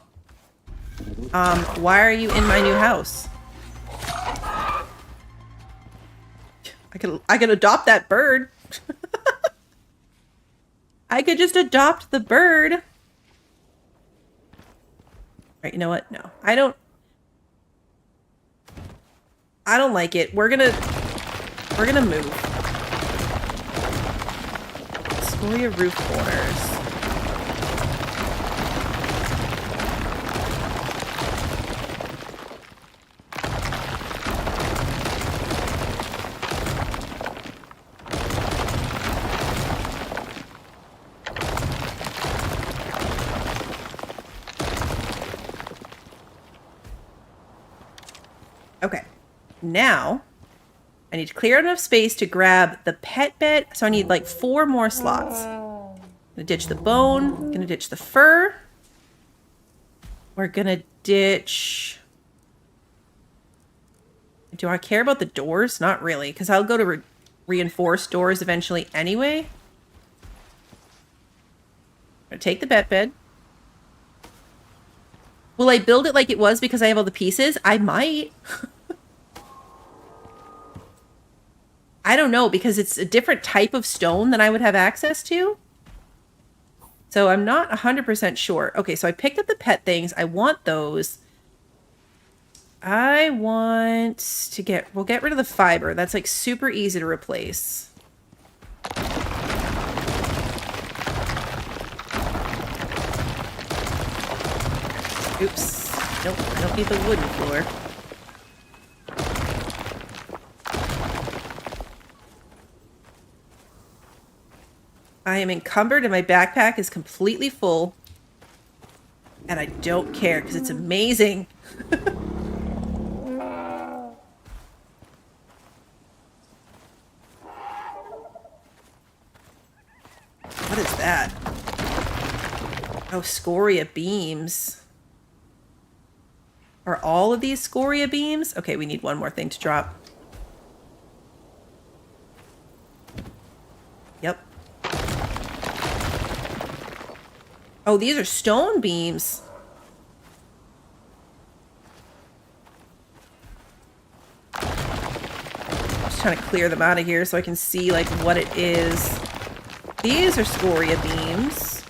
Why are you in my new house? I could adopt that bird. I could just adopt the bird. Right, you know what? No. I don't like it. We're gonna move. Scoria roof corners. Okay. Now, I need to clear enough space to grab the pet bed. So I need like 4 more slots. I'm gonna ditch the bone. I'm gonna ditch the fur. We're gonna ditch... Do I care about the doors? Not really, because I'll go to reinforce doors eventually anyway. I'm gonna take the pet bed. Will I build it like it was because I have all the pieces? I might. I don't know, because it's a different type of stone than I would have access to. So I'm not 100% sure. Okay, so I picked up the pet things. I want those. I want to get... We'll get rid of the fiber. That's like super easy to replace. Oops. Nope, I don't need the wooden floor. I am encumbered and my backpack is completely full. And I don't care because it's amazing. What is that? Oh, scoria beams. Are all of these scoria beams? Okay, we need one more thing to drop. Yep. Oh, these are stone beams. Just trying to clear them out of here so I can see like what it is. These are scoria beams.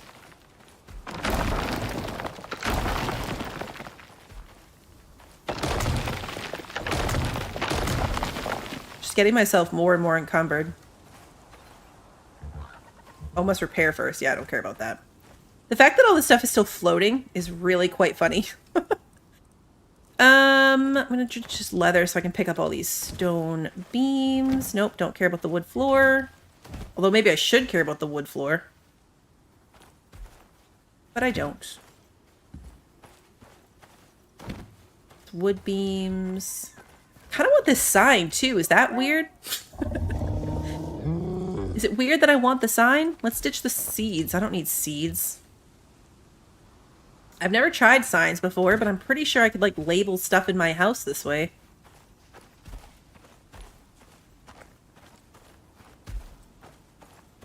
Just getting myself more and more encumbered. Oh, must repair first. Yeah, I don't care about that. The fact that all this stuff is still floating is really quite funny. I'm gonna just leather so I can pick up all these stone beams. Nope, don't care about the wood floor. Although maybe I should care about the wood floor. But I don't. Wood beams. Kind of want this sign too. Is that weird? Is it weird that I want the sign? Let's ditch the seeds. I don't need seeds. I've never tried signs before, but I'm pretty sure I could like label stuff in my house this way.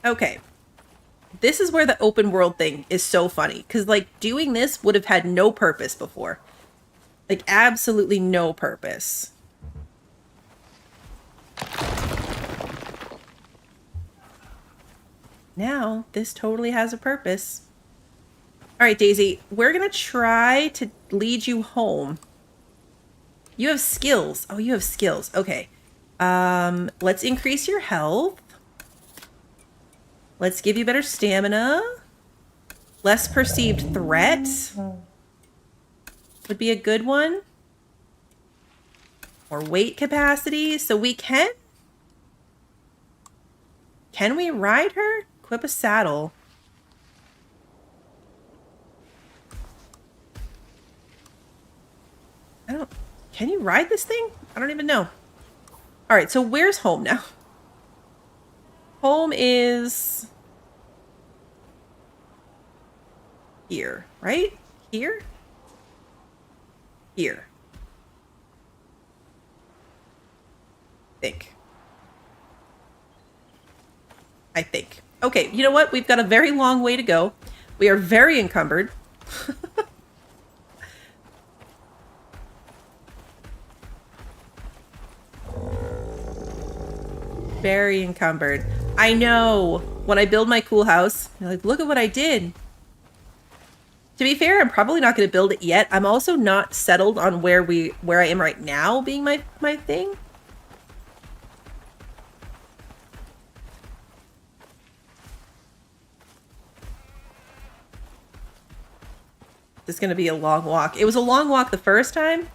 Okay. This is where the open world thing is so funny. Because, like, doing this would have had no purpose before. Like, absolutely no purpose. Now, this totally has a purpose. Alright, Daisy. We're going to try to lead you home. You have skills. Oh, you have skills. Okay. Let's increase your health. Let's give you better stamina. Less perceived threat would be a good one. More weight capacity. So we can... Can we ride her? Equip a saddle. I don't... Can you ride this thing? I don't even know. Alright, so where's home now? Home is... here, right? Here? Here. I think. Okay, you know what? We've got a very long way to go. We are very encumbered. Very encumbered. I know. When I build my cool house, you're like, look at what I did. To be fair, I'm probably not going to build it yet. I'm also not settled on where I am right now being my thing. It's going to be a long walk. It was a long walk the first time.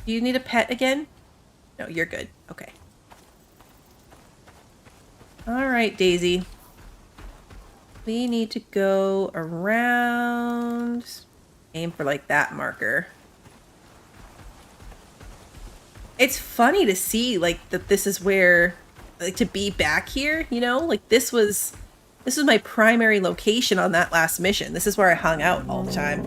Do you need a pet again? No, you're good. Okay. All right, Daisy. We need to go around. Aim for like that marker. It's funny to see like that this is where, like, to be back here, you know? Like this was my primary location on that last mission. This is where I hung out all the time.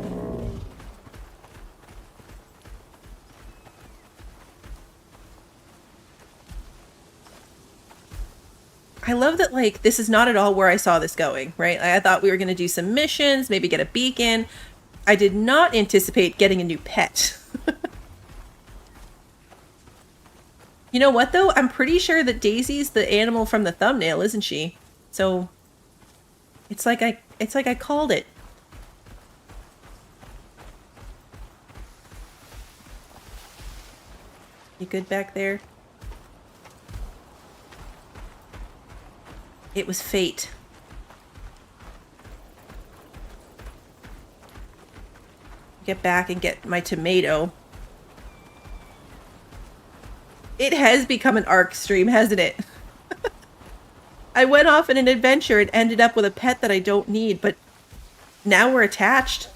I love that, like, this is not at all where I saw this going, right? I thought we were going to do some missions, maybe get a beacon. I did not anticipate getting a new pet. You know what, though? I'm pretty sure that Daisy's the animal from the thumbnail, isn't she? So it's like I called it. You good back there? It was fate. Get back and get my tomato. It has become an ARC stream, hasn't it? I went off on an adventure and ended up with a pet that I don't need, but now we're attached.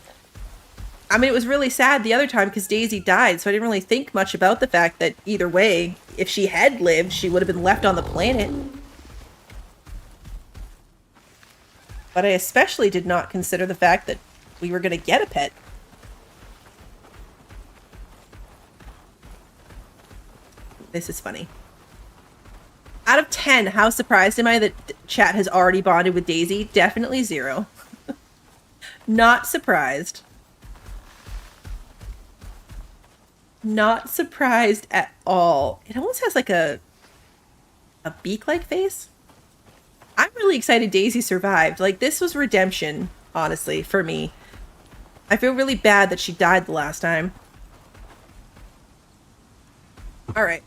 I mean, it was really sad the other time because Daisy died, so I didn't really think much about the fact that either way, if she had lived, she would have been left on the planet. But I especially did not consider the fact that we were going to get a pet. This is funny. Out of 10, how surprised am I that chat has already bonded with Daisy? Definitely 0. Not surprised. Not surprised at all. It almost has like a beak-like face. I'm really excited Daisy survived. Like, this was redemption, honestly, for me. I feel really bad that she died the last time. Alright.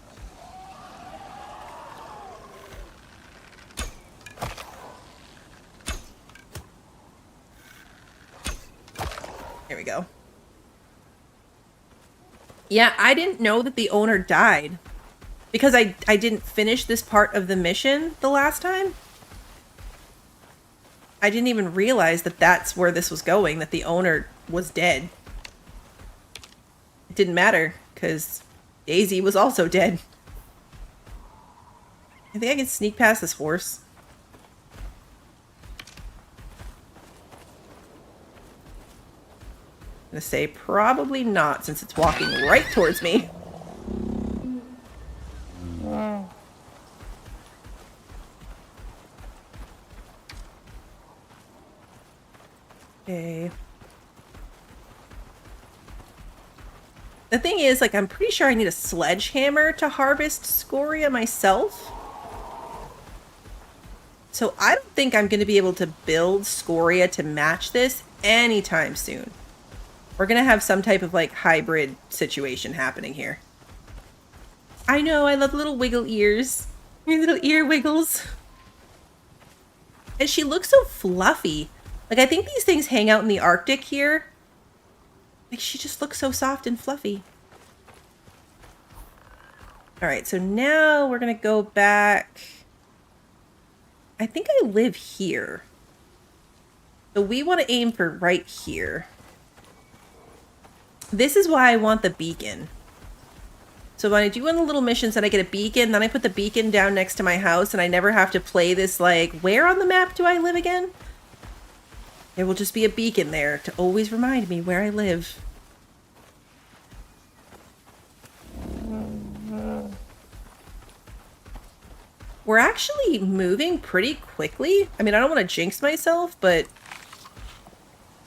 Here we go. Yeah, I didn't know that the owner died. Because I didn't finish this part of the mission the last time. I didn't even realize that that's where this was going, that the owner was dead. It didn't matter, because Daisy was also dead. I think I can sneak past this horse. I'm gonna say probably not, since it's walking right towards me. Okay. The thing is, like, I'm pretty sure I need a sledgehammer to harvest scoria myself. So I don't think I'm going to be able to build scoria to match this anytime soon. We're going to have some type of, like, hybrid situation happening here. I know, I love little wiggle ears. Your little ear wiggles. And she looks so fluffy. Like, I think these things hang out in the Arctic here. Like, she just looks so soft and fluffy. Alright, so now we're going to go back. I think I live here. So we want to aim for right here. This is why I want the beacon. So when I do one of the little missions and I get a beacon, then I put the beacon down next to my house and I never have to play this, like, where on the map do I live again? There will just be a beacon there to always remind me where I live. We're actually moving pretty quickly. I mean, I don't want to jinx myself, but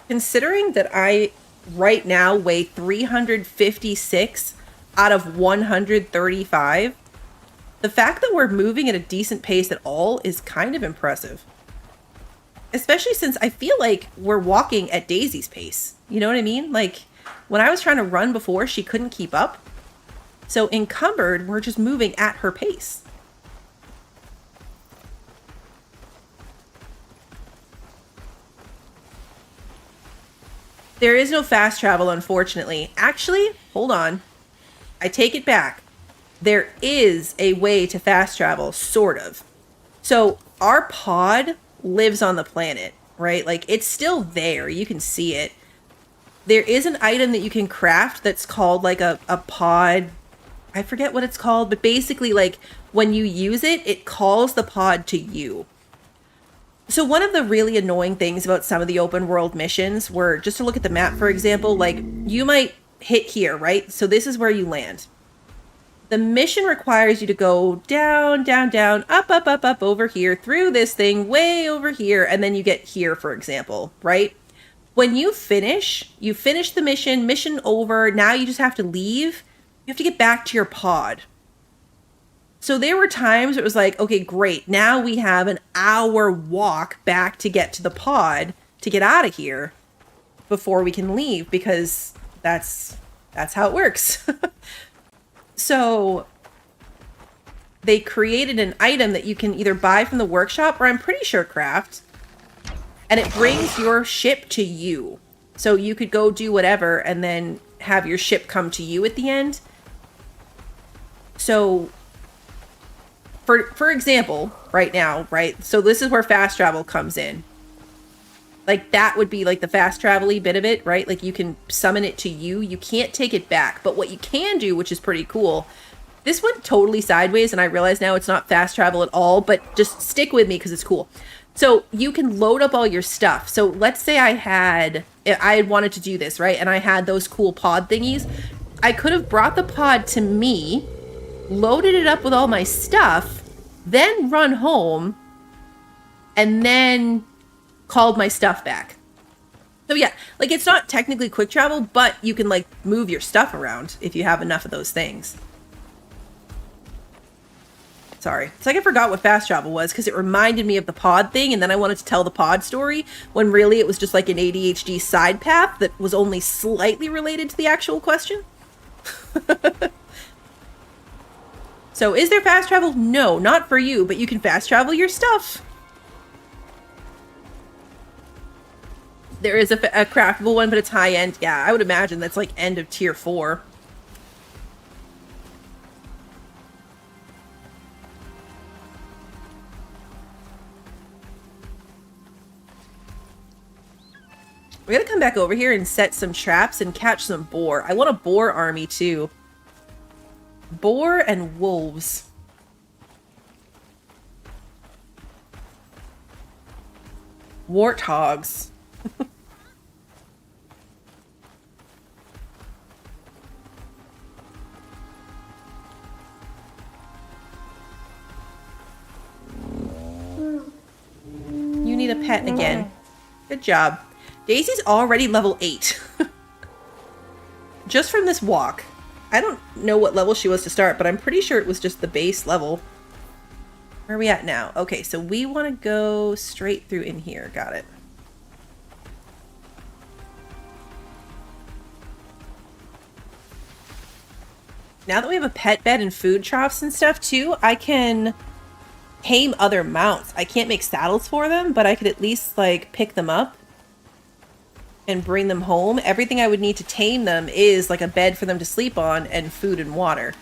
considering that I right now weigh 356 out of 135, the fact that we're moving at a decent pace at all is kind of impressive. Especially since I feel like we're walking at Daisy's pace. You know what I mean? Like, when I was trying to run before, she couldn't keep up. So encumbered, we're just moving at her pace. There is no fast travel, unfortunately. Actually, hold on. I take it back. There is a way to fast travel, sort of. So our pod lives on the planet. right? Like, it's still there. You can see it. There is an item that you can craft that's called, like, a pod. I forget what it's called, but basically, like, when you use it, it calls the pod to you. So one of the really annoying things about some of the open world missions were, just to look at the map, for example, like, you might hit here, right? So this is where you land. The mission requires you to go down, down, down, up, up, up, up, over here, through this thing, way over here, and then you get here, for example, right? When you finish the mission over, now you just have to leave. You have to get back to your pod. So there were times it was like, okay, great. Now we have an hour walk back to get to the pod to get out of here before we can leave, because that's how it works. So they created an item that you can either buy from the workshop or I'm pretty sure craft. And it brings your ship to you. So you could go do whatever and then have your ship come to you at the end. So for example, right now, right? So this is where fast travel comes in. Like, that would be like the fast travel-y bit of it, right? Like, you can summon it to you. You can't take it back. But what you can do, which is pretty cool, this went totally sideways, and I realize now it's not fast travel at all, but just stick with me because it's cool. So you can load up all your stuff. So let's say I had wanted to do this, right? And I had those cool pod thingies. I could have brought the pod to me, loaded it up with all my stuff, then run home, and then called my stuff back. So yeah, like, it's not technically quick travel, but you can, like, move your stuff around if you have enough of those things. Sorry. It's like I forgot what fast travel was because it reminded me of the pod thing, and then I wanted to tell the pod story when really it was just like an ADHD side path that was only slightly related to the actual question. So is there fast travel? No, not for you, but you can fast travel your stuff. There is a craftable one, but it's high end. Yeah, I would imagine that's like end of tier 4. We gotta come back over here and set some traps and catch some boar. I want a boar army too. Boar and wolves. Warthogs. You need a pet again. Good job. Daisy's already level 8. Just from this walk. I don't know what level she was to start, but I'm pretty sure it was just the base level. Where are we at now? Okay, so we want to go straight through in here. Got it. Now that we have a pet bed and food troughs and stuff too, I can tame other mounts. I can't make saddles for them, but I could at least, like, pick them up and bring them home. Everything I would need to tame them is like a bed for them to sleep on and food and water.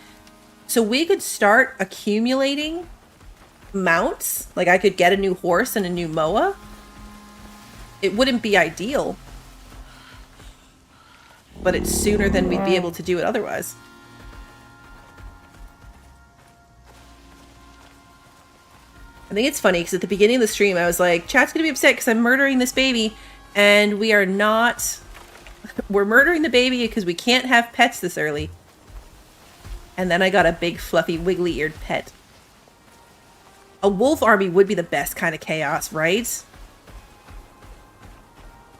So we could start accumulating mounts. Like, I could get a new horse and a new moa. It wouldn't be ideal, but it's sooner than we'd be able to do it otherwise. I think it's funny because at the beginning of the stream I was like, chat's gonna be upset because I'm murdering this baby, and we are not. We're murdering the baby because we can't have pets this early. And then I got a big fluffy wiggly eared pet. A wolf army would be the best kind of chaos, right?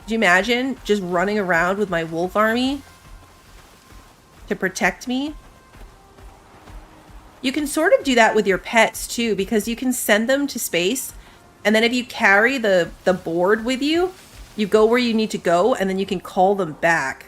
Could you imagine just running around with my wolf army to protect me? You can sort of do that with your pets too, because you can send them to space, and then if you carry the board with you, you go where you need to go, and then you can call them back.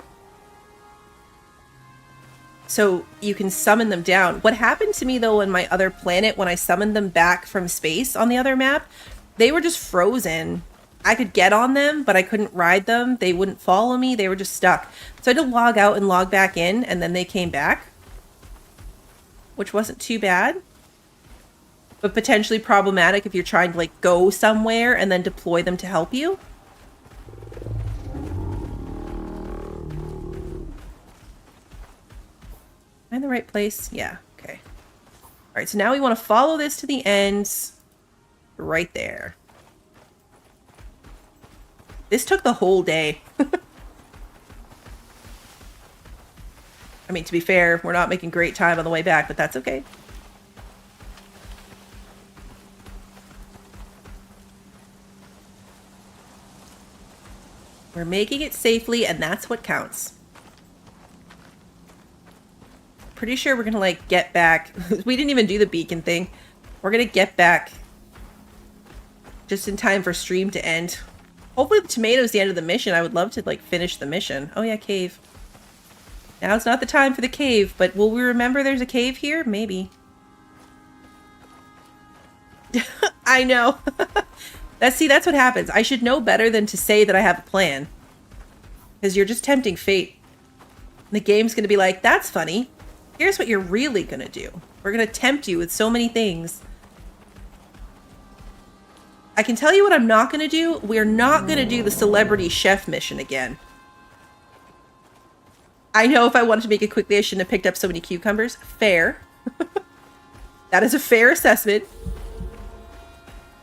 So you can summon them down. What happened to me though on my other planet when I summoned them back from space on the other map, they were just frozen. I could get on them, but I couldn't ride them. They wouldn't follow me. They were just stuck. So I had to log out and log back in, and then they came back, which wasn't too bad, but potentially problematic if you're trying to, like, go somewhere and then deploy them to help you. in the right place? Yeah, okay. Alright, so now we want to follow this to the end. Right there. This took the whole day. I mean, to be fair, we're not making great time on the way back, but that's okay. We're making it safely, and that's what counts. Pretty sure we're gonna, like, get back. We didn't even do the beacon thing. We're gonna get back just in time for stream to end. Hopefully the tomato's the end of the mission. I would love to, like, finish the mission. Oh, yeah, cave. Now it's not the time for the cave, but will we remember there's a cave here? Maybe. I know. That's what happens. I should know better than to say that I have a plan. Because you're just tempting fate. The game's going to be like, that's funny. Here's what you're really going to do. We're going to tempt you with so many things. I can tell you what I'm not going to do. We're not going to do the celebrity chef mission again. I know if I wanted to make it quickly, I shouldn't have picked up so many cucumbers. Fair. That is a fair assessment.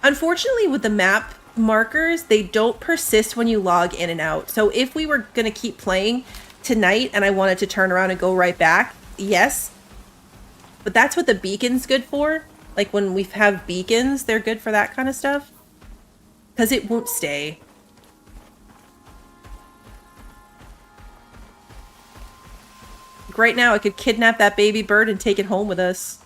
Unfortunately, with the map markers, they don't persist when you log in and out. So if we were going to keep playing tonight and I wanted to turn around and go right back, yes. But that's what the beacon's good for. Like when we have beacons, they're good for that kind of stuff. Because it won't stay. Like right now, I could kidnap that baby bird and take it home with us.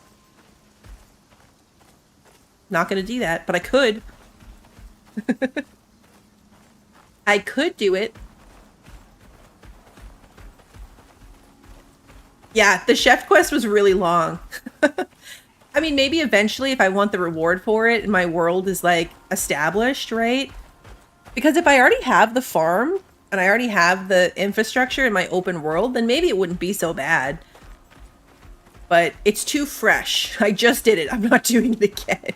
Not going to do that, but I could. I could do it. Yeah, the chef quest was really long. I mean, maybe eventually if I want the reward for it and my world is, like, established, right? Because if I already have the farm and I already have the infrastructure in my open world, then maybe it wouldn't be so bad. But it's too fresh. I just did it. I'm not doing it again.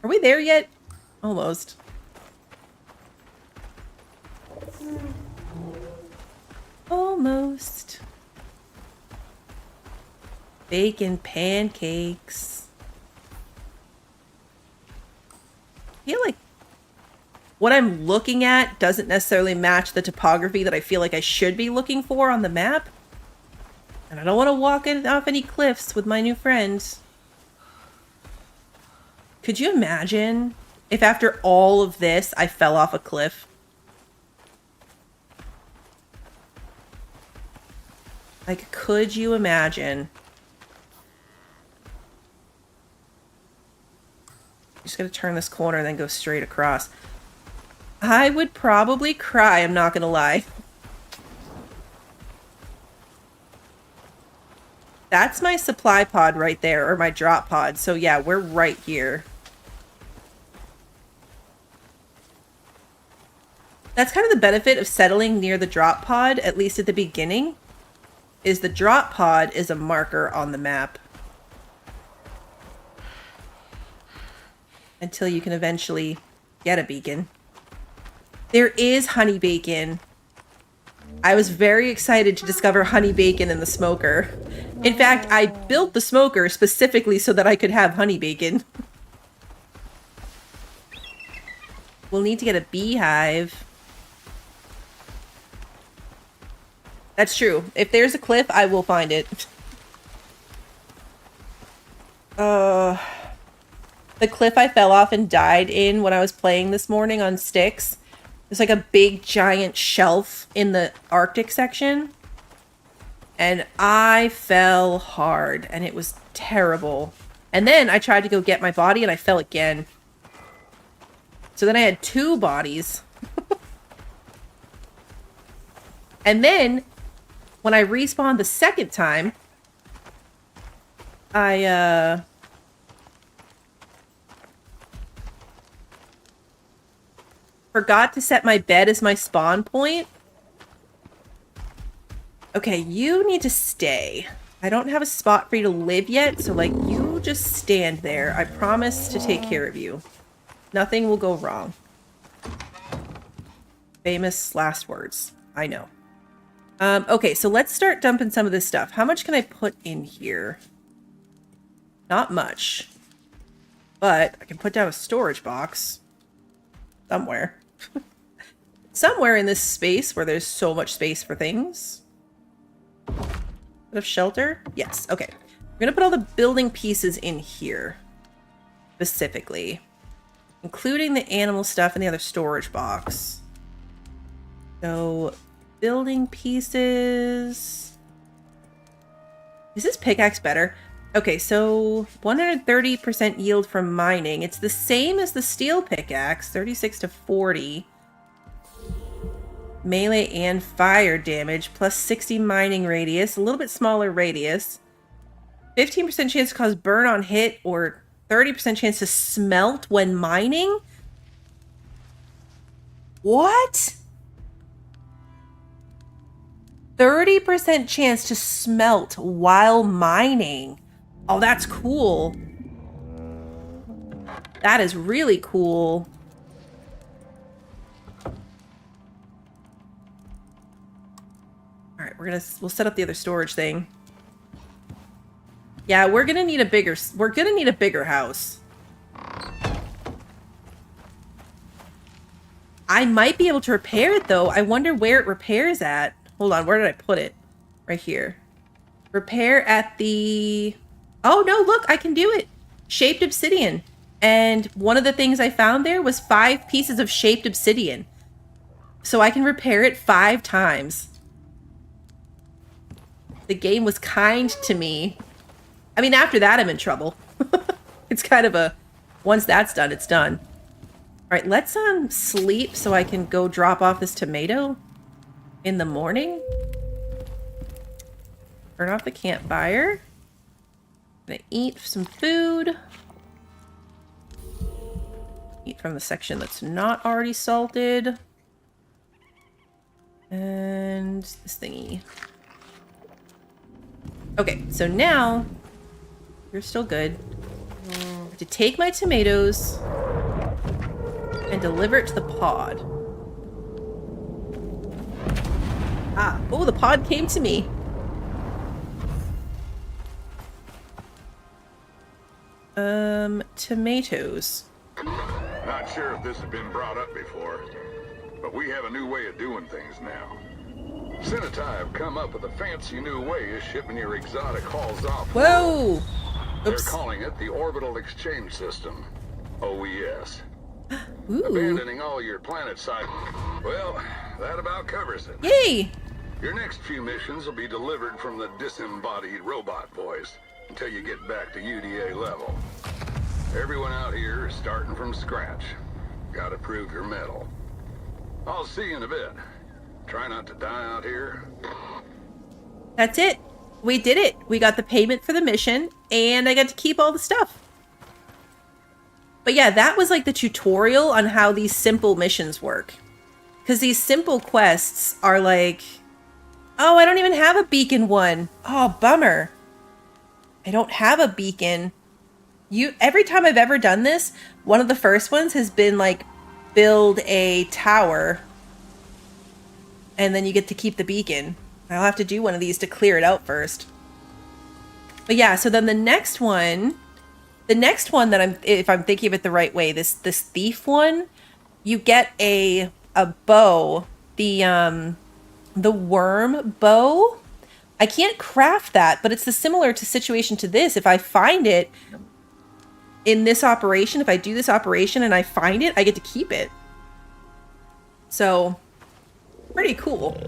Are we there yet? Almost. Almost. Bacon pancakes. I feel like what I'm looking at doesn't necessarily match the topography that I feel like I should be looking for on the map. And I don't want to walk off any cliffs with my new friends. Could you imagine if after all of this, I fell off a cliff? Like, could you imagine? Just gonna turn this corner and then go straight across. I would probably cry, I'm not gonna lie. That's my supply pod right there, or my drop pod. So yeah, we're right here. That's kind of the benefit of settling near the drop pod, at least at the beginning, is the drop pod is a marker on the map. Until you can eventually get a beacon. There is honey bacon. I was very excited to discover honey bacon in the smoker. In fact, I built the smoker specifically so that I could have honey bacon. We'll need to get a beehive. That's true. If there's a cliff, I will find it. The cliff I fell off and died in when I was playing this morning on Styx. There's like a big giant shelf in the Arctic section. And I fell hard and it was terrible. And then I tried to go get my body and I fell again. So then I had two bodies. And then when I respawned the second time, I forgot to set my bed as my spawn point. Okay, you need to stay. I don't have a spot for you to live yet, so, like, you just stand there. I promise to take care of you. Nothing will go wrong. Famous last words. I know. Okay, so let's start dumping some of this stuff. How much can I put in here? Not much. But I can put down a storage box. Somewhere. Somewhere in this space where there's so much space for things. Bit of shelter? Yes, okay. We're gonna put all the building pieces in here. Specifically. Including the animal stuff in the other storage box. So, building pieces. Is this pickaxe better? Okay, so 130% yield from mining. It's the same as the steel pickaxe, 36 to 40. Melee and fire damage, plus 60 mining radius, a little bit smaller radius. 15% chance to cause burn on hit, or 30% chance to smelt when mining? What? 30% chance to smelt while mining. Oh, that's cool. That is really cool. All right, we'll set up the other storage thing. Yeah, we're gonna need a bigger house. I might be able to repair it though. I wonder where it repairs at. Hold on, where did I put it? Right here. Repair at the... Oh no, look, I can do it. Shaped obsidian. And one of the things I found there was 5 pieces of shaped obsidian. So I can repair it 5 times. The game was kind to me. I mean, after that, I'm in trouble. It's kind of a... Once that's done, it's done. Alright, let's sleep so I can go drop off this tomato in the morning. Turn off the campfire. Gonna eat some food. Eat from the section that's not already salted. And this thingy. Okay, so now you're still good. I have to take my tomatoes and deliver it to the pod. Ah, oh, the pod came to me. Tomatoes. Not sure if this has been brought up before, but we have a new way of doing things now. Senatai have come up with a fancy new way of shipping your exotic hauls off. Whoa! They're Oops. calling it the Orbital Exchange System, OES. Ooh. Abandoning all your planet side. Well, that about covers it. Yay! Your next few missions will be delivered from the disembodied robot voice until you get back to UDA level. Everyone out here is starting from scratch. Gotta prove your mettle. I'll see you in a bit. Try not to die out here. That's it. We did it. We got the payment for the mission, and I got to keep all the stuff. But yeah, that was like the tutorial on how these simple missions work. Because these simple quests are like, oh, I don't even have a beacon one. Oh, bummer. I don't have a beacon. Every time I've ever done this, one of the first ones has been like, build a tower, and then you get to keep the beacon. I'll have to do one of these to clear it out first. But yeah, so then the next one that if I'm thinking of it the right way, this thief one, you get a bow, the worm bow. I can't craft that, but it's similar to situation to this. If I find it in this operation, if I do this operation and I find it, I get to keep it. So, pretty cool.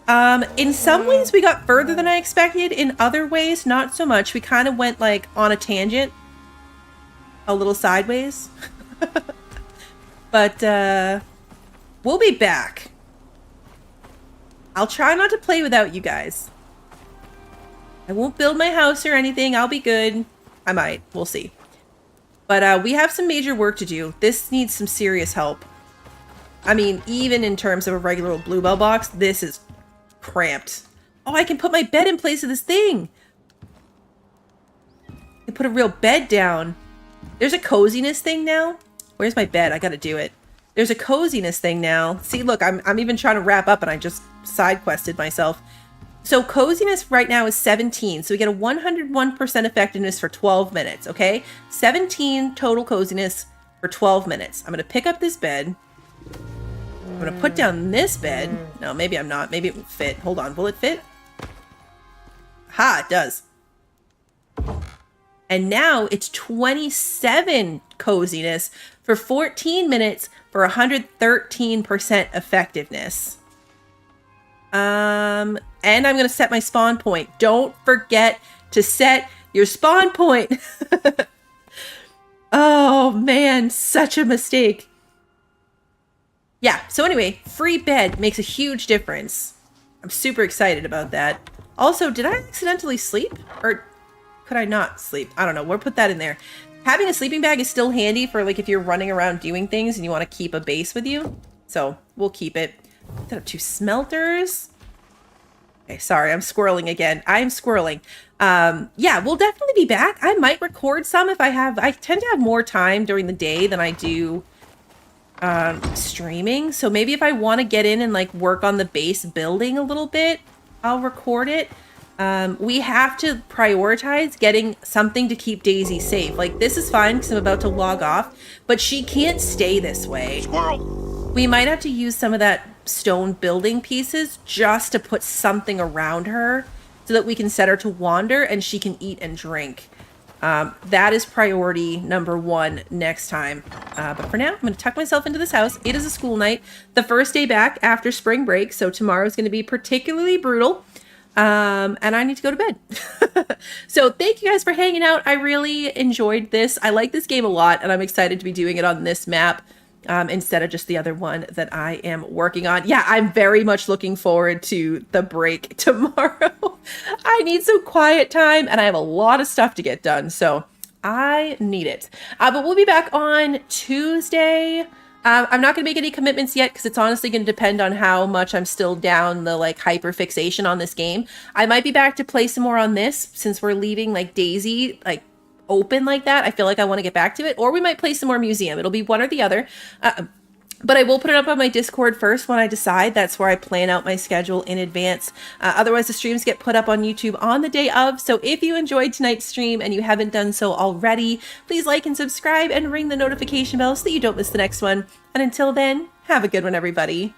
In some ways we got further than I expected. In other ways, not so much. We kind of went like on a tangent. A little sideways. But, we'll be back. I'll try not to play without you guys. I won't build my house or anything. I'll be good. I might. We'll see. But we have some major work to do. This needs some serious help. I mean, even in terms of a regular old Bluebell box, this is cramped. Oh, I can put my bed in place of this thing. I can put a real bed down. There's a coziness thing now. Where's my bed? I gotta do it. There's a coziness thing now. See, look, I'm even trying to wrap up and I just side quested myself. So coziness right now is 17. So we get a 101% effectiveness for 12 minutes, okay? 17 total coziness for 12 minutes. I'm going to pick up this bed. I'm going to put down this bed. No, maybe I'm not. Maybe it will fit. Hold on. Will it fit? Ha, it does. And now it's 27 coziness for 14 minutes for 113% effectiveness. And I'm going to set my spawn point. Don't forget to set your spawn point. Oh, man, such a mistake. Yeah, so anyway, free bed makes a huge difference. I'm super excited about that. Also, did I accidentally sleep? Or could I not sleep? I don't know. We'll put that in there. Having a sleeping bag is still handy for like if you're running around doing things and you want to keep a base with you. So we'll keep it. Set up 2 smelters. Okay, sorry, I'm squirreling again. I'm squirreling. Yeah, we'll definitely be back. I might record some if I tend to have more time during the day than I do streaming. So maybe if I want to get in and like work on the base building a little bit, I'll record it. We have to prioritize getting something to keep Daisy safe. Like this is fine because I'm about to log off, but she can't stay this way. Squirrel! We might have to use some of that stone building pieces just to put something around her so that we can set her to wander and she can eat and drink. That is priority number 1 next time. But for now, I'm going to tuck myself into this house. It is a school night, the first day back after spring break. So tomorrow is going to be particularly brutal. And I need to go to bed. So thank you guys for hanging out. I really enjoyed this. I like this game a lot, and I'm excited to be doing it on this map. Instead of just the other one that I am working on. Yeah, I'm very much looking forward to the break tomorrow. I need some quiet time and I have a lot of stuff to get done, so I need it. But we'll be back on Tuesday. I'm not going to make any commitments yet because it's honestly going to depend on how much I'm still down the like hyper fixation on this game. I might be back to play some more on this since we're leaving like Daisy like open like that. I feel like I want to get back to it, or we might play some more museum. It'll be one or the other. But I will put it up on my Discord first when I decide. That's where I plan out my schedule in advance. Otherwise, the streams get put up on YouTube on the day of. So if you enjoyed tonight's stream and you haven't done so already, please like and subscribe and ring the notification bell so that you don't miss the next one. And until then, have a good one, everybody.